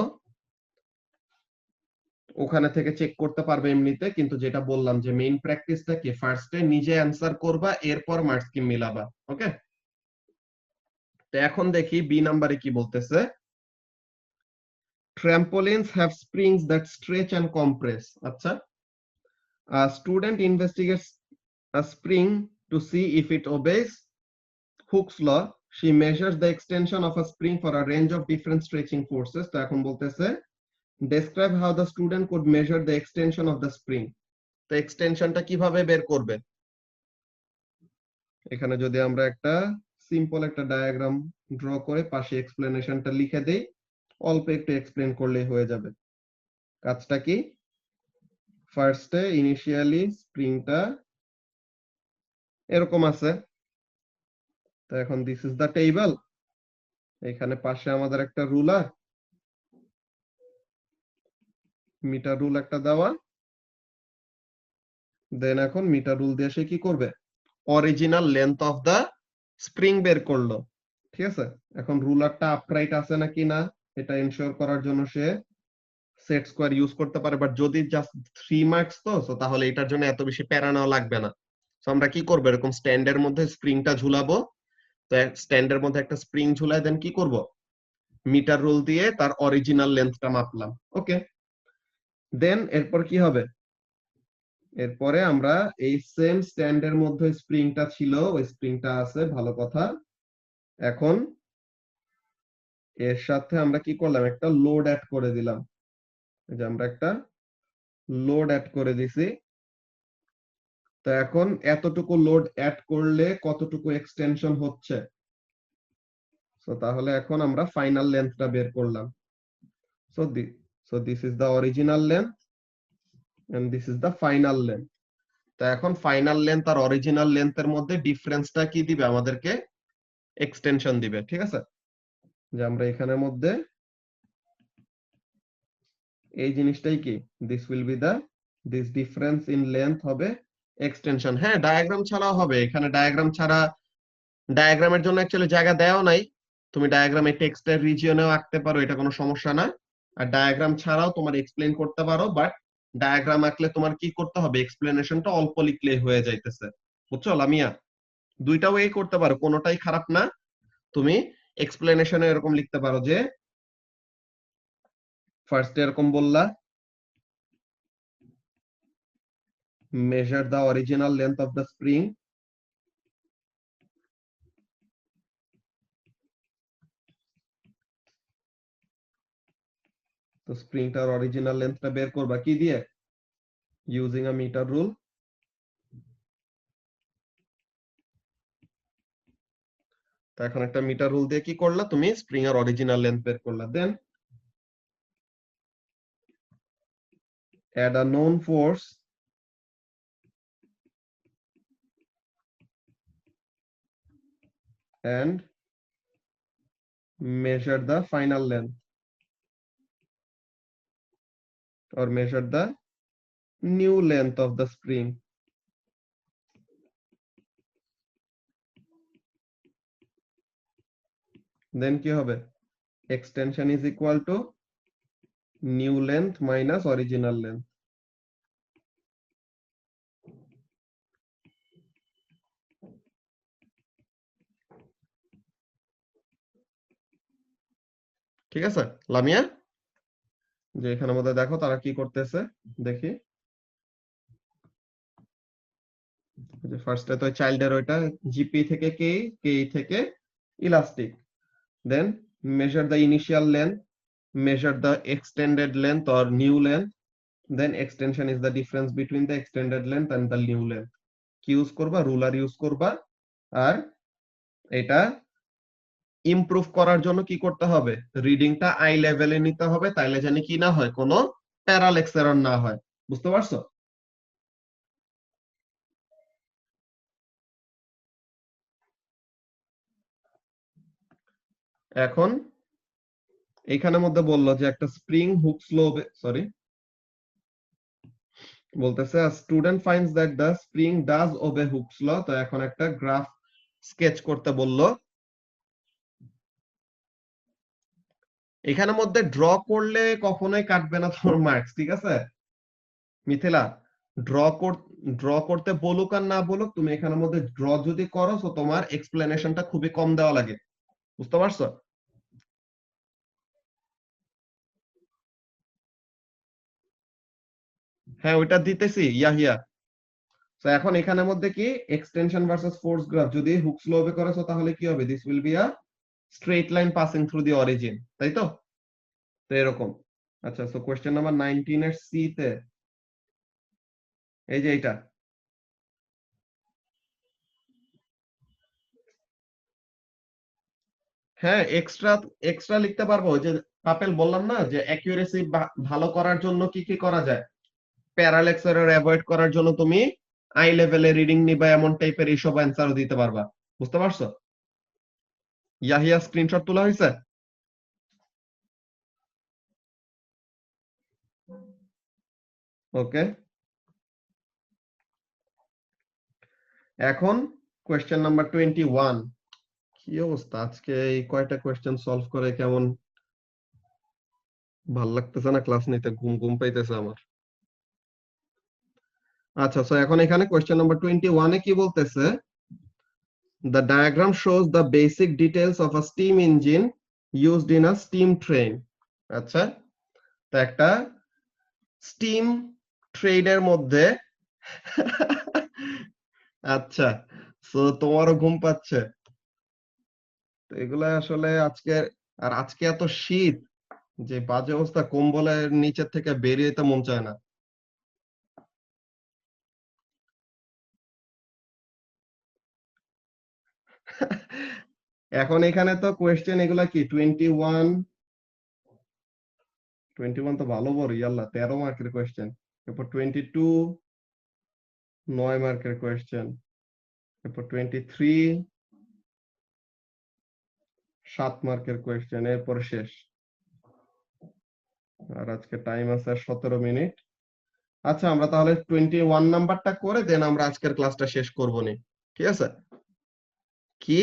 ওখানে থেকে চেক করতে পারবে এমনিতে। কিন্তু যেটা বললাম যে মেইন প্র্যাকটিসটা কি, ফার্স্টে নিজে অ্যান্সার করবা, এরপর মার্কস স্কিম মিলাবা। ওকে, তো এখন দেখি বি নাম্বারে কি বলতেছে। Trampolines have springs that stretch and compress. আচ্ছা, a student investigates a spring to see if it obeys Hooke's law. She measures the extension of a spring for a range of different stretching forces. তো এখন বলতেছে describe how the student could measure the extension of the spring. তো এক্সটেনশনটা কিভাবে বের করবে? এখানে যদি আমরা একটা সিম্পল একটা ডায়াগ্রাম ড্র করে পাশে এক্সপ্লেনেশনটা লিখে দেই, অল্প একটু এক্সপ্লেন করলেই হয়ে যাবে। কাজটা কি, ফার্স্টে ইনিশিয়ালি স্প্রিংটা এরকম আছে, তো এখন দিস ইজ দা টেবল, এখানে পাশে আমাদের একটা রুলার, মিটার রুল একটা দেওয়া, দেন এখন মিটার রুল দিয়ে সে কি করবে, original length of the spring বের করলো। ঠিক আছে, এখন রুলারটা আপরাইট আছে নাকি না এটা এনশিওর করার জন্য সে সেট স্কোয়ার ইউজ করতে পারে, বাট যদি জাস্ট 3 মার্কস তো সো তাহলে এটার জন্য এত বেশি প্যারা নেওয়া লাগবে না। সো আমরা কি করবো, এরকম স্ট্যান্ডের মধ্যে স্প্রিংটা ঝুলাবো, তো স্ট্যান্ডের মধ্যে একটা স্প্রিং ঝুলাই, দেন কি করব, মিটার রুল দিয়ে তার অরিজিনাল লেন্থটা মাপলাম। ওকে, দেন এরপর কি হবে, এরপরে আমরা এই সেম স্ট্যান্ডের মধ্যে স্প্রিংটা ছিল, ওই স্প্রিংটা আছে, ভালো কথা। এখন এর সাথে আমরা কি করলাম, একটা লোড অ্যাড করে দিলাম, এই যে আমরা একটা লোড অ্যাড করে দিছি। তো এখন এতটুকু লোড অ্যাড করলে কতটুকু এক্সটেনশন হচ্ছে, সো তাহলে এখন আমরা ফাইনাল লেন্থটা বের করলাম। So this is the original length and this is the final length. তো এখন ফাইনাল লেন্থ আর অরিজিনাল লেন্থের মধ্যে ডিফারেন্সটা কি দিবে, আমাদেরকে এক্সটেনশন দিবে। ঠিক আছে, যে আমরা এখানের মধ্যে এই জিনিসটাই কি, this will be the, this difference in length হবে এক্সটেনশন। হ্যাঁ, ডায়াগ্রাম ছাড়াও হবে, এখানে ডায়াগ্রাম ছাড়া, ডায়াগ্রামের জন্য অ্যাকচুয়ালি জায়গা দেওয়া নাই, তুমি ডায়াগ্রামে টেক্সটের রিজিয়নেও আঁকতে পারো, এটা কোনো সমস্যা না। আর ডায়াগ্রাম ছাড়াও তোমার এক্সপ্লেন করতে পারো, বাট ডায়াগ্রাম আঁকলে তোমার কি করতে হবে, এক্সপ্লেনেশনটা অল্প লিখলেই হয়ে যাইতেছে। বুঝছো লামিয়া, দুইটা ওয়ে করতে পারো, কোনোটাই খারাপ না। তুমি এক্সপ্লেনেশনে এরকম লিখতে পারো যে ফার্স্ট এরকম বললা, measure the original length of the spring, তো স্প্রিংটার অরিজিনাল লেন্থটা বের করবা কি দিয়ে, ইউজিং আ মিটার রুল। তো এখন একটা মিটার রুল দিয়ে কি করলা, তুমি স্প্রিং এর অরিজিনাল লেন্থ বের করলা, দেন add a known force and measure the final length or measure the new length of the spring. Then কি হবে, extension is equal to new length minus original length. ঠিক আছে লামিয়া, যে এখানের মধ্যে দেখো তারা কি করতেছে দেখি। যে ফার্স্টে তো চাইল্ডের ওইটা জিপি থেকে কে থেকে elastic, then measure the initial length, measure the extended length or new length, then extension is the difference between the extended length and the new length. কি ইউজ করবা, রুলার ইউজ করবা। আর এটা improve করার জন্য কি করতে হবে, রিডিংটা আই লেভেলে নিতে হবে, তাইলে জানি কি না হয়, কোনো প্যারালেক্স এরর না হয়। বুঝতে পারছো? এখন এইখানের মধ্যে বললো যে একটা স্প্রিং হুক স্লো, সরি বলতেছে student finds that the spring does obey Hooke's law. তো এখন একটা গ্রাফ স্কেচ করতে বললো। এখানের মধ্যে ড্র করলে কখনোই কাটবে না তোমার মার্কস, ঠিক আছে মিথিলা? ড্র করতে বলুক আর না বলুক, তুমি এখানের মধ্যে ড্র যদি করো তো তোমার এক্সপ্লেনেশনটা খুবই কম দেওয়া লাগে। বুঝতে পারছো? হ্যাঁ ওইটা দিতেছি ইয়াহিয়া। তো এখন এখানের মধ্যে কি এক্সটেনশন ভার্সেস ফোর্স গ্রাফ, যদি হুকস ল ওবে করেছো তাহলে কি হবে, this will be a straight line passing through the origin, তাই তো? তো এরকম। আচ্ছা, সো কোশ্চেন নাম্বার 19 এর সি তে এই যে এটা, হ্যাঁ এক্সট্রা এক্সট্রা লিখতে পারবো। ওই যে পাপেল বললাম না যে অ্যাকুরেসি ভালো করার জন্য কি কি করা যায়, প্যারালেক্স এরর অ্যাভয়েড করার জন্য তুমি আই লেভেলে রিডিং নিবা, এমন টাইপের এইসব অ্যান্সারও দিতে পারবা। বুঝতে পারছো? ইয়াহিয়া স্ক্রিনশট তোলা হয়েছে? ওকে, এখন কোয়েশ্চেন নাম্বার 21। কি অবস্থা আজকে, এই কয়টা কোয়েশ্চেন সলভ করে কেমন ভাল লাগতেছে না, ক্লাস নিতে ঘুম ঘুম পাইতেছে আমার। আচ্ছা, সো এখন এখানে কোয়েশ্চেন নাম্বার 21 এ কি বলতেছে, the diagram shows the basic details of a steam engine used in a steam train. আচ্ছা, তো একটা স্টিম ট্রেনের মধ্যে আচ্ছা, সো তোমারও ঘুম পাচ্ছে। তো এগুলা আসলে আজকে, আর আজকে এত শীত যে বাজে অবস্থা, কম্বলের নিচের থেকে বেরিয়ে যেতে মন চায় না। এখন এখানে তো কোয়েশ্চেন এগুলা কি 21 তো ভালো বড়, ইয়াল্লা 13 মার্কের কোয়েশ্চেন। এরপর 22 9 মার্কের কোয়েশ্চেন। এরপর 23 7 মার্কের কোয়েশ্চেন, এরপর শেষ। আর আজকে টাইম আছে 17 মিনিট। আচ্ছা, আমরা তাহলে 21 নাম্বারটা করে দেন আমরা আজকের ক্লাসটা শেষ করব নি, ঠিক আছে? কি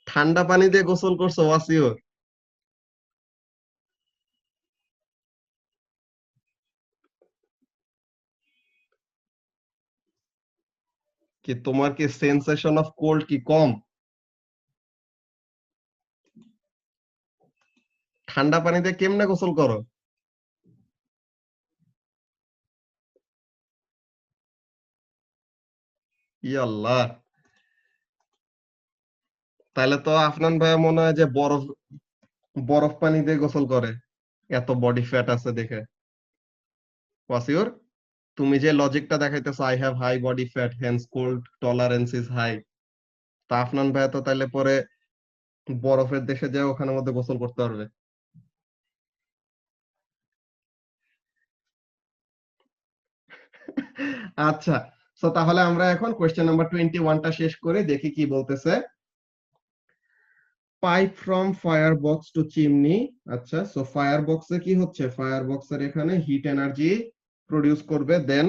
ঠান্ডা পানি দিয়ে গোসল করছো ওয়াসিউর? কি তোমার কি সেন্সেশন অফ কোল্ড কি কম? ঠান্ডা পানি দিয়ে কেমনে গোসল করো? ইয়াল্লাহ, তাহলে তো আফনান ভাই মনে হয় যে বরফ বরফ পানি দিয়ে গোসল করে, এত বডি ফ্যাট আছে দেখে। ওয়াসিউর, তুমি যে লজিকটা দেখাইতেছো, I have high body fat hence cold tolerance is high, তা আফনান ভাই তো তাইলে পরে বরফের দেশে যায় ওখানের মধ্যে গোসল করতে পারবে। আচ্ছা, সো তাহলে আমরা এখন কোয়েশ্চেন নাম্বার 21টা শেষ করে দেখি কি বলতেছে। Pipe from fire box to chimney. আচ্ছা, সো ফায়ার বক্সে কি হচ্ছে, ফায়ার বক্সের এখানে হিট এনার্জি প্রডিউস করবে, then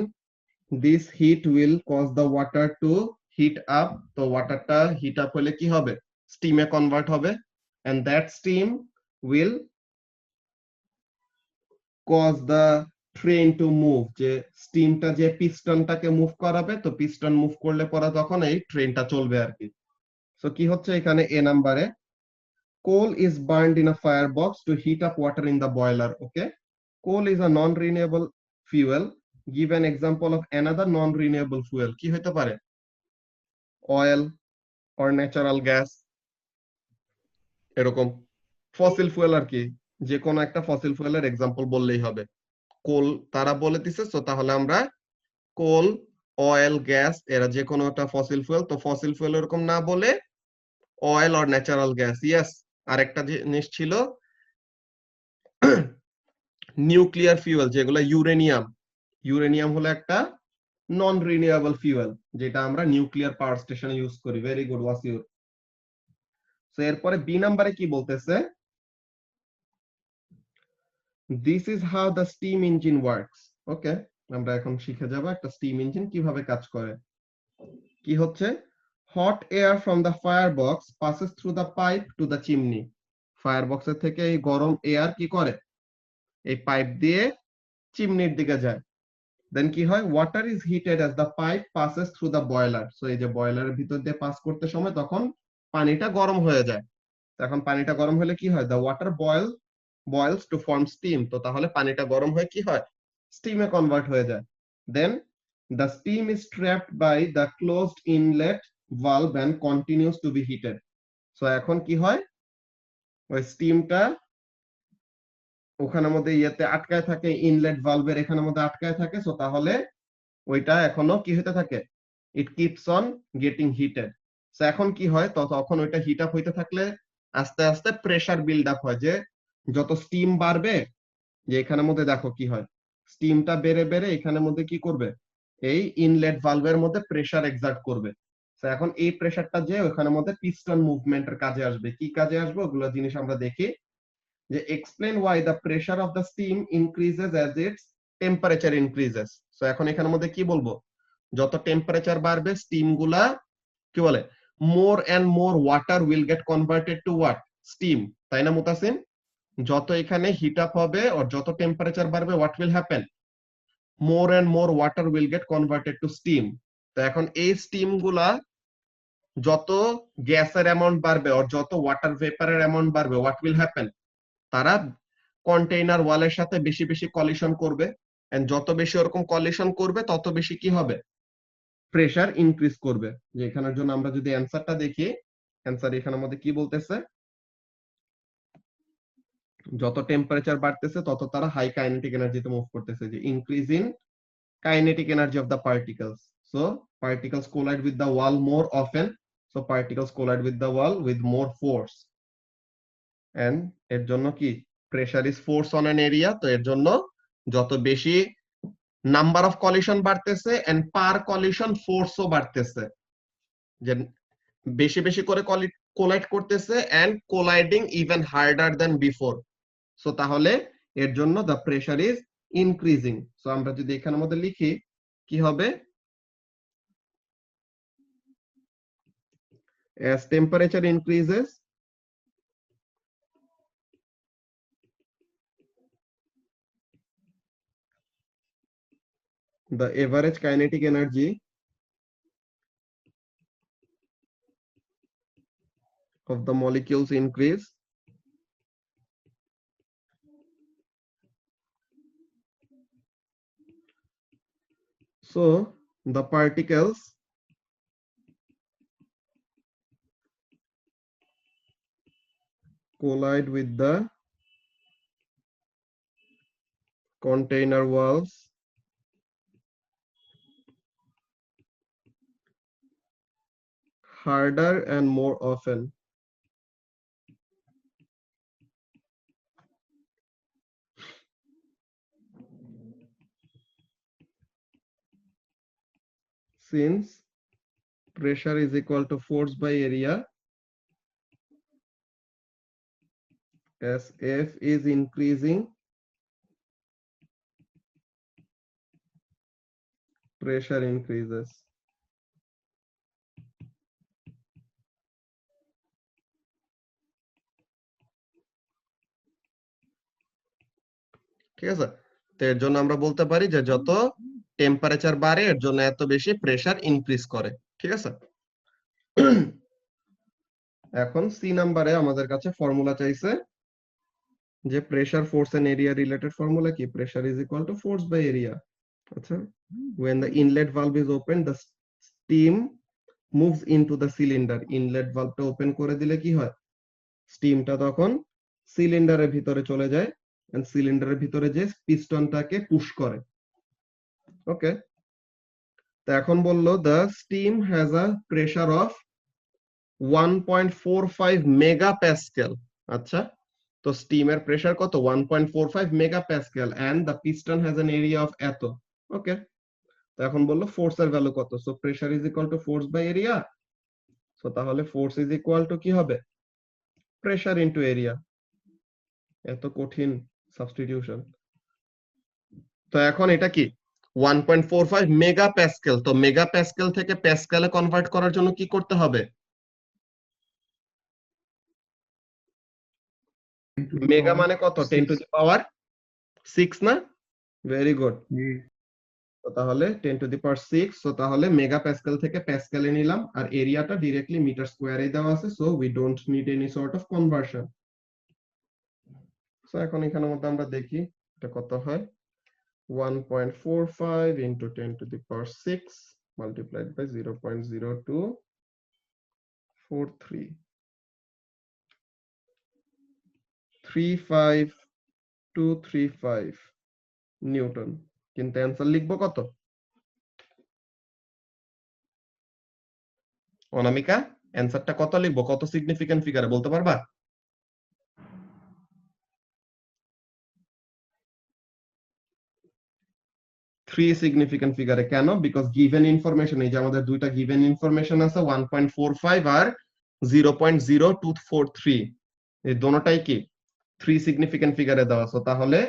this heat will cause the water to heat up. তো ওয়াটারটা হিট আপ হলে কি হবে, স্টিমে কনভার্ট হবে, and that steam will cause the train to move. যে স্টিমটা যে পিস্টনটাকে মুভ করাবে, তো পিস্টন মুভ করলে পরে তখন এই ট্রেনটা চলবে আর কি। সো কি হচ্ছে এখানে এ নাম্বারে, coal is burned in a firebox to heat up water in the boiler. Okay, coal is a non-renewable fuel. Give an example of another non-renewable fuel. কি হতে পারে? Oil or natural gas, এরকম fossil fuel আর কি, যে কোনো একটা fossil ফুয়েলের example বললেই হবে। কোল তারা বলে দিছে, সো তাহলে আমরা কোল, অয়েল, গ্যাস এরা যে কোনো একটা ফসিল ফুয়েল, তো ফসিল ফুয়েল এরকম না বলে oil or natural gas. Yes, আরেকটা জিনিস ছিল নিউক্লিয়ার ফিউয়েল, যেগুলো ইউরেনিয়াম। ইউরেনিয়াম হলো একটা নন রিনিউয়েবল ফিউয়েল, যেটা আমরা নিউক্লিয়ার পাওয়ার স্টেশনে ইউজ করি। Very good Wasiur. সো এরপরে বি নাম্বারে কি বলতেছে, this is how the steam engine works. Okay, আমরা এখন শিখে যাব একটা স্টিম ইঞ্জিন কিভাবে কাজ করে। কি হচ্ছে, hot air from the fire box passes through the pipe to the chimney. Fire বক্সের থেকে এই গরম এয়ার কি করে, এই পাইপ দিয়ে চিমনির দিকে যায়। দেন কি হয়, water is heated as the pipe passes through the boiler. So এই যে বয়লারের ভিতর দিয়ে পাস করতে সময় তখন পানিটা গরম হয়ে যায়। এখন পানিটা গরম হলে কি হয়, the water boils to form steam. তো তাহলে পানিটা গরম হয়ে কি হয়, স্টিমে কনভার্ট হয়ে যায়। Then the steam is trapped by the closed inlet valve and continues to be heated. So এখন কি হয়, ওই স্টিমটা ওখানের মধ্যে ইয়েতে আটকায় থাকে, ইনলেট ভালভের এখানের মধ্যে আটকায় থাকে। সো তাহলে ওইটা এখনো কি হতে থাকে, it keeps on getting heated. So এখন কি হয়, তখন ওইটা হিট আপ হইতে থাকলে আস্তে আস্তে প্রেসার বিল্ড আপ হয়, যে যত স্টিম বাড়বে, যে এখানের মধ্যে দেখো কি হয়, স্টিমটা বেড়ে বেড়ে এখানের মধ্যে কি করবে, এই ইনলেট ভালভের মধ্যে প্রেসার এক্সার্ট করবে। তো এখন এই প্রেসারটা যে ওখানের মধ্যে পিস্টন মুভমেন্টের কাজে আসবে। কি কাজে আসবে ওগুলো জিনিস আমরা দেখি, যে explain why the pressure of the steam increases as its temperature increases. So এখন এখানের মধ্যে কি বলবো, যত টেম্পারেচার বাড়বে স্টিম গুলা কি বলে, more and more water will get converted to what, steam. তাই না মুতাসিম? যত এখানে হিট আপ হবে আর যত টেম্পারেচার বাড়বে, what will happen, more and more water will get converted to steam. তো এখন এই স্টিম গুলা যত গ্যাসের অ্যামাউন্ট বাড়বে আর যত ওয়াটার ভেপারের অ্যামাউন্ট বাড়বে, হোয়াট উইল হ্যাপেন, তারা কন্টেইনার ওয়ালের সাথে বেশি বেশি কলিশন করবে। এন্ড যত বেশি ওরকম কলিশন করবে তত বেশি কি হবে, প্রেসার ইনক্রিজ করবে। যে এখানের জন্য আমরা যদি অ্যানসারটা দেখি, অ্যানসার এখানের মধ্যে কি বলতেছে, যত টেম্পারেচার বাড়তেছে তত তারা হাই কাইনেটিক এনার্জিতে মুভ করতেছে, যে increase in kinetic energy of the particles. So particles collide with the wall more often. So particles collide with the wall with more force, and এর জন্য কি, pressure is force on an area. তো এর জন্য যত বেশি number of collision বাড়তেছে and per collision ফোর্সও বাড়তেছে, যে বেশি বেশি করে কোলাইড করতেছে and colliding even harder than before. So তাহলে এর জন্য the pressure is increasing. So আমরা যদি এখানের মধ্যে লিখি কি হবে, as temperature increases the average kinetic energy of the molecules increase. So the particles collide with the container walls harder and more often. Since pressure is equal to force by area, as F is increasing, pressure increases. ঠিক আছে, তো এর জন্য আমরা বলতে পারি যে যত টেম্পারেচার বাড়ে এর জন্য এত বেশি প্রেসার ইনক্রিজ করে। ঠিক আছে, এখন সি নাম্বারে আমাদের কাছে ফর্মুলা চাইছে যে pressure force and area related formula কি, pressure is equal to force by area. আচ্ছা, when the inlet valve is open the steam moves into the cylinder, inlet ভালভটা ওপেন করে দিলে কি হয়, স্টিমটা তখন সিলিন্ডারের ভিতরে চলে যায় এন্ড সিলিন্ডারের ভিতরে যে পিস্টনটাকে পুশ করে। ওকে, তো এখন বললো the steam has a pressure of 1.45 megapascal। আচ্ছা, তো স্টিমের প্রেসার কত, 1.45 megapascal and the piston has an area of এত। ওকে, তো এখন বললো ফোর্সের ভ্যালু কত, so pressure is equal to force by area. So তাহলে ফোর্স ইজ ইকুয়াল টু কি হবে, প্রেসার ইনটু এরিয়া। এত কঠিন সাবস্টিটিউশন। তো এখন এটা কি 1.45 মেগাপ্যাসকেল, তো মেগাপ্যাসকেল থেকে প্যাসকেলে কনভার্ট করার জন্য কি করতে হবে, মেগা মানে কত, 10 টু দি পাওয়ার 6 না, ভেরি গুড। তো তাহলে 10 টু দি পাওয়ার 6, সো তাহলে মেগাপ্যাসকেল থেকে প্যাসকেলে নিলাম আর এরিয়াটা ডাইরেক্টলি মিটার স্কয়ারে দেওয়া আছে, so we don't need any sort of conversion. So এখন এখানের মধ্যে আমরা দেখি এটা কত হয়, 1.45 into 10 to the power 6 multiplied by 0.0243 35235 Newton. কিন্তু অ্যান্সার লিখবো কত, অনামিকা অ্যান্সারটা কত লিখবো, কত সিগনিফিকেন্ট ফিগারে বলতে পারবা? থ্রি সিগনিফিকেন্ট ফিগারে। কেন? বিকজ গিভেন ইনফরমেশন, এই যে আমাদের দুইটা গিভেন ইনফরমেশন আছে 1.45 আর 0.0243, এই দোনোটাই কি থ্রি সিগনিফিকেন্ট ফিগারে দেওয়া আছে। তাহলে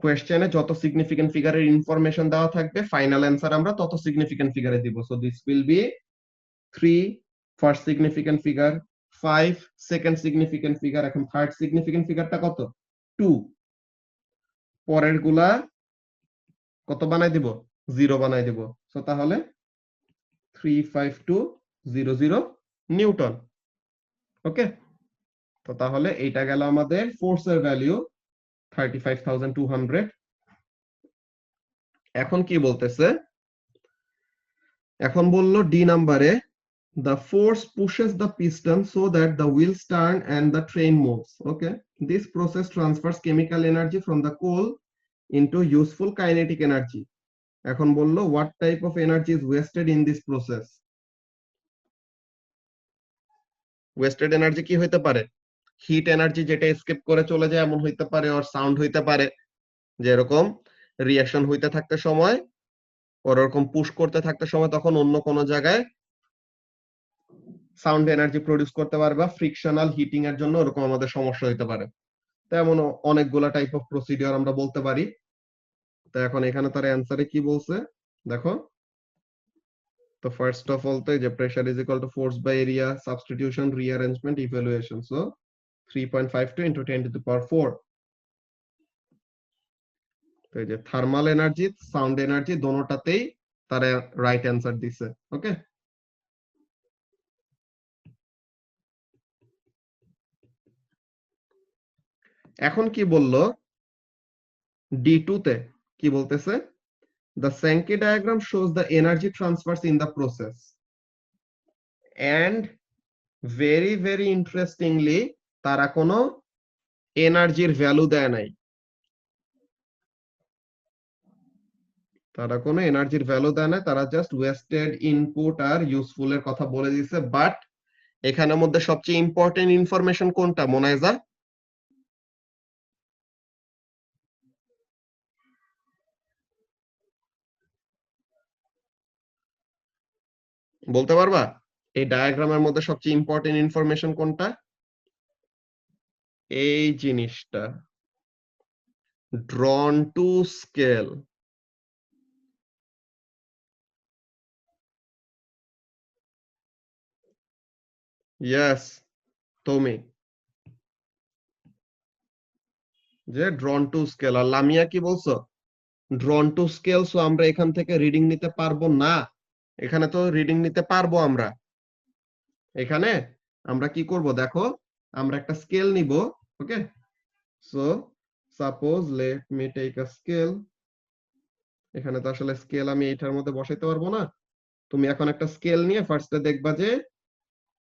কোয়েশ্চেনে যত সিগনিফিকেন্ট ফিগারের ইনফরমেশন দেওয়া থাকবে ফাইনাল অ্যান্সার আমরা তত সিগনিফিকেন্ট ফিগারে দিব। So this will B 3 first significant figure, 5 second significant figure, এখন থার্ড সিগনিফিকেন্ট ফিগারটা কত, 2। পরের গুলা কত বানাই দিব, 0 বানাই দিব। সো তাহলে 35200 নিউটন। ওকে, তো তাহলে এইটা গেল আমাদের ফোর্সের ভ্যালু 35,200। এখন কি বলতেছে, এখন বললো ডি নাম্বারে the force pushes the piston so that the wheels turn and the train moves. Okay, this process transfers chemical energy from the coal into useful kinetic energy. এখন বললো what type of energy is wasted in this process? wasted energy কি হইতে পারে, hit energy যেটা escape করে চলে যায় এমন হইতে পারে, আর সাউন্ড হইতে পারে, যেরকম রিঅ্যাকশন হইতে থাকতে সময় ওরকম পুশ করতে থাকতে সময় তখন অন্য কোন জায়গায় সাউন্ড এনার্জি প্রডিউস করতে পারে, বা ফ্রিকশনাল হিটিং এর জন্য ওরকম আমাদের সমস্যা হইতে পারে। তো এমন অনেকগুলা টাইপ অফ প্রসিডিওর আমরা বলতে পারি। তো এখন এখানে তার অ্যান্সারে কি বলছে দেখো, তো ফার্স্ট অফ অল তো এই যে pressure is equal to force by area, substitution, rearrangement, evaluation. So 3.52 into 10 to the power 4। তো এই যে থার্মাল এনার্জি, সাউন্ড এনার্জি দোনোটাতেই তারা রাইট অ্যান্সার দিছে। ওকে, এখন কি বললো D2 তে, কি বলতেছে, the Sankey diagram shows the energy transfers in the process and very very interestingly তারা কোনো এনার্জির ভ্যালু দেয় নাই, তারা কোনো এনার্জির ভ্যালু দেয় না, তারা just wasted input are useful এর কথা বলে দিয়েছে। বাট এখানের মধ্যে সবচেয়ে ইম্পর্টেন্ট ইনফরমেশন কোনটা মোনাইজা, বলতে পারবা এই ডায়াগ্রামের মধ্যে সবচেয়ে ইম্পর্টেন্ট ইনফরমেশন কোনটা? এই জিনিসটা, drawn to scale। ইয়েস, তুমি যে drawn to scale। আর লামিয়া কি বলছো, drawn to scale, সো আমরা এখান থেকে রিডিং নিতে পারবো না। এখানে তো রিডিং নিতে পারবো আমরা, এখানে আমরা কি করব দেখো, আমরা একটা স্কেল নিব। Okay, so suppose let me take a scale. এখানে তো আসলে স্কেল আমি এটার মধ্যে বসাইতে পারবো না। তুমি এখন একটা স্কেল নিয়ে ফার্স্টে দেখবা যে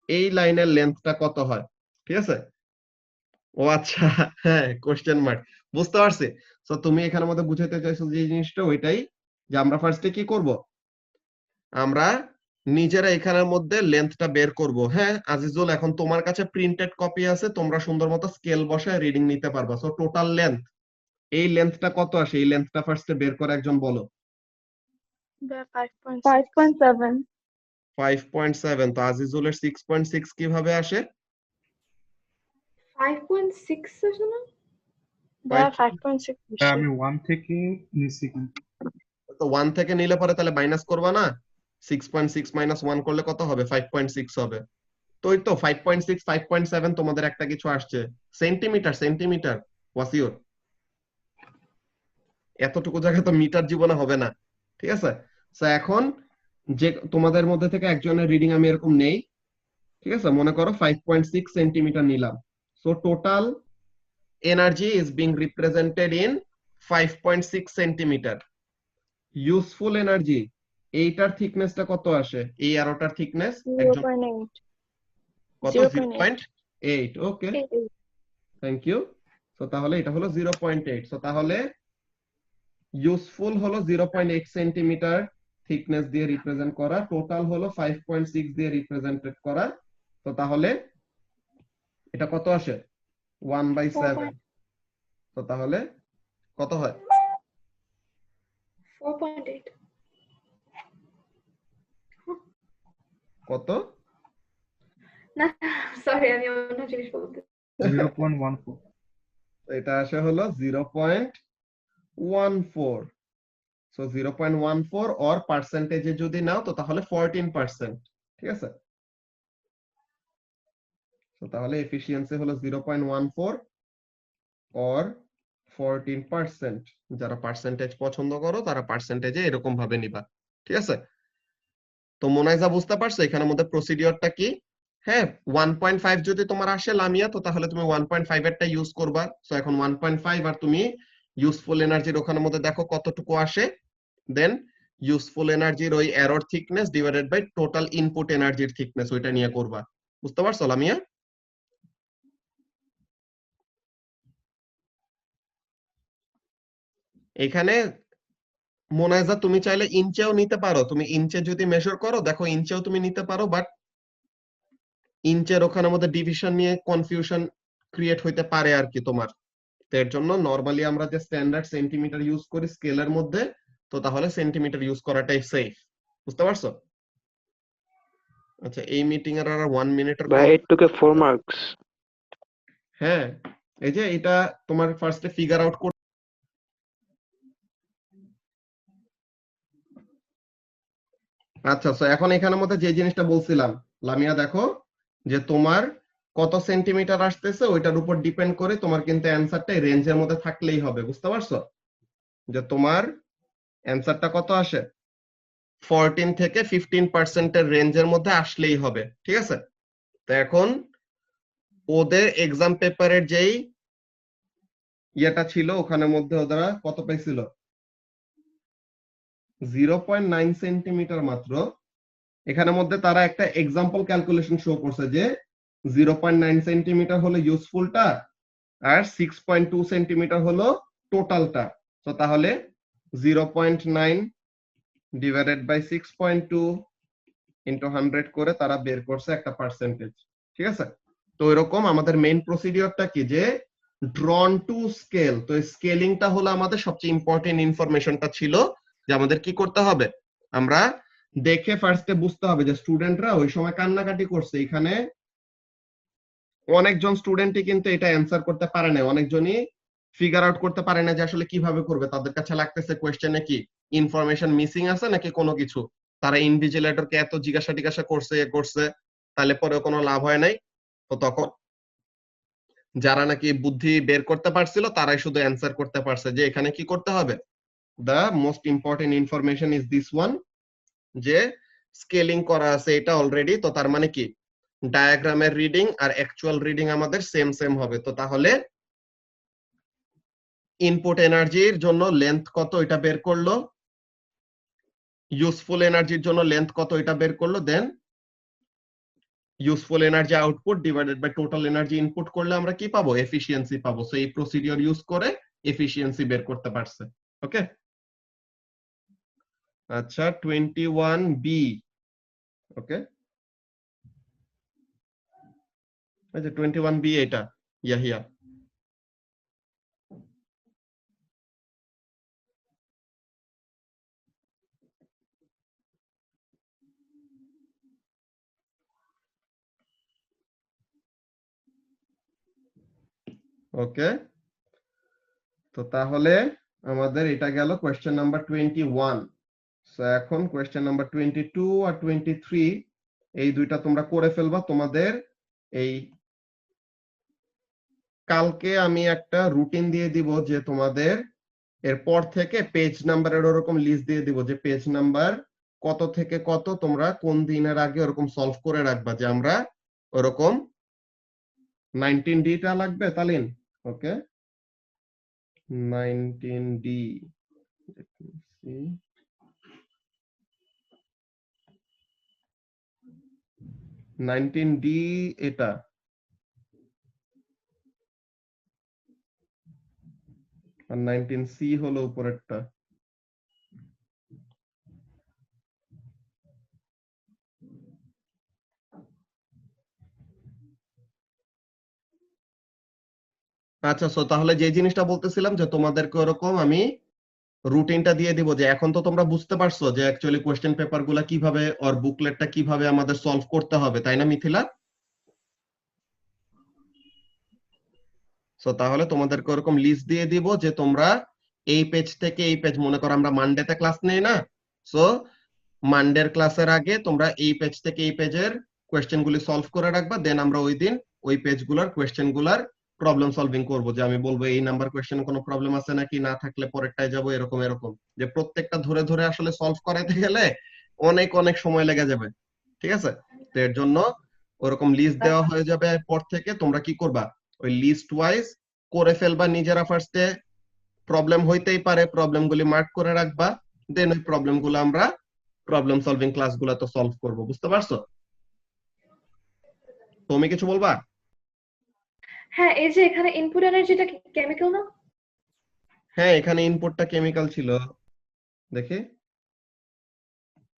এই লাইনের লেন্থটা কত হয়। ঠিক আছে? ও আচ্ছা, হ্যাঁ, কোশ্চেন মার্ক, বুঝতে পারছি। তো তুমি এখানের মধ্যে বুঝাইতে চাইছো যে জিনিসটা ওইটাই, যে আমরা ফার্স্টে কি করব, আমরা নিজেরা এখানের মধ্যে লেন্থটা বের করব। হ্যাঁ আজিজুল, এখন তোমার কাছে প্রিন্টেড কপি আছে, তোমরা সুন্দর মতো স্কেল বসায় রিডিং নিতে পারবা। সো টোটাল লেন্থ, এই লেন্থটা কত আসে, এই লেন্থটা ফার্স্টে বের করে একজন বলো। 5.7 5.7। তো আজিজুলের 6.6 কিভাবে আসে? 5.6 আছে না? 5 আমি 1 থেকে নিচ্ছি কিন্তু তো 1 থেকে নিলে পরে তাহলে মাইনাস করবা না? 6.6 মাইনাস 1 করলে কত হবে? 5.6 হবে। তো এই তো 5.6 5.7 তোমাদের একটা কিছু আসছে। সেন্টিমিটার, সেন্টিমিটার ওয়াসিওর, এতটুকু জায়গা তো মিটার জীবনে হবে না। ঠিক আছে? তো এখন যে তোমাদের মধ্যে থেকে একজনের রিডিং আমি এরকম নেই। ঠিক আছে, মনে করো 5.6 সেন্টিমিটার নিলাম। So total energy is being represented in 5.6 centimetre. Useful energy, এইটার থিকনেসটা কত আসে? এই অ্যারোটার থিকনেস একজন 0.8 কত? 0.8 0.8। ওকে, থ্যাংক ইউ। সো তাহলে এটা হলো 0.8। সো তাহলে ইউজফুল হলো 0.8 সেন্টিমিটার থিকনেস দিয়ে রিপ্রেজেন্ট করা, টোটাল হলো 5.6 দিয়ে রিপ্রেজেন্টেড করা। তো তাহলে এটা কত আসে? 1/7। তো তাহলে কত হয়? 4.8 কত? না, সরি, আমি অন্য জিনিস বলতে। 0.14 তো এটা আসে হলো 0.14। সো 0.14 অর পার্সেন্টেজে যদি নাও তো তাহলে 14%। ঠিক আছে? তো তাহলে এফিশিয়েন্সি হলো 0.14 অর 14%। যারা পার্সেন্টেজ পছন্দ করো তারা পার্সেন্টেজে এরকম ভাবে নিবা। ঠিক আছে? তো মোনাইজা বুঝতে পারছো এখানের মধ্যে প্রসিডিওরটা কি? হ্যাঁ, 1.5 যদি তোমার আসে লামিয়া, তো তাহলে তুমি 1.5 এরটা ইউজ করবা। সো এখন 1.5 আর তুমি ইউজফুল এনার্জির ওখানের মধ্যে দেখো কতটুকু আসে, দেন ইউজফুল এনার্জির ওই error thickness divided by total input এনার্জির থিকনেস, ওইটা নিয়ে করবা। বুঝতে পারছো লামিয়া? এখানে মোনাইজা তুমি চাইলে ইঞ্চেও নিতে পারো, তুমি ইঞ্চে যদি মেজার করো দেখো ইঞ্চেও তুমি নিতে পারো, বাট ইঞ্চের ওখানের মধ্যে ডিভিশন নিয়ে কনফিউশন ক্রিয়েট হইতে পারে আর কি তোমার। তো এর জন্য নরমালি আমরা যে স্ট্যান্ডার্ড সেন্টিমিটার ইউজ করি স্কেলের মধ্যে, তো তাহলে সেন্টিমিটার ইউজ করাটাই সেফ। বুঝতে পারছো? আচ্ছা, এই মিটিং এর আর 1 মিনিটের ভাই it took a 4 marks. হ্যাঁ, এই যে এটা তোমার ফার্স্টে ফিগার আউট করতে। আচ্ছা, সো এখন এখানের মধ্যে যে জিনিসটা বলছিলাম লামিয়া, দেখো যে তোমার কত সেন্টিমিটার আসতেছে ওইটার উপর ডিপেন্ড করে তোমার কিন্তু অ্যানসারটা রেঞ্জের মধ্যে থাকলেই হবে। বুঝতে পারছো? যে তোমার অ্যানসারটা কত আসে, 14 থেকে 15% এর রেঞ্জের মধ্যে আসলেই হবে। ঠিক আছে? তো এখন ওদের এক্সাম পেপারের যেই ইয়েটা ছিল ওখানের মধ্যে ওরা কত পাইছিল? 0.9 সেন্টিমিটার মাত্র। এখানের মধ্যে তারা একটা এক্সাম্পল ক্যালকুলেশন শো করছে যে 0.9 সেন্টিমিটার হলো ইউজফুলটা আর 6.2 সেন্টিমিটার হলো টোটালটা। তো তাহলে 0.9 ডিভাইডেড বাই 6.2 ইনটু 100 করে তারা বের করছে একটা পার্সেন্টেজ। ঠিক আছে? তো এরকম আমাদের মেইন প্রসিডিওরটা কি, যে ড্রন টু স্কেল। তো স্কেলিংটা হলো আমাদের সবচেয়ে ইম্পর্টেন্ট ইনফরমেশনটা ছিল, যে আমাদের কি করতে হবে, আমরা দেখে ফার্স্টে বুঝতে হবে যে স্টুডেন্টরা ওই সময় কান্নাকাটি করছে। এখানে অনেকজন স্টুডেন্টই কিন্তু এটা অ্যান্সার করতে পারে না, অনেকজনই ফিগার আউট করতে পারে না যে আসলে কিভাবে করবে। তাদের কাছে লাগতেছে কোয়েশ্চেনে কি ইনফরমেশন মিসিং আছে নাকি কোনো কিছু। তারা ইনভিজিলেটরকে এত জিজ্ঞাসা করছে, তাহলে পরে কোনো লাভ হয় নাই। তো তখন যারা নাকি বুদ্ধি বের করতে পারছিল তারাই শুধু অ্যান্সার করতে পারছে, যে এখানে কি করতে হবে, the most important information is this one, যে স্কেলিং করা আছে এটা অলরেডি। তো তার মানে কি, ডায়াগ্রামের রিডিং আর অ্যাকচুয়াল রিডিং আমাদের সেম হবে। তো তাহলে ইনপুট এনার্জির জন্য লেন্থ কত এটা বের করলো, ইউজফুল এনার্জির জন্য লেন্থ কত এটা বের করলো, then useful energy output divided by total energy input করলে আমরা কি পাবো, এফিসিয়েন্সি পাবো। সো এই প্রসিডিওর ইউজ করে এফিসিয়েন্সি বের করতে পারছে। ওকে, আচ্ছা 21B। ওকে, এই যে 21B এটা ইয়াহিয়া। ওকে, তো তাহলে আমাদের এটা গেল কোয়েশ্চেন নাম্বার 21। সো এখন কোয়েশ্চেন নাম্বার 22 আর 23 এই দুইটা তোমরা করে ফেলবা। তোমাদের এই কালকে আমি একটা রুটিন দিয়ে দিব যে তোমাদের এরপর থেকে পেজ নাম্বারের ওরকম লিস্ট দিয়ে দিব যে পেজ নাম্বার কত থেকে কত তোমরা কোন দিনের আগে ওরকম সলভ করে রাখবা, যে আমরা ওরকম 19D টা লাগবে তালিন। ওকে, 19D 19D এটা, আর 19C হলো উপরেরটা। আচ্ছা, সো তাহলে যে জিনিসটা বলতেছিলাম যে তোমাদেরকে ওরকম আমি রুটিনটা দিয়ে দিব, যে এখন তো তোমরা বুঝতে পারছো যে অ্যাকচুয়ালি কোশ্চেন পেপার গুলা কিভাবে আর বুকলেটটা কিভাবে আমাদের সলভ করতে হবে, তাই না মিথিলা? সো তাহলে তোমাদেরকে ওরকম লিস্ট দিয়ে দিব যে তোমরা এই পেজ থেকে এই পেজ, মনে করো আমরা মানডেতে ক্লাস নেই না, সো মানডের ক্লাসের আগে তোমরা এই পেজ থেকে এই পেজের কোয়েশ্চেন গুলি সলভ করে রাখবা। দেন আমরা ওই দিন ওই পেজগুলোর কোয়েশ্চেন গুলার প্রবলেম সলভিং করব, যে আমি বলবো এই নাম্বার কোয়েশ্চেনে কোনো প্রবলেম আছে নাকি, না থাকলে পরেরটায় যাব, এরকম এরকম, যে প্রত্যেকটা ধরে ধরে আসলে সলভ করাইতে গেলে অনেক অনেক সময় লেগে যাবে। ঠিক আছে, তো এর জন্য ওরকম লিস্ট দেওয়া হয়ে যাবে। পর থেকে তোমরা কি করবা, ওই লিস্ট ওয়াইজ করে ফেলবা নিজেরা। ফার্স্টে প্রবলেম হইতেই পারে, প্রবলেমগুলি মার্ক করে রাখবা, দেন ওই প্রবলেমগুলো আমরা প্রবলেম সলভিং ক্লাসগুলো তো সলভ করব। বুঝতে পারছো? তুমি কিছু বলবা? হ্যাঁ, এই যে এখানে ইনপুট এনার্জিটা কেমিক্যাল না? হ্যাঁ, এখানে ইনপুটটা কেমিক্যাল ছিল, দেখি।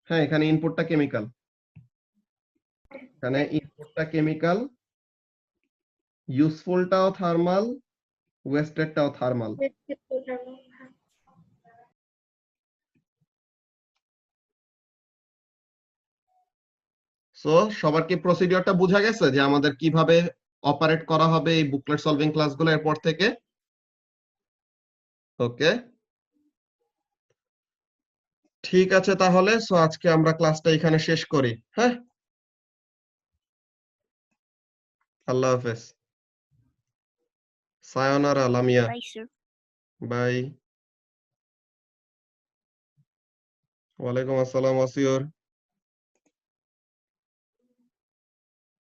হ্যাঁ, এখানে ইনপুটটা কেমিক্যাল, এখানে ইনপুটটা কেমিক্যাল, ইউজফুলটাও থার্মাল, ওয়েস্টেডটাও থার্মাল। সো সবার কি প্রসিডিওরটা বোঝা গেছে যে আমাদের কিভাবে অপারেট করা হবে এই বুকলেট সলভিং ক্লাসগুলো এরপর থেকে? ওকে, ঠিক আছে তাহলে। সো আজকে আমরা ক্লাসটা এখানে শেষ করি। হ্যাঁ, আল্লাহ হাফেজ, সায়োনারা লামিয়া, বাই স্যার। বাই। ওয়ালাইকুম আসসালাম ওয়াসিউর।